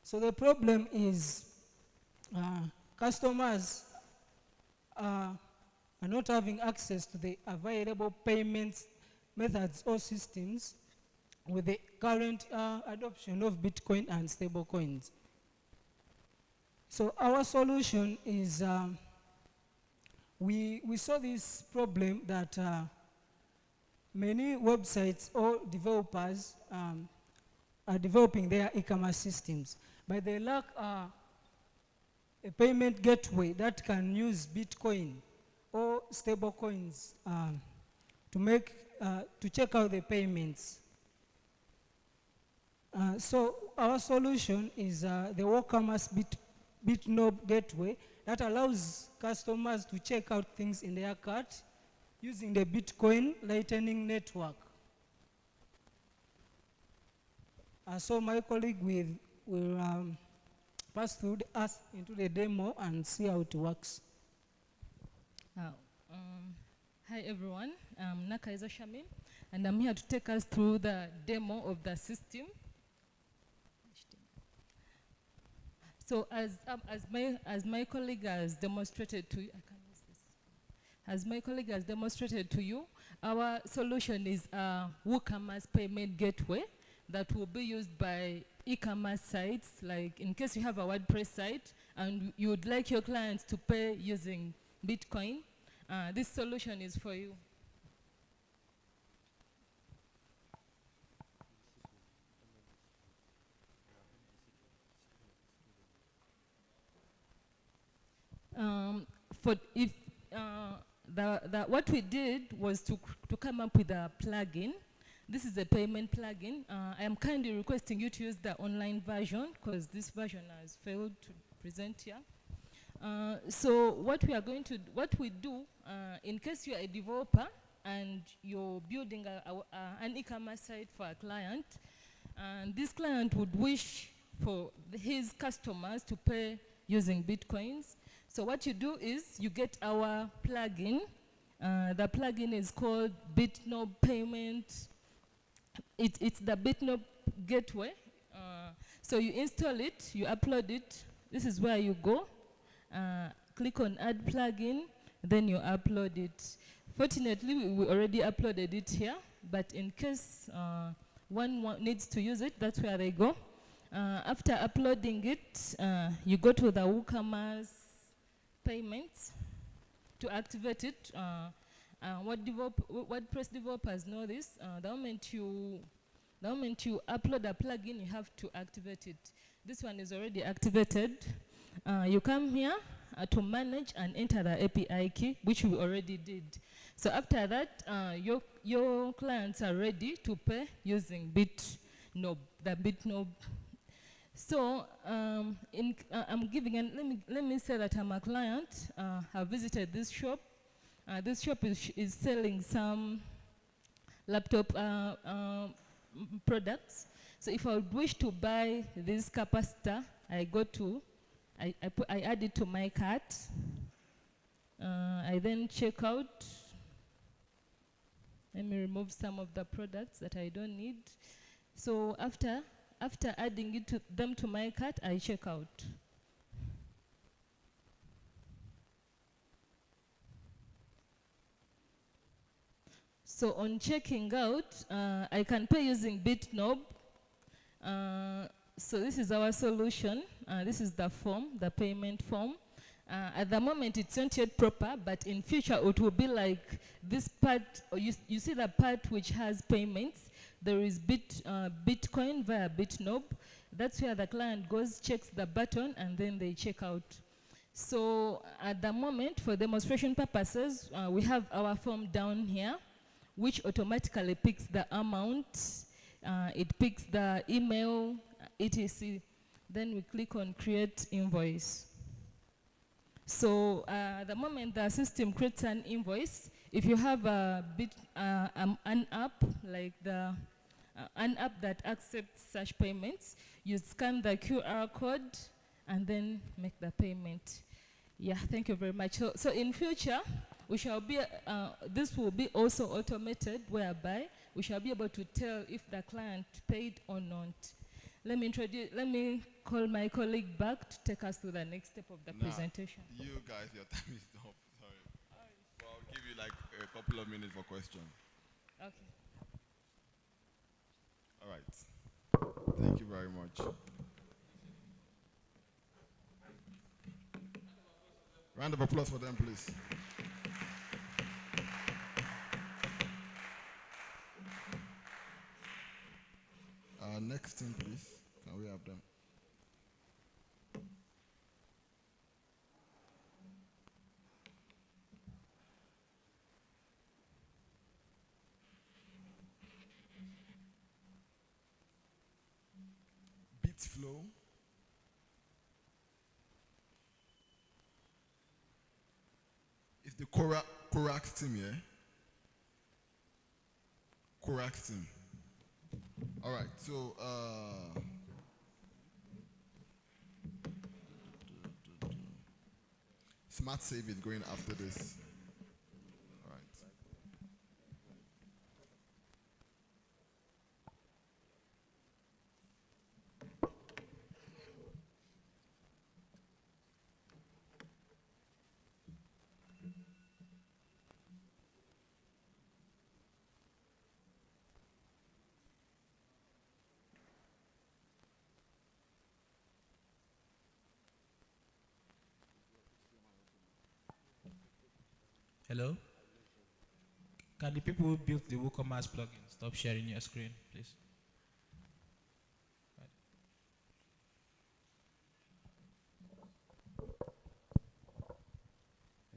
So the problem is customers are not having access to the available payments methods or systems with the current adoption of Bitcoin and stable coins. So our solution is we saw this problem that many websites or developers are developing their e-commerce systems, but they lack a payment gateway that can use Bitcoin or stable coins to check out the payments. So our solution is the WooCommerce Bitnob gateway that allows customers to check out things in their cart using the Bitcoin Lightning Network. So my colleague will pass through us into the demo and see how it works. Hi everyone, I'm Nakaiza Shamim, and I'm here to take us through the demo of the system. So as my colleague has demonstrated to you, as my colleague has demonstrated to you, our solution is a WooCommerce payment gateway that will be used by e-commerce sites. Like in case you have a WordPress site and you would like your clients to pay using Bitcoin, this solution is for you. What we did was to come up with a plugin. This is a payment plugin. I am kindly requesting you to use the online version because this version has failed to present here. So what we do, in case you are a developer and you're building an e-commerce site for a client, and this client would wish for his customers to pay using Bitcoins. So what you do is you get our plugin. The plugin is called Bitnob Payment. It's the Bitnob gateway. So you install it, you upload it. This is where you go. Click on Add Plugin, then you upload it. Fortunately, we already uploaded it here, but in case one needs to use it, that's where they go. After uploading it, you go to the WooCommerce payments to activate it. WordPress developers know this. The moment you upload a plugin, you have to activate it. This one is already activated. You come here to manage and enter the API key, which we already did. So after that, your clients are ready to pay using Bitnob, the Bitnob. So I'm giving, let me say that I'm a client. I've visited this shop. This shop is selling some laptop products. So if I would wish to buy this capacitor, I add it to my cart. I then check out. Let me remove some of the products that I don't need. So after adding them to my cart, I check out. So on checking out, I can pay using Bitnob. So this is our solution. This is the form, the payment form. At the moment, it's not yet proper, but in future, it will be like this part. You see the part which has payments. There is Bitcoin via Bitnob. That's where the client goes, checks the button, and then they check out. So at the moment, for demonstration purposes, we have our form down here, which automatically picks the amount. It picks the email, etc. Then we click on Create Invoice. So the moment the system creates an invoice, if you have an app, like an app that accepts such payments, you scan the QR code and then make the payment. Yeah, thank you very much. So in future, we shall be, this will be also automated, whereby we shall be able to tell if the client paid or not. Let me call my colleague back to take us through the next step of the presentation. You guys, your time is up. Sorry. But I'll give you like a couple of minutes for questions. Okay. All right. Thank you very much. Round of applause for them, please. Next team, please. Can we have them? Bitflow. It's the Korax team, yeah? Korax team. All right, so Smart Save is going after this. All right. Hello? Can the people who built the WooCommerce plugin stop sharing your screen, please?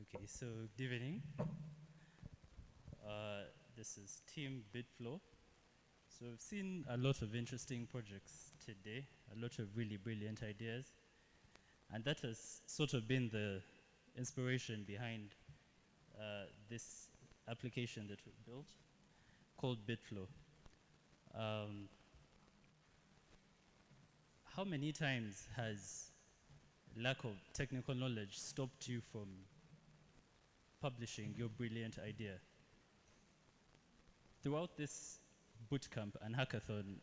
Okay, so good evening. This is Team Bitflow. So we've seen a lot of interesting projects today, a lot of really brilliant ideas, and that has sort of been the inspiration behind this application that we built called Bitflow. How many times has lack of technical knowledge stopped you from publishing your brilliant idea? Throughout this bootcamp and hackathon,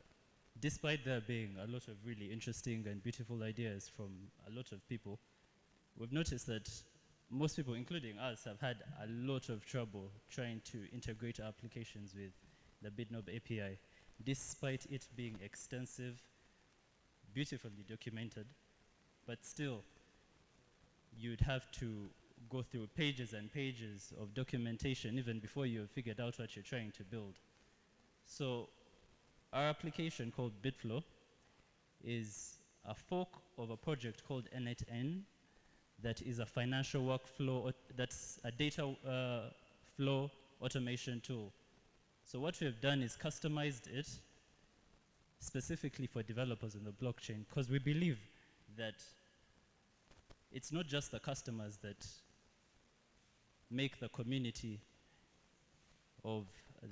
despite there being a lot of really interesting and beautiful ideas from a lot of people, we've noticed that most people, including us, have had a lot of trouble trying to integrate our applications with the Bitnob API, despite it being extensive, beautifully documented, but still, you'd have to go through pages and pages of documentation even before you have figured out what you're trying to build. So our application called Bitflow is a fork of a project called N8N that is a financial workflow, that's a data flow automation tool. So what we have done is customized it specifically for developers in the blockchain, because we believe that it's not just the customers that make the community of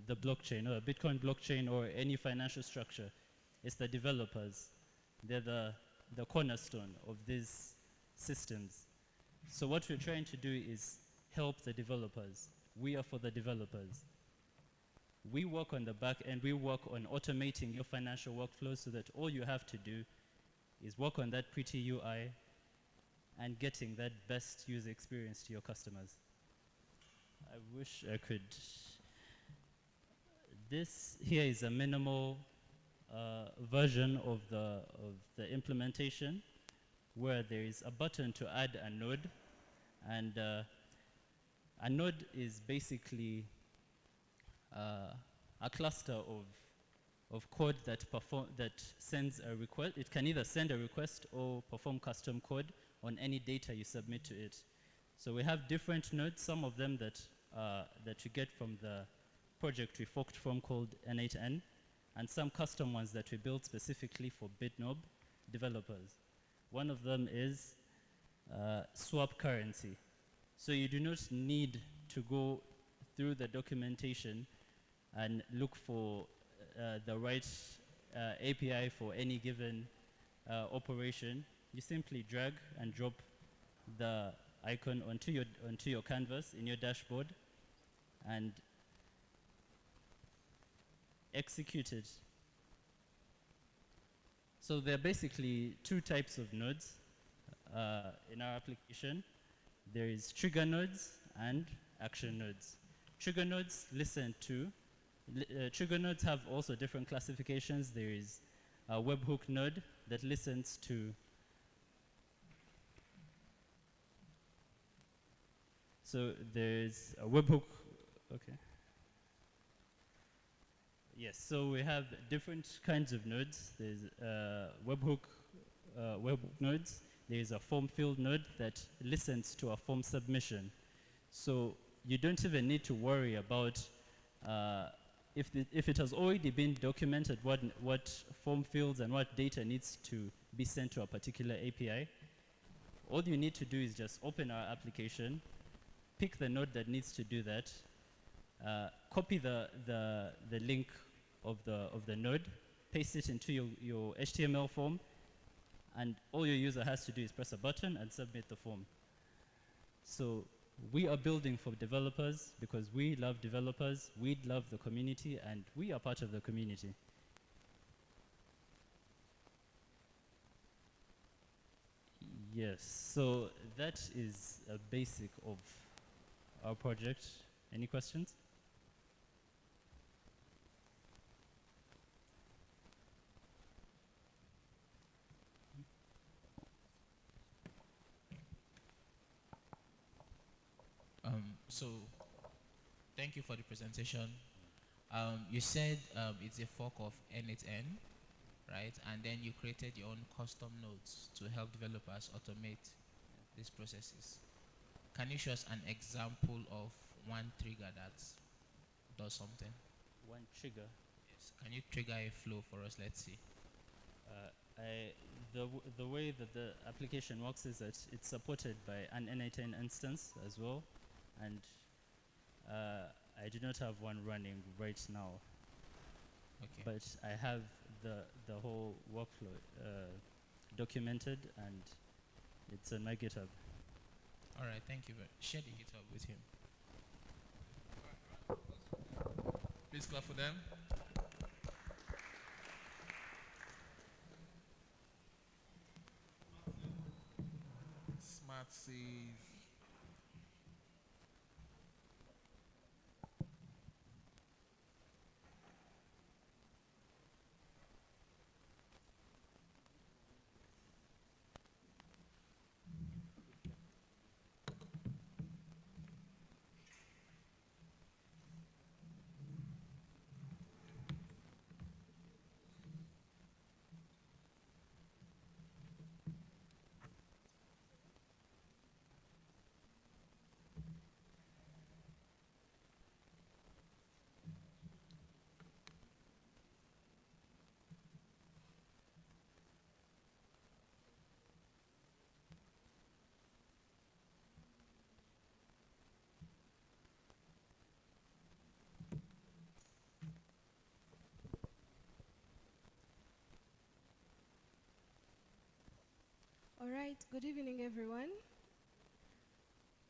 the blockchain or a Bitcoin blockchain or any financial structure. It's the developers. They're the cornerstone of these systems. So what we're trying to do is help the developers. We are for the developers. We work on the back end. We work on automating your financial workflows so that all you have to do is work on that pretty UI and getting that best user experience to your customers. I wish I could. This here is a minimal version of the implementation where there is a button to add a node, and a node is basically a cluster of code that sends a request. It can either send a request or perform custom code on any data you submit to it. So we have different nodes, some of them that you get from the project we forked from called N8N, and some custom ones that we built specifically for Bitnob developers. One of them is swap currency. So you do not need to go through the documentation and look for the right API for any given operation. You simply drag and drop the icon onto your canvas in your dashboard and execute it. So there are basically two types of nodes in our application. There is trigger nodes and action nodes. Trigger nodes trigger nodes have also different classifications. There is a webhook node that listens to. So there's a webhook, okay. Yes, so we have different kinds of nodes. There's webhook nodes. There's a form field node that listens to a form submission. So you don't even need to worry about if it has already been documented what form fields and what data needs to be sent to a particular API. All you need to do is just open our application, pick the node that needs to do that, copy the link of the node, paste it into your HTML form, and all your user has to do is press a button and submit the form. So we are building for developers because we love developers, we love the community, and we are part of the community. Yes, so that is a basic of our project. Any questions? So, thank you for the presentation. You said it's a fork of N8N, right? And then you created your own custom nodes to help developers automate these processes. Can you show us an example of one trigger that does something? One trigger? Yes. Can you trigger a flow for us? Let's see. The way that the application works is that it's supported by an N8N instance as well, and I do not have one running right now. Okay. But I have the whole workflow documented, and it's on my GitHub. All right, thank you very much. Share the GitHub with him. Please clap for them. Smart Save. All right, good evening, everyone.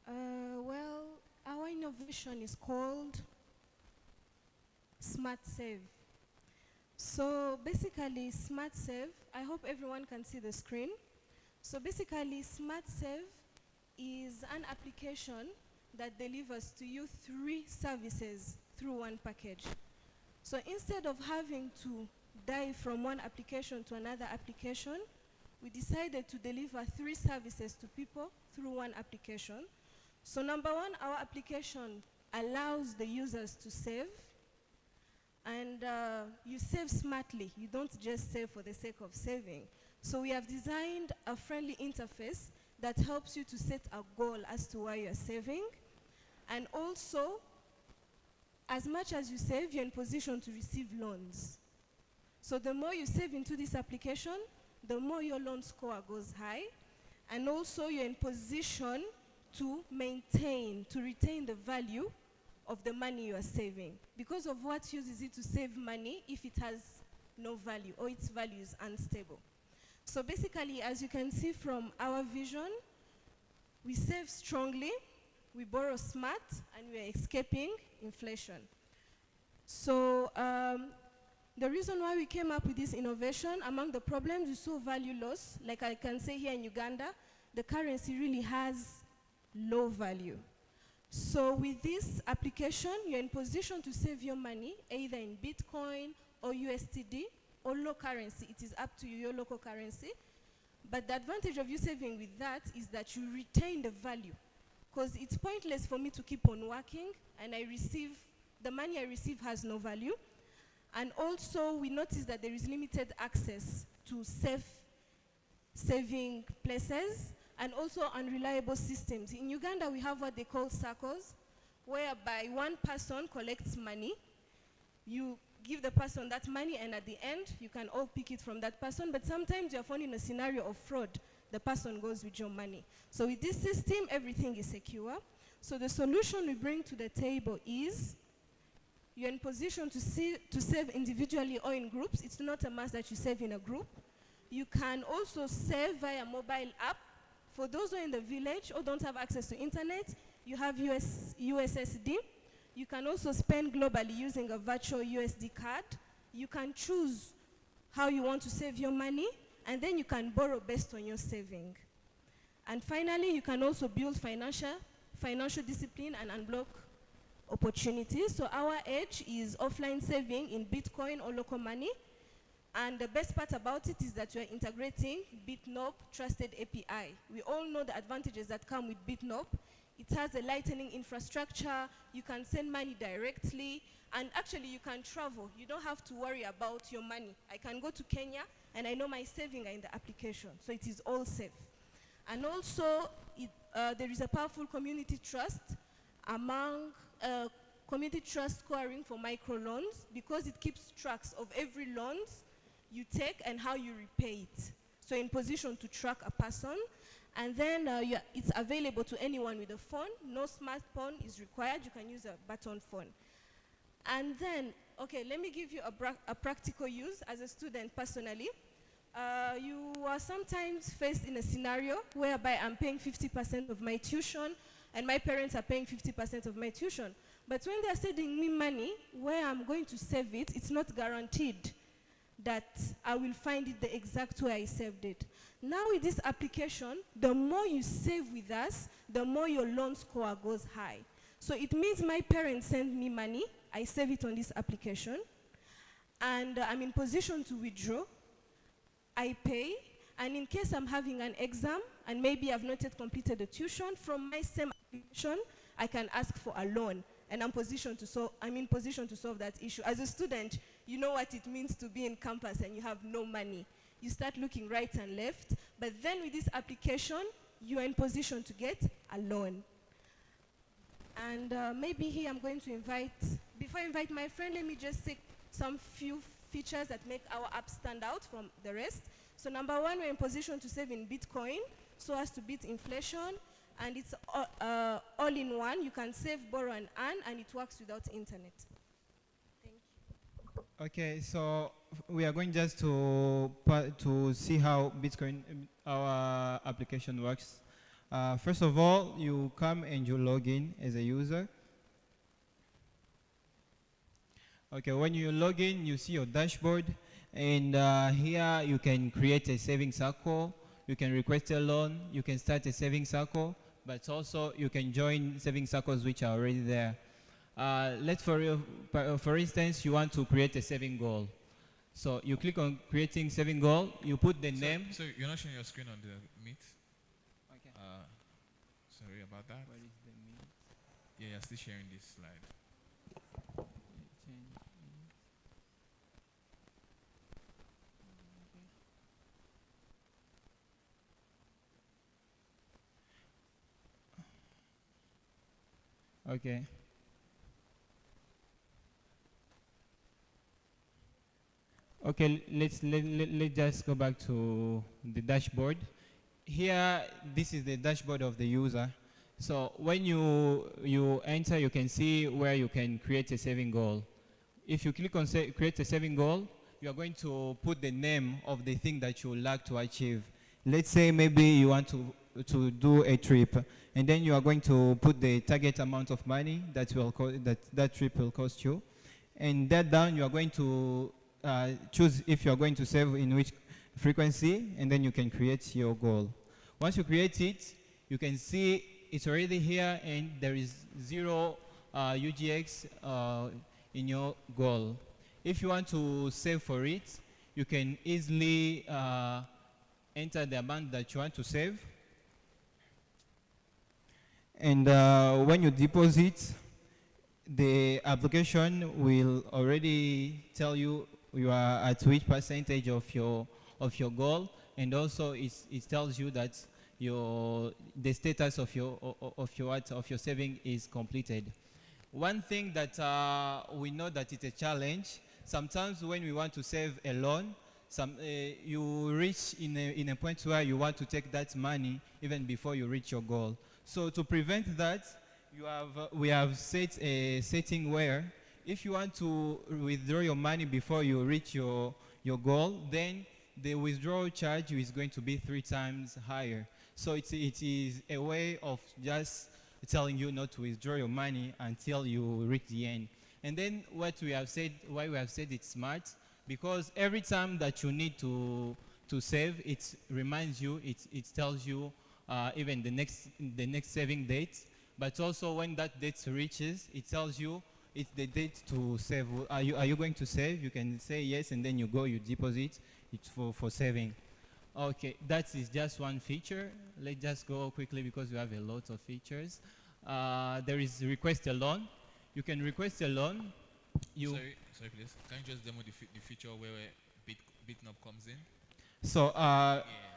Well, our innovation is called Smart Save. So basically, Smart Save, I hope everyone can see the screen. So basically, Smart Save is an application that delivers to you 3 services through one package. So instead of having to dive from one application to another application, we decided to deliver 3 services to people through one application. So number 1, our application allows the users to save, and you save smartly. You don't just save for the sake of saving. So we have designed a friendly interface that helps you to set a goal as to why you're saving. And also, as much as you save, you're in position to receive loans. So the more you save into this application, the more your loan score goes high. And also, you're in position to retain the value of the money you are saving. Because of what use is it to save money if it has no value or its value is unstable? So basically, as you can see from our vision, We save strongly, we borrow smart, and we are escaping inflation. So the reason why we came up with this innovation, among the problems we saw value loss. Like I can say here in Uganda, the currency really has low value. So with this application, you're in position to save your money either in Bitcoin or USDT or local currency. It is up to you, your local currency. But the advantage of you saving with that is that you retain the value. Because it's pointless for me to keep on working and the money I receive has no value. And also we notice that there is limited access to saving places and also unreliable systems. In Uganda we have what they call circles, whereby one person collects money, you give the person that money, and at the end you can all pick it from that person, but sometimes you're found in a scenario of fraud. The person goes with your money. So with this system, everything is secure. So the solution we bring to the table is you're in position to save individually or in groups. It's not a must that you save in a group. You can also save via mobile app. For those who are in the village or don't have access to internet, you have USSD. You can also spend globally using a virtual USD card. You can choose how you want to save your money, and then you can borrow based on your saving. And finally, you can also build financial discipline and unblock opportunities. So our edge is offline saving in Bitcoin or local money. And the best part about it is that we are integrating Bitnob trusted API. We all know the advantages that come with Bitnob. It has a lightning infrastructure, you can send money directly, and actually you can travel. You don't have to worry about your money. I can go to Kenya and I know my savings are in the application, so it is all safe. And also, there is a powerful community trust community trust scoring for microloans, because it keeps tracks of every loans you take and how you repay it. So in position to track a person. And then it's available to anyone with a phone. No smartphone is required. You can use a button phone. And then, okay, let me give you a practical use as a student personally. You are sometimes faced in a scenario whereby I'm paying 50% of my tuition and my parents are paying 50% of my tuition. But when they're sending me money, where I'm going to save it, it's not guaranteed that I will find it the exact way I saved it. Now with this application, the more you save with us, the more your loan score goes high. So it means my parents send me money, I save it on this application, and I'm in position to withdraw, I pay, and in case I'm having an exam, and maybe I've not yet completed the tuition, from my same application, I can ask for a loan. And I'm in position to solve that issue. As a student, you know what it means to be in campus and you have no money. You start looking right and left, but then with this application, you are in position to get a loan. And maybe here I'm going to before I invite my friend, let me just take some few features that make our app stand out from the rest. So number one, we're in position to save in Bitcoin so as to beat inflation. And it's all in one. You can save, borrow, and earn, and it works without internet. Thank you. Okay, so we are going just to see how Bitcoin, our application works. First of all, you come and you log in as a user. Okay, when you log in, you see your dashboard, and here you can create a savings circle. You can request a loan. You can start a savings circle. But also you can join saving circles which are already there. For instance, you want to create a saving goal. So you click on creating saving goal, you put the name. So you're not showing your screen on the Meet? Okay. Sorry about that. What is the Meet? Yeah, you're still sharing this slide. Okay. Okay, let's just go back to the dashboard. Here, this is the dashboard of the user. So when you enter, you can see where you can create a saving goal. If you click on create a saving goal, you are going to put the name of the thing that you would like to achieve. Let's say maybe you want to to do a trip, and then you are going to put the target amount of money that that trip will cost you, and that down you are going to choose if you are going to save in which frequency, and then you can create your goal. Once you create it, you can see it's already here, and there is 0 UGX in your goal. If you want to save for it, you can easily enter the amount that you want to save. And when you deposit, the application will already tell you you are at which percentage of your goal, and also it tells you that the status of your saving is completed. One thing that we know that it's a challenge. Sometimes when we want to save a loan, you reach in a point where you want to take that money even before you reach your goal. So to prevent that, we have set a setting where if you want to withdraw your money before you reach your goal, then the withdrawal charge is going to be 3 times higher. So it is a way of just telling you not to withdraw your money until you reach the end. And then why we have said it's smart, because every time that you need to save, it reminds you, it tells you even the next saving date, but also when that date reaches, it tells you it's the date to save. Are you going to save? You can say yes, and then you deposit it for saving. Okay, that is just one feature. Let's just go quickly because we have a lot of features. There is request a loan. You can request a loan. Sorry, please. Can you just demo the feature where Bitnob comes in? So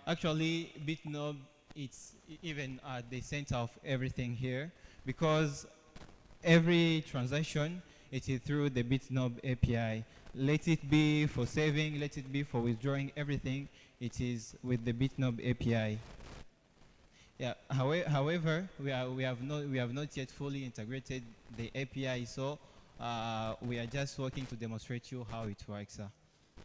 actually, Bitnob, it's even at the center of everything here, because every transaction, it is through the Bitnob API. Let it be for saving, let it be for withdrawing, everything, it is with the Bitnob API. Yeah. However, we have not yet fully integrated the API, so we are just working to demonstrate you how it works.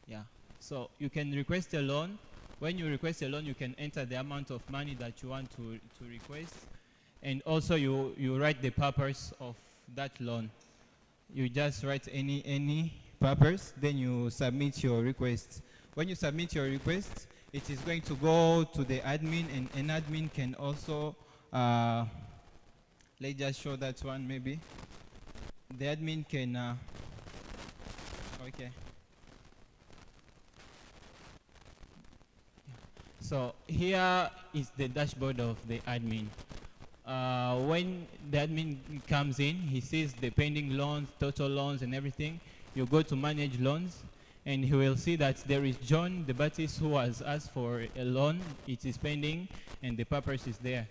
Yeah. So you can request a loan. When you request a loan, you can enter the amount of money that you want to request, and also you write the purpose of that loan. You just write any purpose, then you submit your request. When you submit your request, it is going to go to the admin, and an admin can also, let's just show that one maybe. The admin can, okay. So here is the dashboard of the admin. When the admin comes in, he sees the pending loans, total loans, and everything. You go to manage loans, and he will see that there is John the Baptist who has asked for a loan. It is pending, and the purpose is there.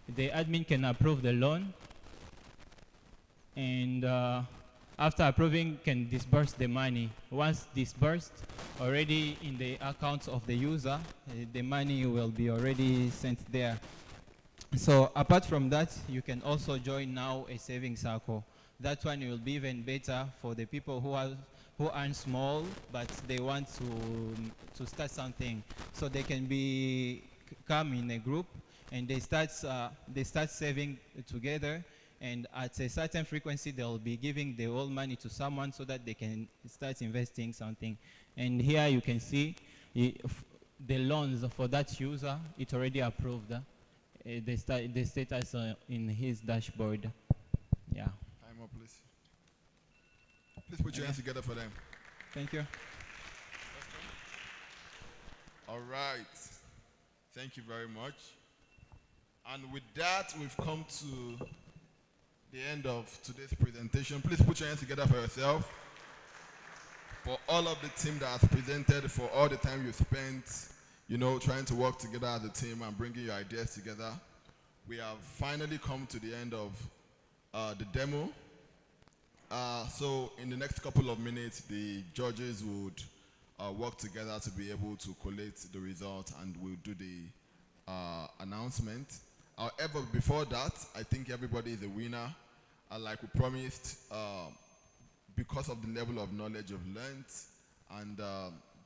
The admin can approve the loan, and after approving, can disburse the money. Once disbursed, already in the accounts of the user, the money will be already sent there. So apart from that, you can also join now a savings circle. That one will be even better for the people who earn small, but they want to start something. So they can come in a group, and they start saving together. And at a certain frequency, they'll be giving the whole money to someone so that they can start investing something. And here you can see the loans for that user. It's already approved. The status in his dashboard. Yeah. Time up, please. Please put your hands together for them. Thank you. All right. Thank you very much. And with that, we've come to the end of today's presentation. Please put your hands together for yourself. For all of the team that has presented, for all the time you spent, trying to work together as a team and bringing your ideas together. We have finally come to the end of the demo. So in the next couple of minutes, the judges would work together to be able to collate the result, and we'll do the announcement. However, before that, I think everybody is a winner. Like we promised, because of the level of knowledge you've learned and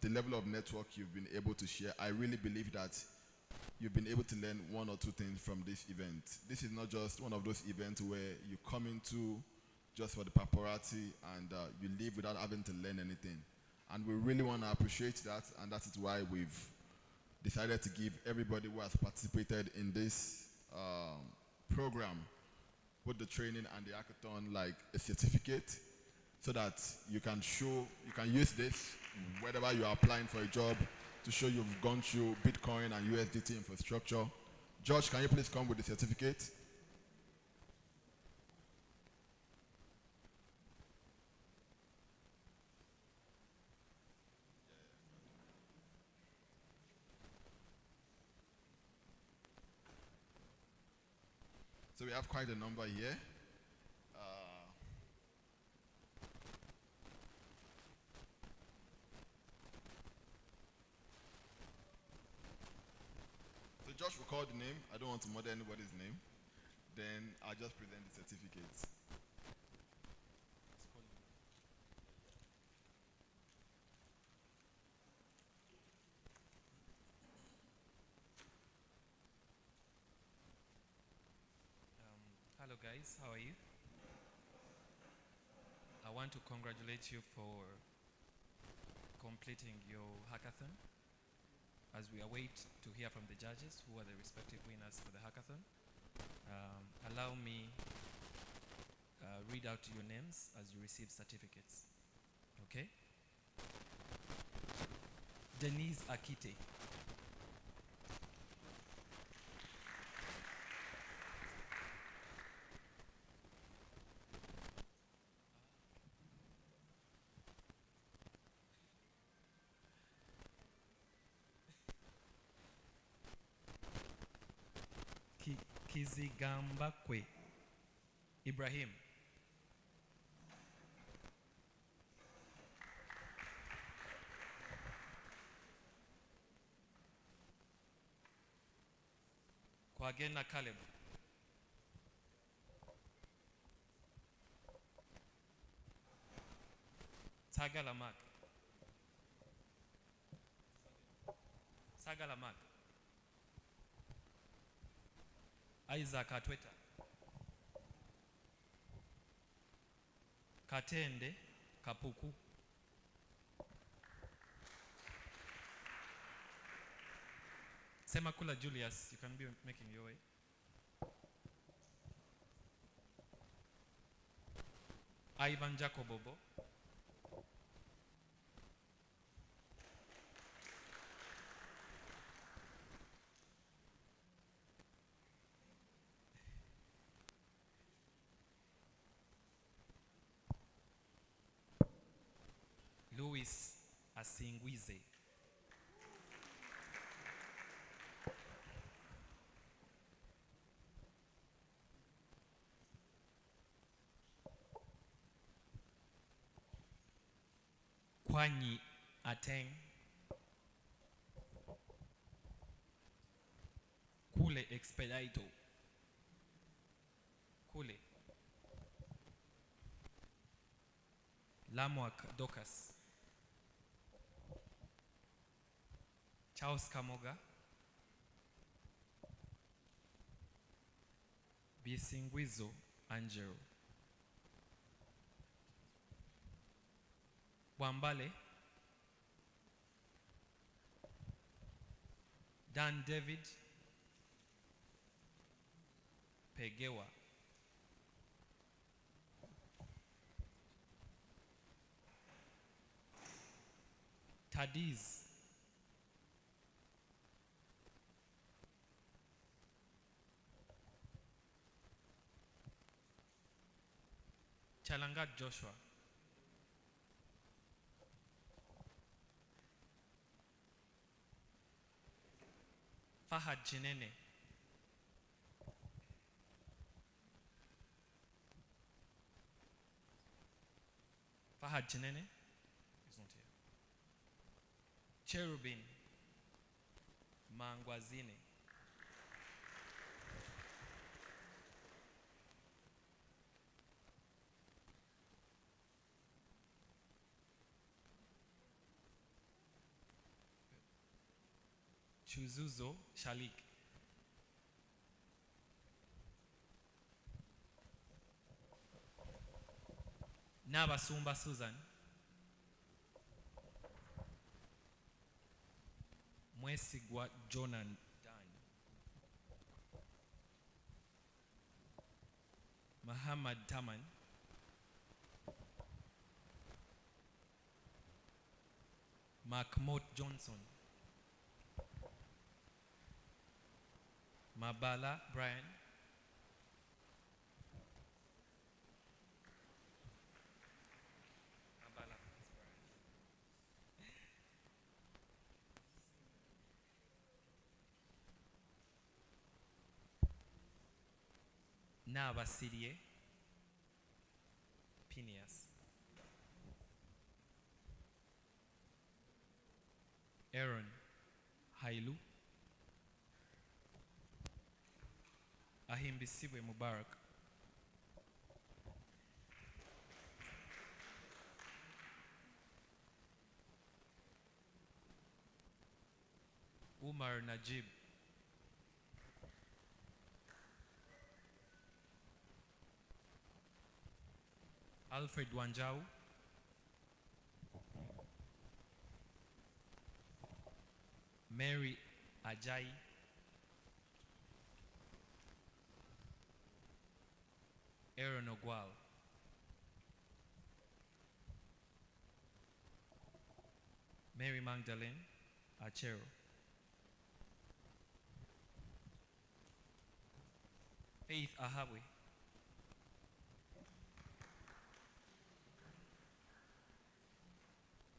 the level of network you've been able to share, I really believe that you've been able to learn one or two things from this event. This is not just one of those events where you come into just for the paparazzi and you leave without having to learn anything. And we really want to appreciate that, and that is why we've decided to give everybody who has participated in this program, both the training and the hackathon, like a certificate, so that you can use this whenever you are applying for a job to show you've gone through Bitcoin and USDT infrastructure. George, can you please come with the certificate? So we have quite a number here. So Josh will call the name. I don't want to murder anybody's name. Then I'll just present the certificates. Hello guys, how are you? I want to congratulate you for completing your hackathon. As we await to hear from the judges who are the respective winners for the hackathon, allow me read out your names as you receive certificates. Okay? Denise Akite. Kizigambakwe Ibrahim. Kwagena Caleb. Sagalamak. Sagalamak. Isaac Atweta. Katende Kapuku. Semakula Julius, you can be making your way. Ivan Jacobobo. Louis Asingwize. Kwanyi Ateng. Kule Expedito. Kule. Lamwak Docas. Charles Kamoga. Bisingwizo Angelo. Wambale. Dan David Pegewa. Tadiz Chalangat Joshua. Fahad Chinene. Fahad Chinene is not here. Cherubin Mangwazine. Chuzuzo Shalik. Nabasumba Susan, Mwesigwa Jonan Dan, Muhammad Taman, Markmot Johnson, Mabala Brian, Mabala Brian, Nabasirie, Phineas, Aaron Hailu, Ahimbisiwe Mubarak, Umar Najib, Alfred Wanjau, Mary Ajay, Aaron Ogwal, Mary Magdalene Achero, Faith Ahawe,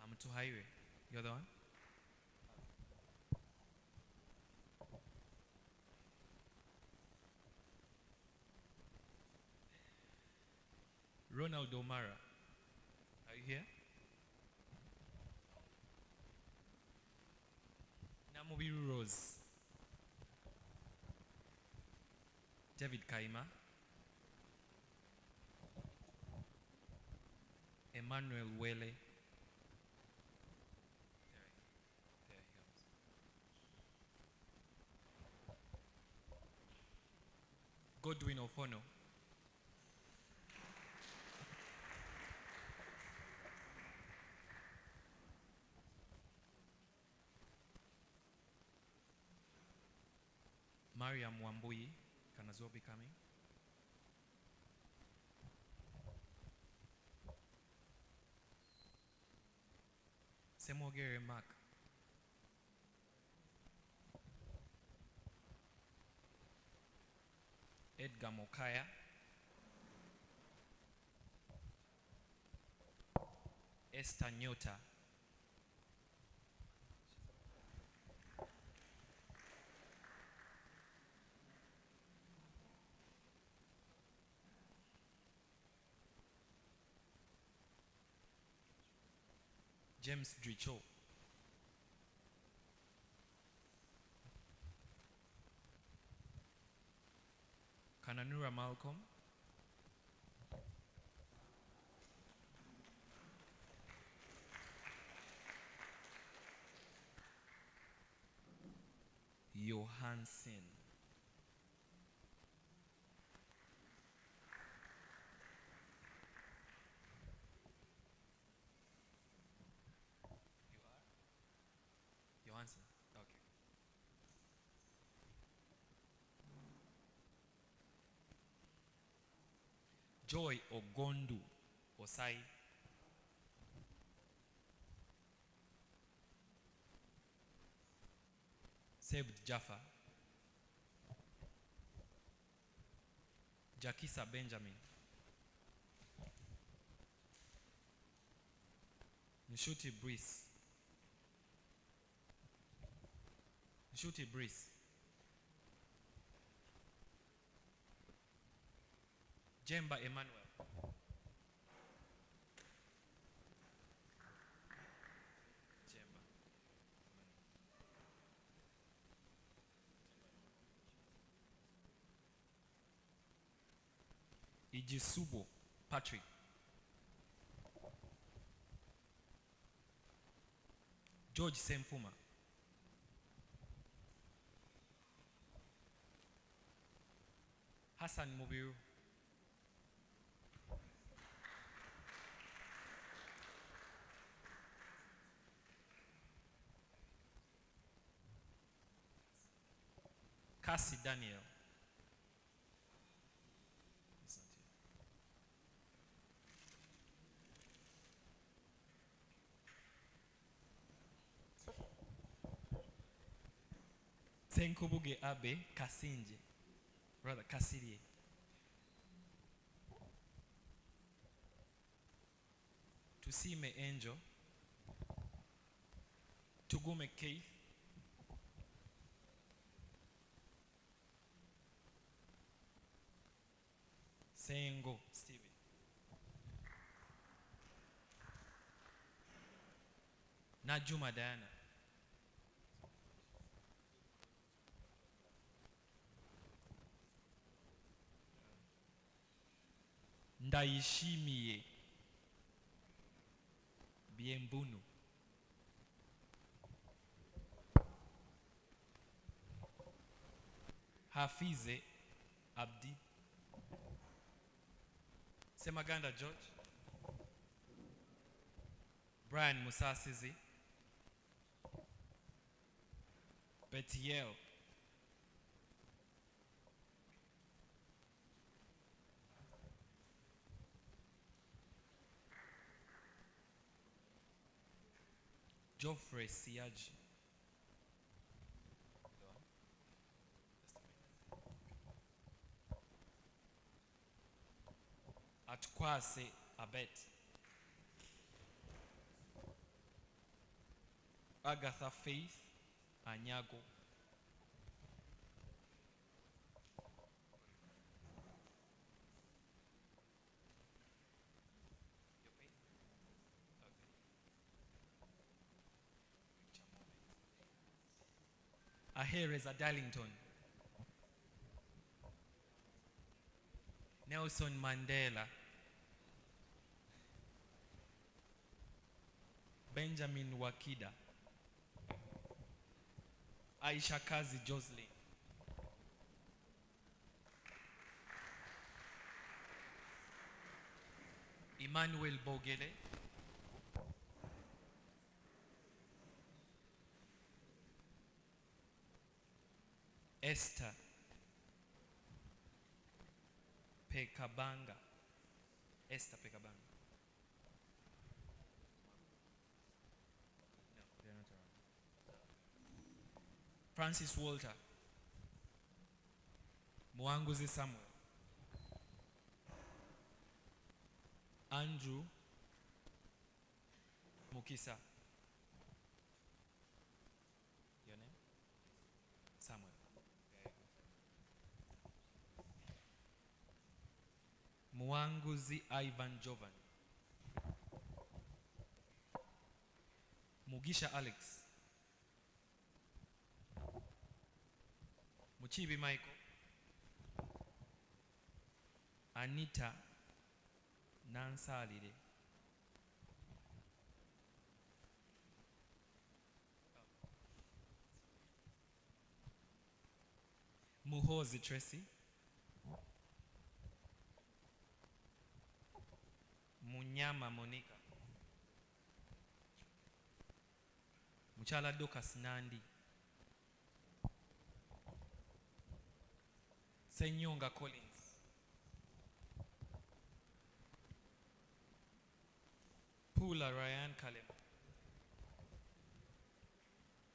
Amatu Highway. You're the one? Ronald O'Mara. Are you here? Namubiru Rose. David Kaima. Emmanuel Wele. There he comes. Godwin Ofono. Mariam Wambui, can as well be coming. Semogere Mark. Edgar Mokaya. Esther Nyota. James Dricho. Kananura Malcolm. Johansen. Johansen. Okay. Joy Ogondu Osai. Sebd Jaffa. Jakisa Benjamin. Nshuti Breeze. Nshuti Breeze. Jemba Emmanuel. Jemba. Ijisubo Patrick. George Semfuma. Hassan Mubiru. Cassie Daniel. Senkobuge Abe Kasinje. Rather Kasirie. Tusime Angel. Tugume Keith. Sengo Steven. Najuma Diana. Ndaishimiye Biembunu. Hafize Abdi. Semaganda George. Brian Musasizi. Betiel. Geoffrey Siaji. Atkwase Abet. Agatha Faith Anyago. Ahereza Darlington. Nelson Mandela. Benjamin Wakida. Aisha Kazi Joslin. Emmanuel Bogele. Esther Pekabanga. Esther Pekabanga. No, they're not around. Francis Walter. Mwanguzi Samuel. Andrew Mukisa. Your name? Samuel. Mwanguzi Ivan Jovan. Mugisha Alex. Muchibi Michael. Anita Nansalire. Muhozi Tracy. Munyama Monica. Muchala Dokas Nandi. Senyonga Collins. Pula Ryan Kalem.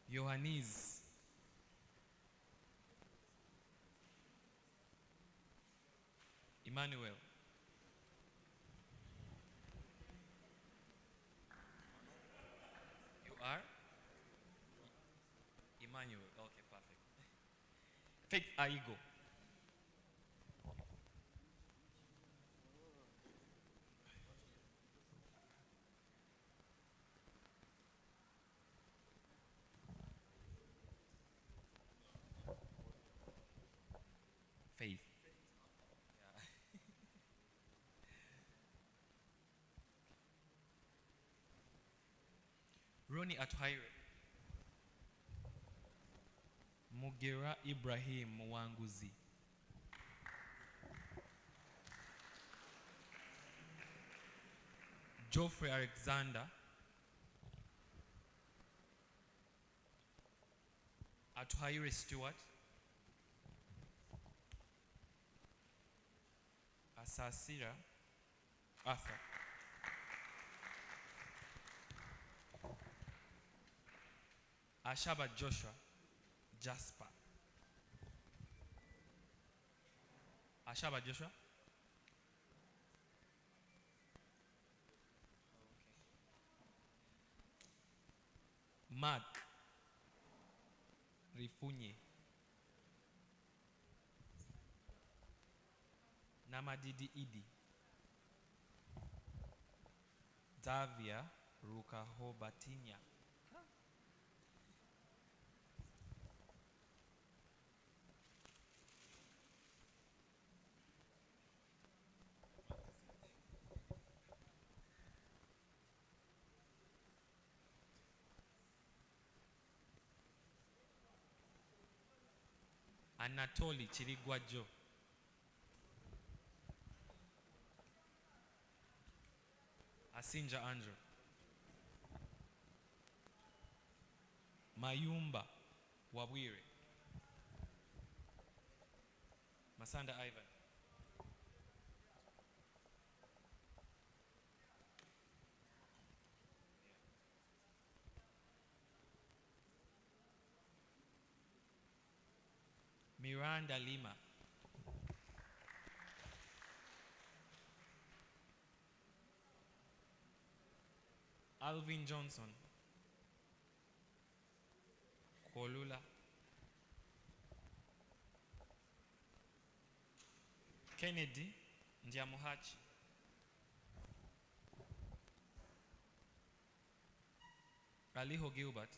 Johannes. Emmanuel. You are? Emmanuel. Okay, perfect. Faith Aigo. Faith. Yeah. Roni Atuhaire. Mugera Ibrahim Mwanguzi. Geoffrey Alexander. Atuhaire Stewart. Asasira Arthur. Ashaba Joshua Jasper. Ashaba Joshua. Mark Rifunye. Namadidi Idi. Davia Rukahobatinya. Anatoli Chirigwajo. Asinja Andrew. Mayumba Wabwire. Masanda Ivan. Miranda Lima. Alvin Johnson. Kolula. Kennedy Ndiamuhachi. Aliho Gilbert.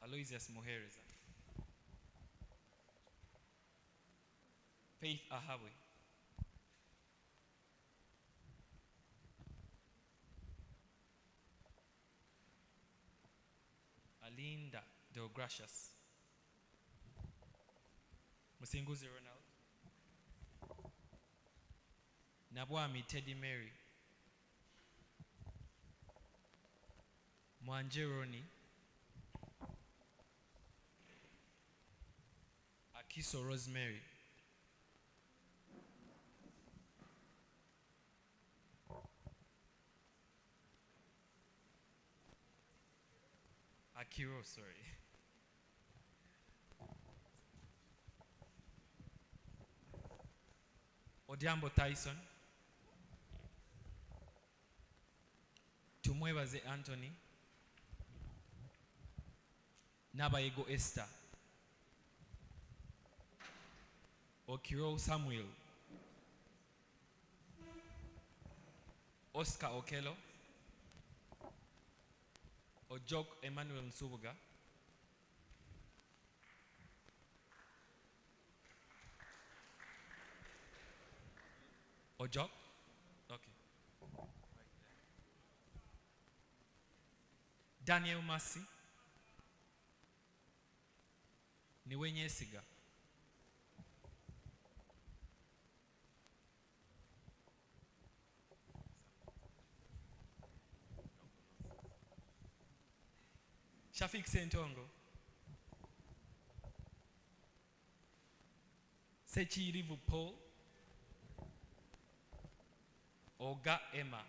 Aloysius Mohereza. Faith Ahawe. Alinda Deogracious. Musinguzi Ronald. Nabwami Teddy Mary. Mwanjeroni. Akiso Rosemary. Akiro, sorry. Odiambo Tyson. Tumwebaze Anthony. Nabayego Esther. Okiro Samuel. Oscar Okello. Ojok Emmanuel Nsubuga. Ojok? Okay. Daniel Masi. Niwenye Siga. Shafik Sentongo. Sechirivu Paul. Oga Emma.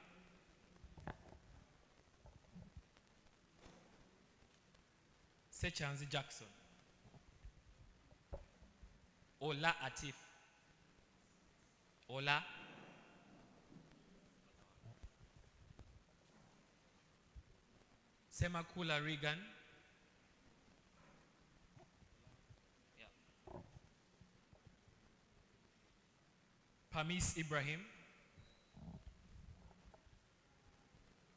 Sechanzi Jackson. Ola Atif. Ola. Semakula Regan. Yeah. Pamis Ibrahim.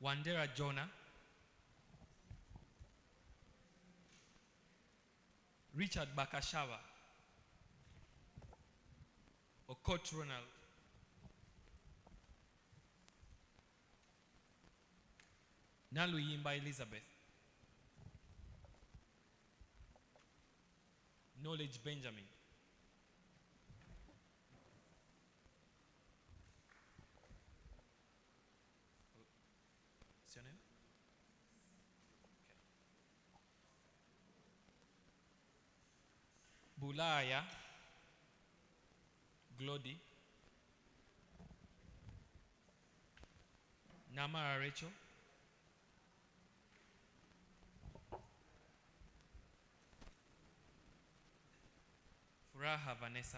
Wandera Jonah. Richard Bakashawa. Okot Ronald. Naluyimba Elizabeth. Knowledge Benjamin. What's your name? Okay. Bulaya Glody, Namara Rachel, Furaha Vanessa,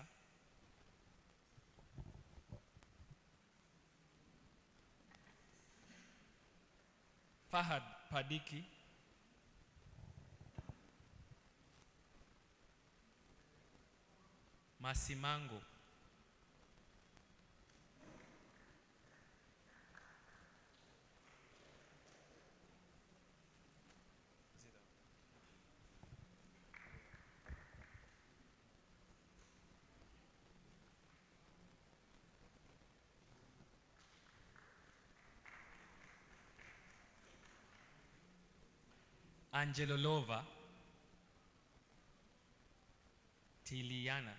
Fahad Padiki, Masimango, Angelo Lova, Tiliana.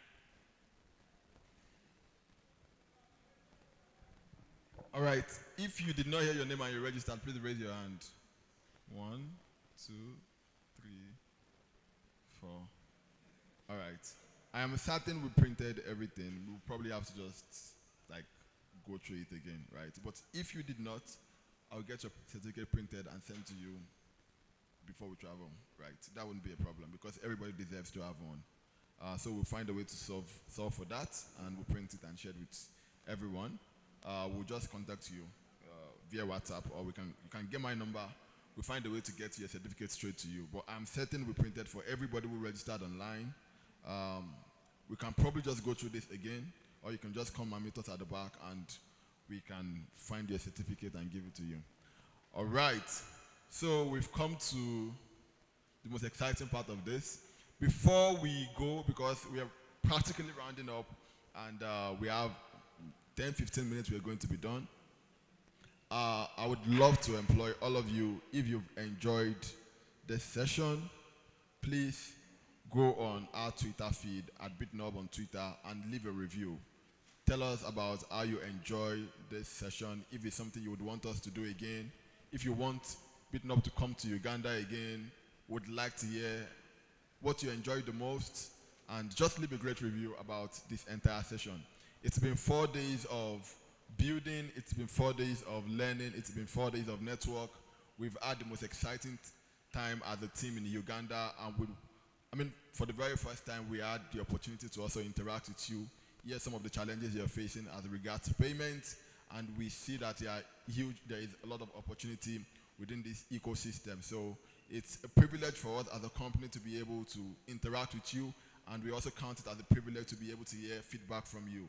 All right. If you did not hear your name and you registered, please raise your hand. 1, 2, 3, 4. All right. I am certain we printed everything. We'll probably have to just like go through it again, right? But if you did not, I'll get your certificate printed and sent to you before we travel, right? That wouldn't be a problem because everybody deserves to have one. So we'll find a way to solve for that, and we'll print it and share it with everyone. We'll just contact you via WhatsApp, or you can get my number. We'll find a way to get your certificate straight to you. But I'm certain we printed for everybody who registered online. We can probably just go through this again, or you can just come and meet us at the back, and we can find your certificate and give it to you. All right. So we've come to the most exciting part of this. Before we go, because we are practically rounding up, and we have 10-15 minutes we're going to be done. I would love to employ all of you. If you've enjoyed this session, please go on our Twitter feed at Bitnob on Twitter and leave a review. Tell us about how you enjoy this session, if it's something you would want us to do again. If you want Bitnob to come to Uganda again, would like to hear what you enjoyed the most, and just leave a great review about this entire session. It's been 4 days of building, it's been 4 days of learning, it's been 4 days of network. We've had the most exciting time as a team in Uganda, and for the very first time, we had the opportunity to also interact with you, hear some of the challenges you're facing as regards to payments, and we see that there is a lot of opportunity within this ecosystem. So it's a privilege for us as a company to be able to interact with you, and we also count it as a privilege to be able to hear feedback from you.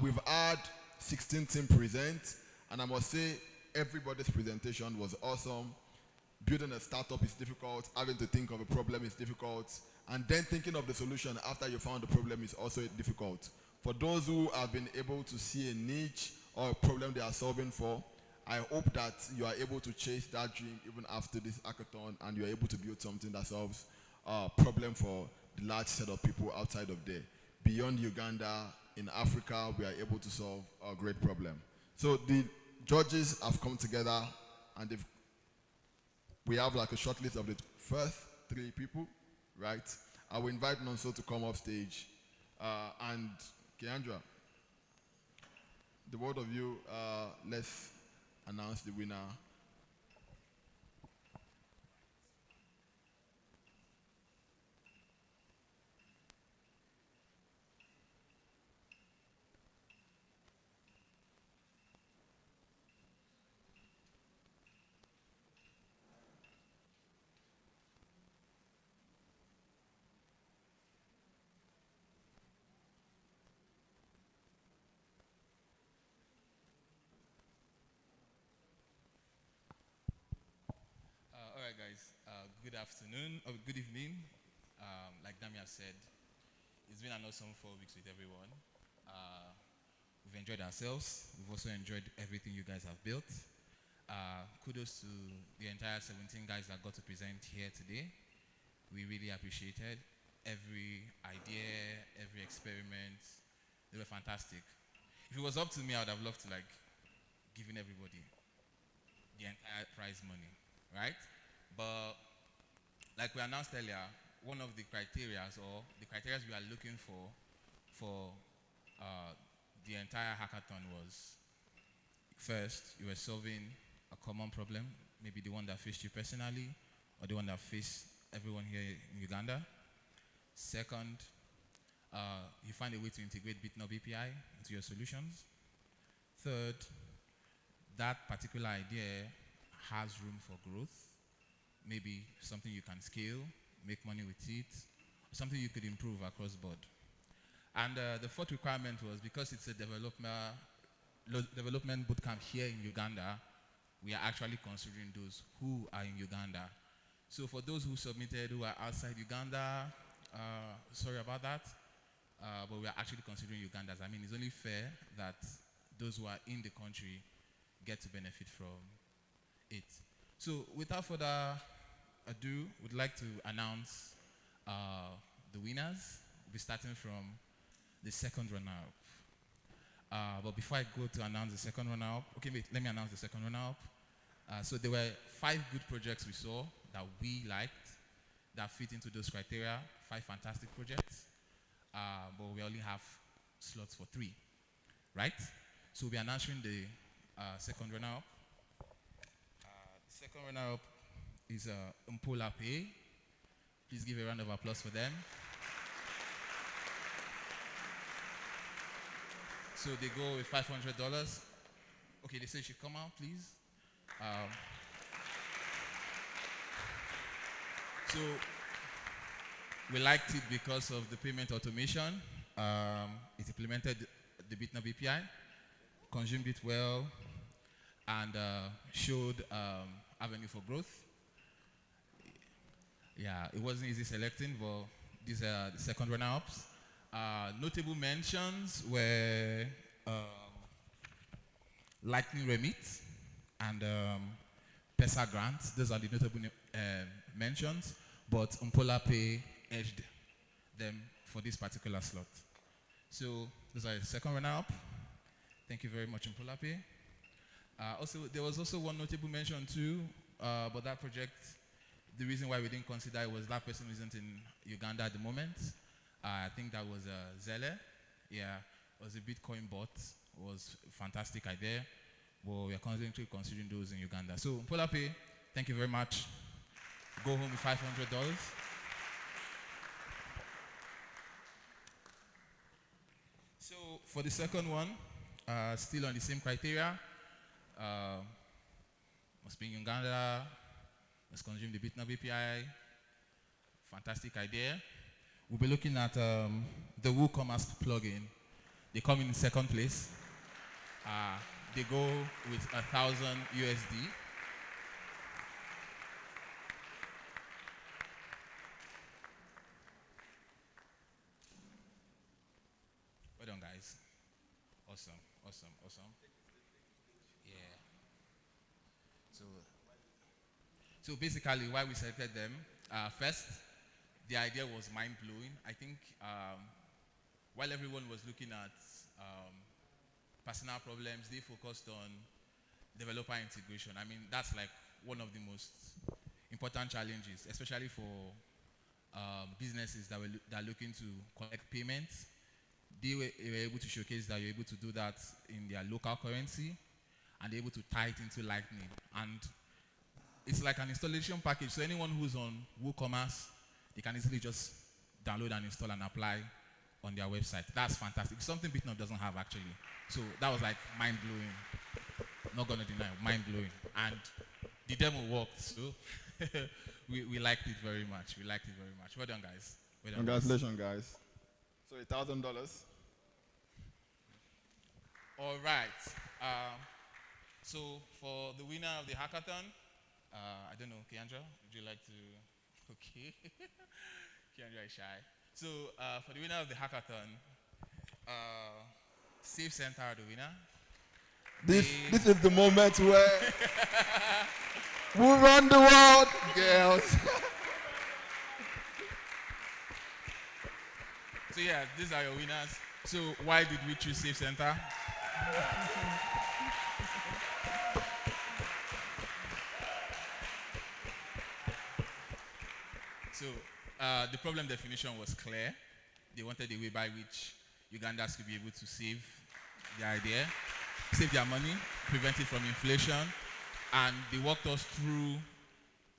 We've had 16 teams present, and I must say everybody's presentation was awesome. Building a startup is difficult, having to think of a problem is difficult, and then thinking of the solution after you found the problem is also difficult. For those who have been able to see a niche or a problem they are solving for, I hope that you are able to chase that dream even after this hackathon, and you are able to build something that solves a problem for the large set of people outside of there. Beyond Uganda, in Africa, we are able to solve a great problem. So the judges have come together, and we have like a short list of the first 3 people, right? I will invite Nonso to come off stage. And Keandra, the both of you, let's announce the winner. All right, guys. Good afternoon or good evening. Like Damia said, it's been an awesome 4 weeks with everyone. We've enjoyed ourselves. We've also enjoyed everything you guys have built. Kudos to the entire 17 guys that got to present here today. We really appreciated every idea, every experiment. They were fantastic. If it was up to me, I would have loved to given everybody the entire prize money, right? But like we announced earlier, one of the criteria we are looking for entire hackathon was, first, you were solving a common problem, maybe the one that faced you personally, or the one that faced everyone here in Uganda. Second, you find a way to integrate Bitnob API into your solutions. Third, that particular idea has room for growth. Maybe something you can scale, make money with it, something you could improve across board. And the fourth requirement was, because it's a development bootcamp here in Uganda, we are actually considering those who are in Uganda. So for those who submitted who are outside Uganda, sorry about that, but we are actually considering Ugandans. I mean, it's only fair that those who are in the country get to benefit from it. So without further ado, we'd like to announce the winners. We'll be starting from the second runner-up. But before I go to announce the second runner-up, okay, wait, let me announce the second runner-up. So there were 5 good projects we saw that we liked, that fit into those criteria, 5 fantastic projects, but we only have slots for 3, right? So we'll be announcing the second runner-up. The second runner-up is Mpola Pay. Please give a round of applause for them. So they go with $500. Okay, they say you should come out, please. So we liked it because of the payment automation. It implemented the Bitnob API, consumed it well, and showed avenue for growth. Yeah, it wasn't easy selecting, but these are the second runner-ups. Notable mentions were Lightning Remit and PESA Grants. Those are the notable mentions, but Mpola Pay edged them for this particular slot. So those are the second runner-up. Thank you very much, Mpola Pay. Also, there was also one notable mention too, but that project, the reason why we didn't consider it was that person isn't in Uganda at the moment. I think that was Zelle. Yeah, it was a Bitcoin bot. It was a fantastic idea. Well, we are constantly considering those in Uganda. So, Mpola Pay, thank you very much. Go home with $500. So, for the second one, still on the same criteria, must be in Uganda, must consume the Bitnob API. Fantastic idea. We'll be looking at the WooCommerce plugin. They come in second place. They go with $1,000 USD. Well done, guys. Awesome, awesome, awesome. Yeah. So basically, why we selected them, first, the idea was mind-blowing. I think while everyone was looking at personal problems, they focused on developer integration. I mean, that's like one of the most important challenges, especially for businesses that are looking to collect payments. They were able to showcase that you're able to do that in their local currency, and they're able to tie it into Lightning. And it's like an installation package. So anyone who's on WooCommerce, they can easily just download and install and apply on their website. That's fantastic. It's something Bitnob doesn't have, actually. So that was like mind-blowing. Not gonna deny, mind-blowing. And the demo worked, so we liked it very much. We liked it very much. Well done, guys. Well done, Congratulations, guys. So $1,000. All right. So for the winner of the hackathon, I don't know, Keandra, would you like to? Okay. Keandra is shy. So for the winner of the hackathon, Safe Center are the winner. This is the moment where we run the world, girls. So yeah, these are your winners. So why did we choose Safe Center? So the problem definition was clear. They wanted a way by which Ugandans could be able to save the idea, save their money, prevent it from inflation, and they walked us through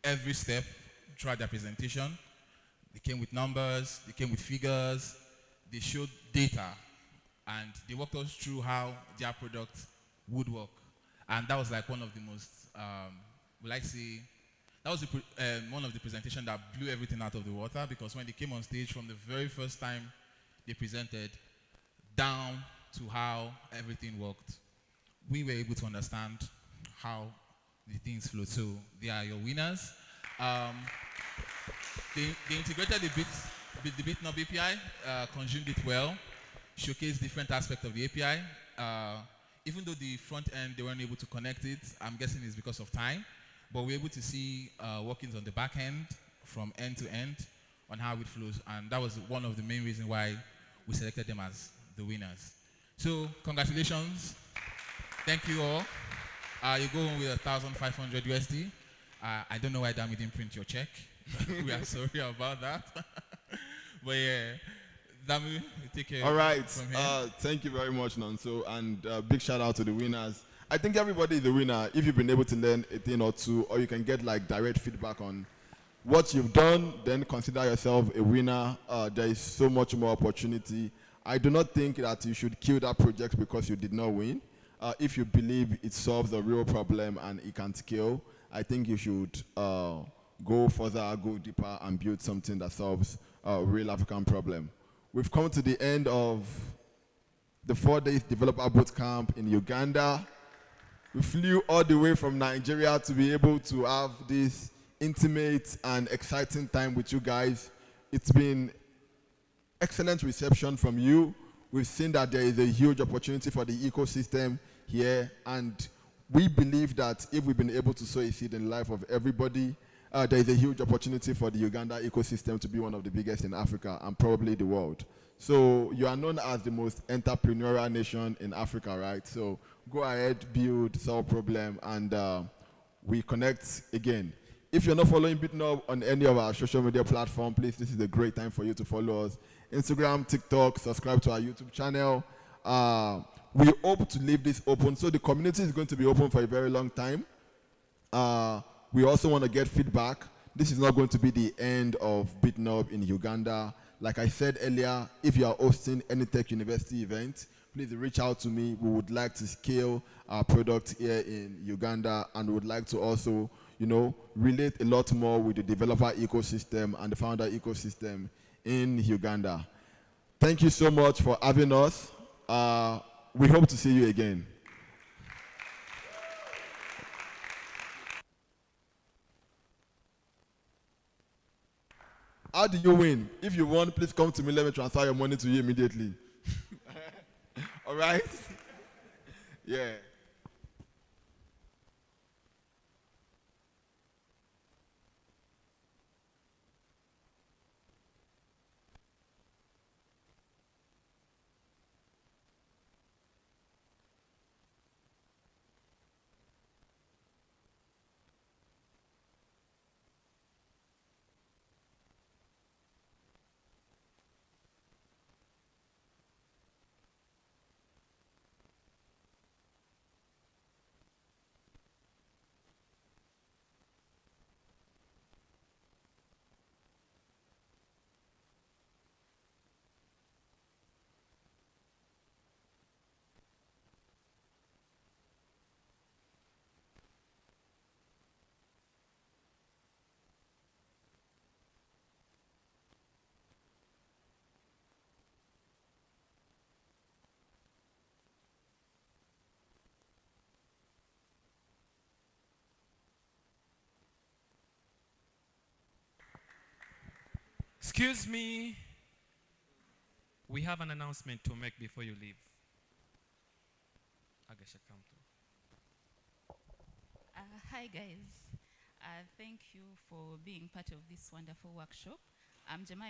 every step throughout their presentation. They came with numbers, they came with figures, they showed data, and they walked us through how their product would work. And that was like one of the most, that was one of the presentations that blew everything out of the water, because when they came on stage from the very first time they presented down to how everything worked, we were able to understand how the things flow. So they are your winners. They integrated the Bitnob API, consumed it well, showcased different aspects of the API. Even though the front end, they weren't able to connect it, I'm guessing it's because of time, but we're able to see workings on the back end from end to end on how it flows, and that was one of the main reasons why we selected them as the winners. So congratulations, thank you all. You go home with 1,500 USD. I don't know why Dami didn't print your check. We are sorry about that. But yeah, Dami, take care. All right. From here. Thank you very much, Nonso, and big shout out to the winners. I think everybody is the winner if you've been able to learn a thing or two, or you can get like direct feedback on what you've done, then consider yourself a winner. There is so much more opportunity. I do not think that you should kill that project because you did not win. If you believe it solves a real problem and it can scale, I think you should go further, go deeper, and build something that solves a real African problem. We've come to the end of the 4 days developer bootcamp in Uganda. We flew all the way from Nigeria to be able to have this intimate and exciting time with you guys. It's been excellent reception from you. We've seen that there is a huge opportunity for the ecosystem here, and we believe that if we've been able to sow a seed in the life of everybody, there is a huge opportunity for the Uganda ecosystem to be one of the biggest in Africa and probably the world. So you are known as the most entrepreneurial nation in Africa, right? So go ahead, build, solve problem, and we connect again. If you're not following Bitnob on any of our social media platform, please, this is a great time for you to follow us. Instagram, TikTok, subscribe to our YouTube channel. We hope to leave this open, so the community is going to be open for a very long time. We also want to get feedback. This is not going to be the end of Bitnob in Uganda. Like I said earlier, if you are hosting any tech university event, please reach out to me. We would like to scale our product here in Uganda, and we would like to also, relate a lot more with the developer ecosystem and the founder ecosystem in Uganda. Thank you so much for having us. We hope to see you again. How do you win? If you won, please come to me. Let me transfer your money to you immediately. All right? Yeah. Excuse me. We have an announcement to make before you leave. Agasha, come through. Hi guys. Thank you for being part of this wonderful workshop. I'm Jemima.